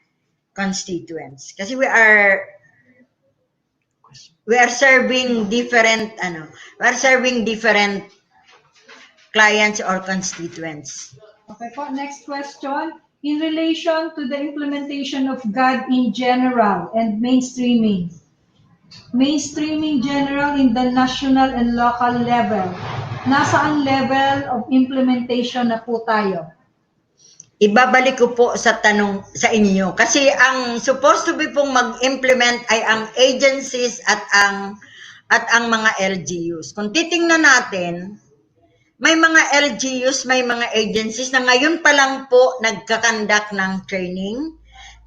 constituents. Kasi we are serving different clients or constituents. Okay po, next question. In relation to the implementation of God in general and mainstreaming general in the national and local level, nasaan level of implementation na po tayo? Ibabalik ko po sa tanong sa inyo. Kasi ang supposed to be pong mag-implement ay ang agencies at ang mga LGUs. Kung titingnan natin, may mga LGUs, may mga agencies na ngayon pa lang po nagkakandak ng training.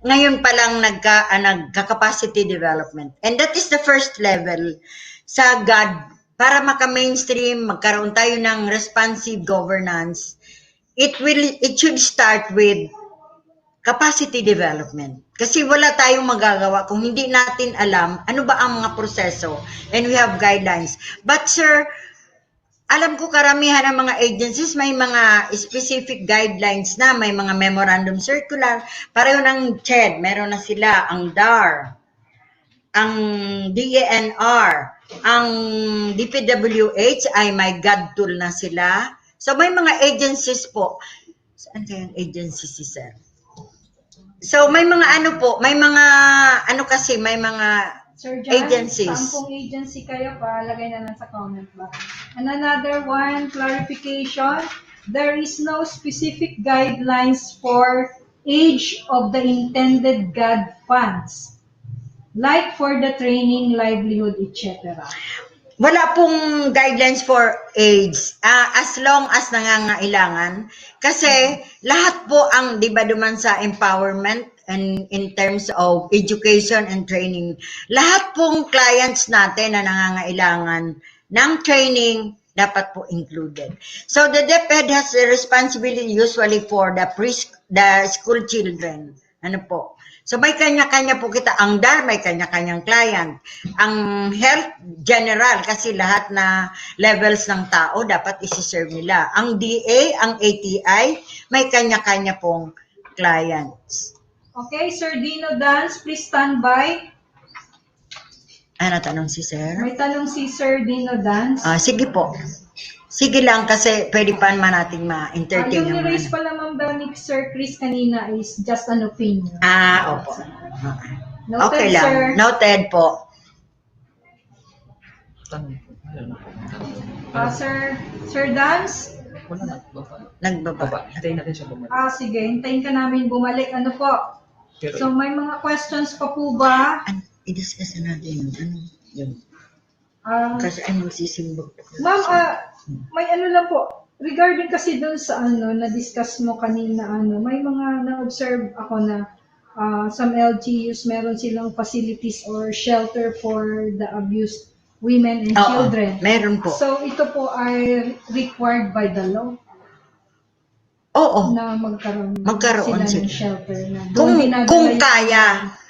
Ngayon pa lang nagka-capacity development. And that is the first level sa GAD. Para maka-mainstream, magkaroon tayo ng responsive governance, it should start with capacity development. Kasi wala tayong magagawa kung hindi natin alam ano ba ang mga proseso and we have guidelines. But sir, alam ko karamihan ng mga agencies may mga specific guidelines na, may mga memorandum circular, pareho ng CHED, meron na sila, ang DAR, ang DANR, ang DPWH ay may GAD tool na sila. So may mga agencies po. Saan kayang agencies si sir? So may mga may mga may mga Sir John, agencies. saan pong agency kayo? Palagay na lang sa comment box. And another one, clarification. There is no specific guidelines for age of the intended GAD funds, like for the training, livelihood, etc. Wala pong guidelines for age, as long as nangangailangan. Kasi lahat po ang, di ba duman sa empowerment and in terms of education and training, lahat pong clients natin na nangangailangan ng training, dapat po included. So the DepEd has the responsibility usually for the school children. So may kanya-kanya po kita. Ang DAR, may kanya-kanyang client. Ang health, general, kasi lahat na levels ng tao dapat isi-serve nila. Ang DA, ang ATI, may kanya-kanya pong clients. Okay, Sir Dino Dance, please stand by. Ano tanong si Sir? May tanong si Sir Dino Dance. Sige po. Sige lang kasi pwede pa naman nating ma-entertain Yung ni-raise pala Ma'am ni Sir Chris kanina is just an opinion. Opo. Noted, Okay lang. sir. Noted po. Sir Dance? Wala na. Nagbaba. Baba. Hintayin natin siya bumalik. Sige. Hintayin ka namin bumalik. Ano po? So may mga questions pa po ba? I-discuss natin yun. Ah, Kasi ay magsisimbog. Ma'am, may ano lang po. Regarding kasi doon sa na-discuss mo kanina, may mga na-observe ako na some LGUs, meron silang facilities or shelter for the abused women and children. Meron po. So ito po ay required by the law Oo. na magkaroon Magkaroon sila ng sila. shelter na Kung dinadala kung yung- kaya.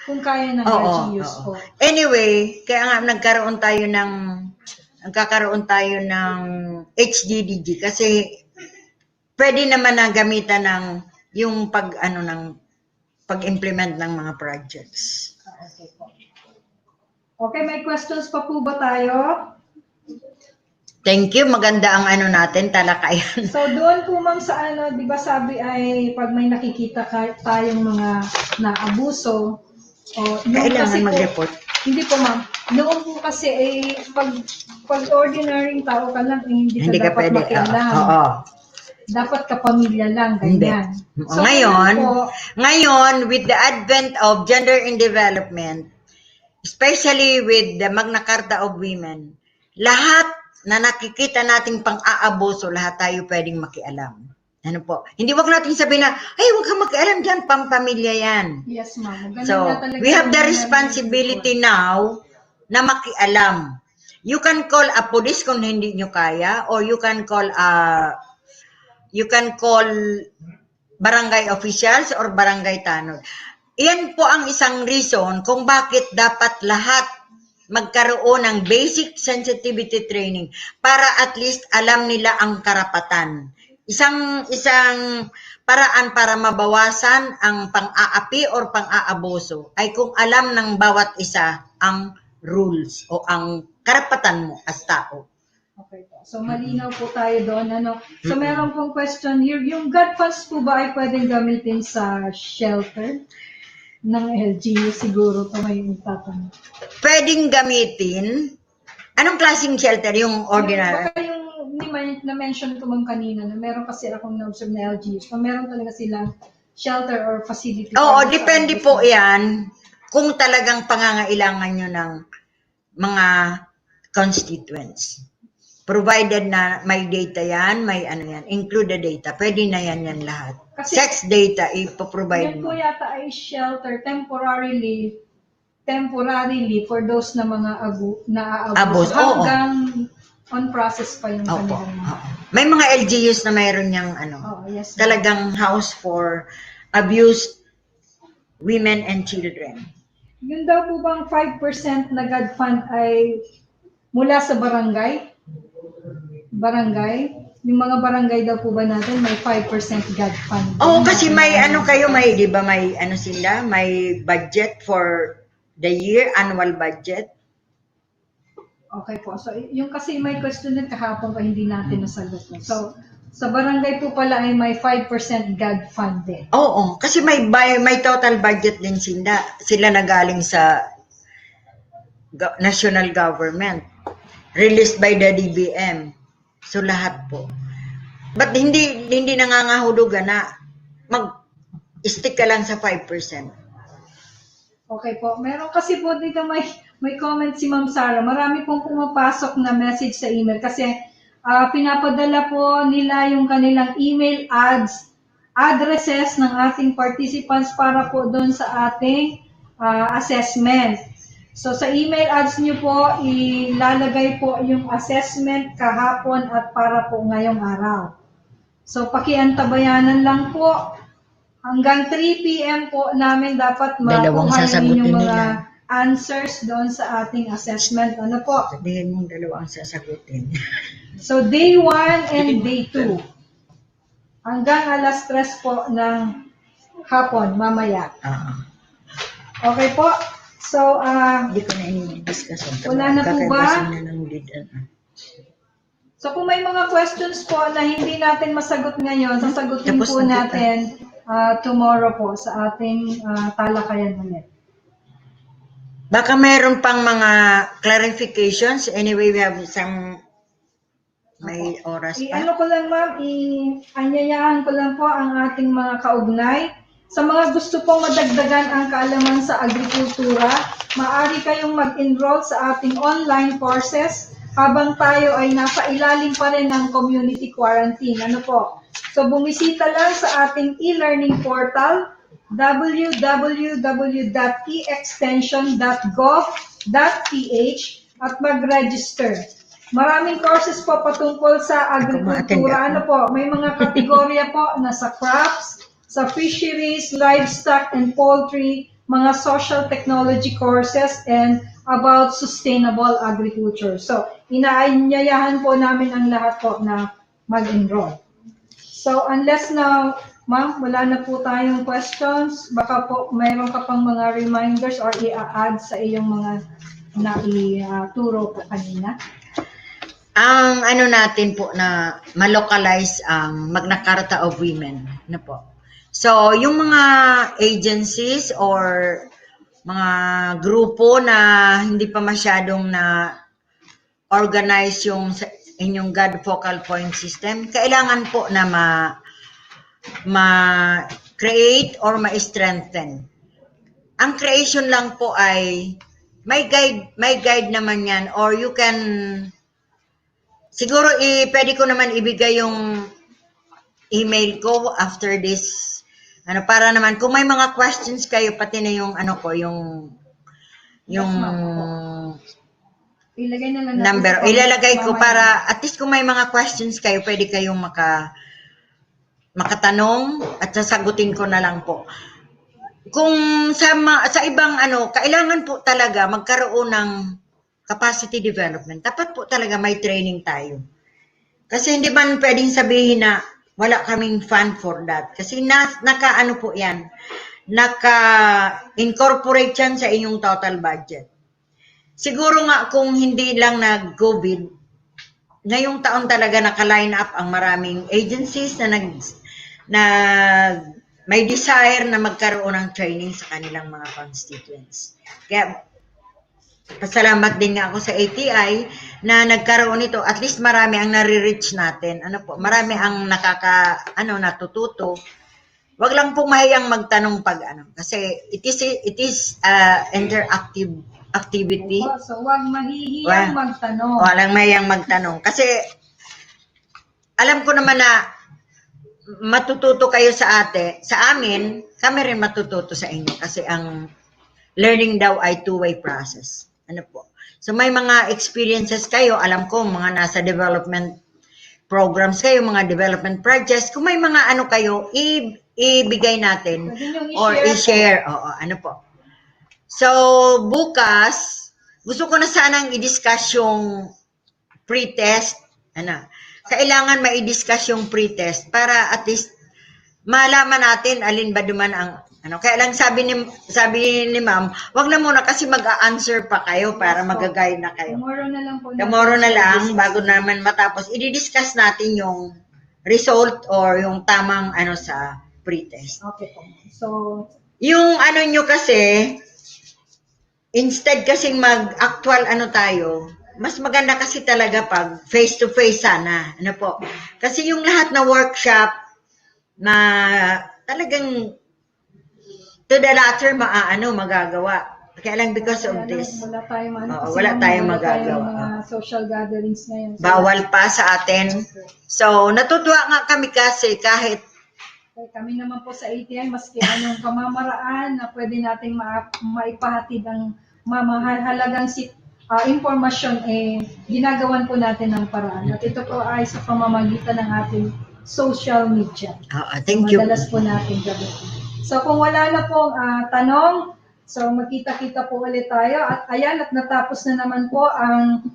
Kung kaya ng Oo, LGUs oo. po. Anyway, kaya nga nagkakaroon tayo ng HDDG kasi pwede naman na gamitan ng yung pag-implement ng mga projects. Okay po. Okay, may questions pa po ba tayo? Thank you. Maganda ang natin, talakayan. So doon po ma'am sa di ba sabi ay pag may nakikita tayong mga naabuso, Kailangan mag-report. Hindi po ma'am. Noon po kasi pag ordinary tao ka lang, hindi ka dapat pwede. makialam. Oo. Dapat kapamilya lang, ganyan. So, Ngayon, with the advent of gender in development, especially with the Magna Carta of Women, lahat na nakikita nating pang-aabuso, lahat tayo pwedeng makialam. Ano po? Hindi wag natin sabihin na, ay, wag kang makialam dyan, pampamilya yan. Yes, ma'am. So, we have the responsibility now na makialam. You can call a police kung hindi nyo kaya, or you can call barangay officials or barangay tanod. Iyan po ang isang reason kung bakit dapat lahat magkaroon ng basic sensitivity training para at least alam nila ang karapatan. Isang paraan para mabawasan ang pang-aapi or pang-aabuso ay kung alam ng bawat isa ang rules o ang karapatan mo as tao. Okay po. So malinaw po tayo doon. So meron pong question here. Yung God funds po ba ay pwedeng gamitin sa shelter ng LGU? Siguro po may tatanong. Pwedeng gamitin. Anong klaseng shelter? Yung ordinary? Baka yung na-mention ko ma'am kanina na meron kasi akong na-observe na LGUs na meron talaga silang shelter or facility. Oo, depende po yan kung talagang pangangailangan nyo ng mga constituents. Provided na may data yan, may yan, include the data. Pwede na yan lahat. Kasi sex data, ipoprovide yan mo. po yata ay shelter temporarily for those na mga naaabos. Hanggang on process pa yung kanilang. May mga LGUs na mayroon niyang yes, talagang house for abused women and children. Yun daw po bang 5% na God fund ay mula sa barangay? Yung mga barangay daw po ba natin may 5% God fund? Oo, kasi may di ba may sila, may budget for the year, annual budget. Okay po. So, yung kasi may question din kahapon pa hindi natin nasagot. So, sa barangay po pala ay may 5% God fund din. Oo, kasi may total budget din sila na galing sa national government. Released by the DBM. So, lahat po. But hindi nangangahulugan na mag-stick ka lang sa 5%. Okay po. Meron kasi po dito may comment si Ma'am Sara. Marami pong pumapasok na message sa email kasi pinapadala po nila yung kanilang email addresses ng ating participants para po doon sa ating assessment. So sa email ads nyo po, ilalagay po yung assessment kahapon at para po ngayong araw. So pakiantabayanan lang po. Hanggang 3 p.m. po namin dapat makuha yung mga answers doon sa ating assessment. Ano po? Sabihin mong dalawang sasagutin. So day 1 and day 2. Hanggang alas 3 po ng hapon, mamaya. Okay po? So, hindi ko na i-discuss. Wala na po ba? So kung may mga questions po na hindi natin masagot ngayon, sasagutin po natin tomorrow po sa ating talakayan ulit. Baka mayroon pang mga clarifications. Anyway, we have may oras pa. Ano ko lang ma'am, anyayahan ko lang po ang ating mga kaugnay Sa mga gusto pong madagdagan ang kaalaman sa agrikultura, maaari kayong mag-enroll sa ating online courses habang tayo ay nasa ilalim pa rin ng community quarantine. Ano po? So bumisita lang sa ating e-learning portal www.extension.gov.ph at mag-register. Maraming courses po patungkol sa agrikultura. Ano po? May mga kategorya po na sa crops, sa fisheries, livestock and poultry, mga social technology courses, and about sustainable agriculture. So, inaanyayahan po namin ang lahat po na mag-enroll. So, unless na, ma'am, wala na po tayong questions, baka po mayroon ka pang mga reminders or i-add sa iyong mga naituro po kanina. Ang ano natin po na malocalize ang Magna Carta of Women. Ano po? So, yung mga agencies or mga grupo na hindi pa masyadong na organize yung inyong God Focal Point System, kailangan po na ma-create or ma-strengthen. Ang creation lang po ay may guide naman yan, or you can siguro pwede ko naman ibigay yung email ko after this. Ano, para naman kung may mga questions kayo, pati na yung ano ko, yung Ilagay na lang number, ilalagay ko para at least kung may mga questions kayo, pwede kayong makatanong at sasagutin ko na lang po. Kung sa ibang ano, kailangan po talaga magkaroon ng capacity development. Dapat po talaga may training tayo. Kasi hindi man pwedeng sabihin na wala kaming fund for that. Kasi naka-ano po yan, naka-incorporate yan sa inyong total budget. Siguro nga kung hindi lang nag-COVID, ngayong taon talaga naka-line up ang maraming agencies na may desire na magkaroon ng training sa kanilang mga constituents. Kaya pasalamat din nga ako sa ATI na nagkaroon nito. At least marami ang nare-reach natin. Ano po, marami ang natututo. Wag lang po mahiyang magtanong pag ano. Kasi it is interactive activity. So, wag mahihiyang magtanong. Walang mahiyang magtanong. Kasi alam ko naman na matututo kayo sa amin, kami rin matututo sa inyo. Kasi ang learning daw ay two-way process. Ano po? So may mga experiences kayo, alam ko mga nasa development programs kayo, mga development projects, kung may mga ano kayo, ibigay natin or i-share. Oo, ano po. So bukas, gusto ko na sanang i-discuss yung pre-test. Ano? Kailangan ma-i-discuss yung pre-test para at least malaman natin alin ba duman ang ano. Kaya lang sabi ni ma'am, wag na muna kasi mag-a-answer pa kayo para mag-guide na kayo. Tomorrow na lang po. Tomorrow na lang, bago naman matapos, i-discuss natin yung result or yung tamang ano sa pre-test. Okay po. So, yung ano nyo kasi, instead kasing mag-actual ano tayo, mas maganda kasi talaga pag face-to-face sana. Ano po? Kasi yung lahat na workshop na talagang to the latter magagawa. Kaya lang because of this. Wala tayong magagawa. Social gatherings ngayon. So, bawal pa sa atin. So, natutuwa nga kami kasi kahit kami naman po sa ATI, maski anong pamamaraan na pwede nating maipahatid ang mamahalagang impormasyon, ginagawan po natin ng paraan. At ito po ay sa pamamagitan ng ating social media. Thank you. Madalas po natin gawin. So kung wala na pong tanong, so magkita-kita po ulit tayo. At ayan, at natapos na naman po ang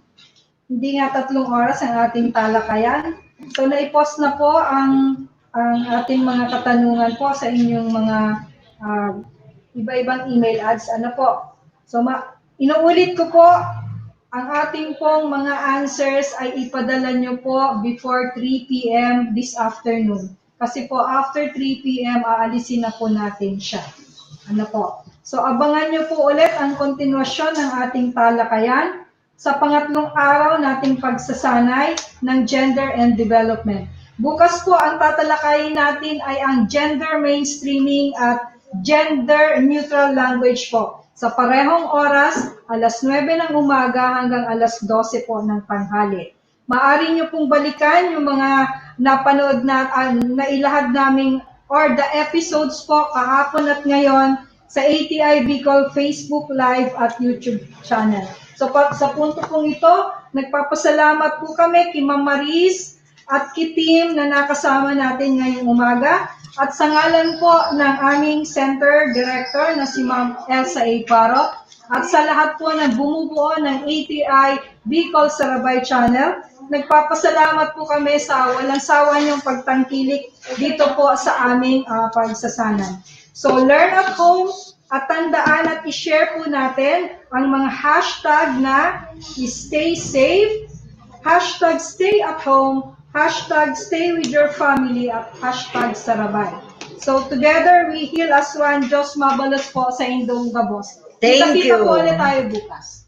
hindi nga 3 oras ang ating talakayan. So naipost na po ang ating mga katanungan po sa inyong mga iba-ibang email ads. Ano po? So inuulit ko po, ang ating pong mga answers ay ipadala nyo po before 3 p.m. this afternoon. Kasi po after 3 p.m. aalisin na po natin siya. Ano po? So abangan nyo po ulit ang kontinuasyon ng ating talakayan sa pangatlong araw nating pagsasanay ng gender and development. Bukas po ang tatalakayin natin ay ang gender mainstreaming at gender neutral language po. Sa parehong oras, alas 9 ng umaga hanggang alas 12 po ng tanghali. Maaari nyo pong balikan yung mga napanood na nailahad naming or the episodes po kahapon at ngayon sa ATI Bicol Facebook Live at YouTube channel. So sa punto pong ito, nagpapasalamat po kami kay Ma'am Maris at kay team na nakasama natin ngayong umaga. At sa ngalan po ng aming Center Director na si Ma'am Elsa A. Paro at sa lahat po na bumubuo ng ATI Bicol Sarabay Channel, nagpapasalamat po kami sa walang sawa niyong pagtangkilik dito po sa aming pagsasanan. So learn at home at tandaan at i-share po natin ang mga hashtag na stay safe, hashtag stay at home, hashtag stay with your family at hashtag Sarabay. So together we heal as one. Diyos mabalos po sa indong gabos. Thank Kita-kita you. po ulit tayo bukas.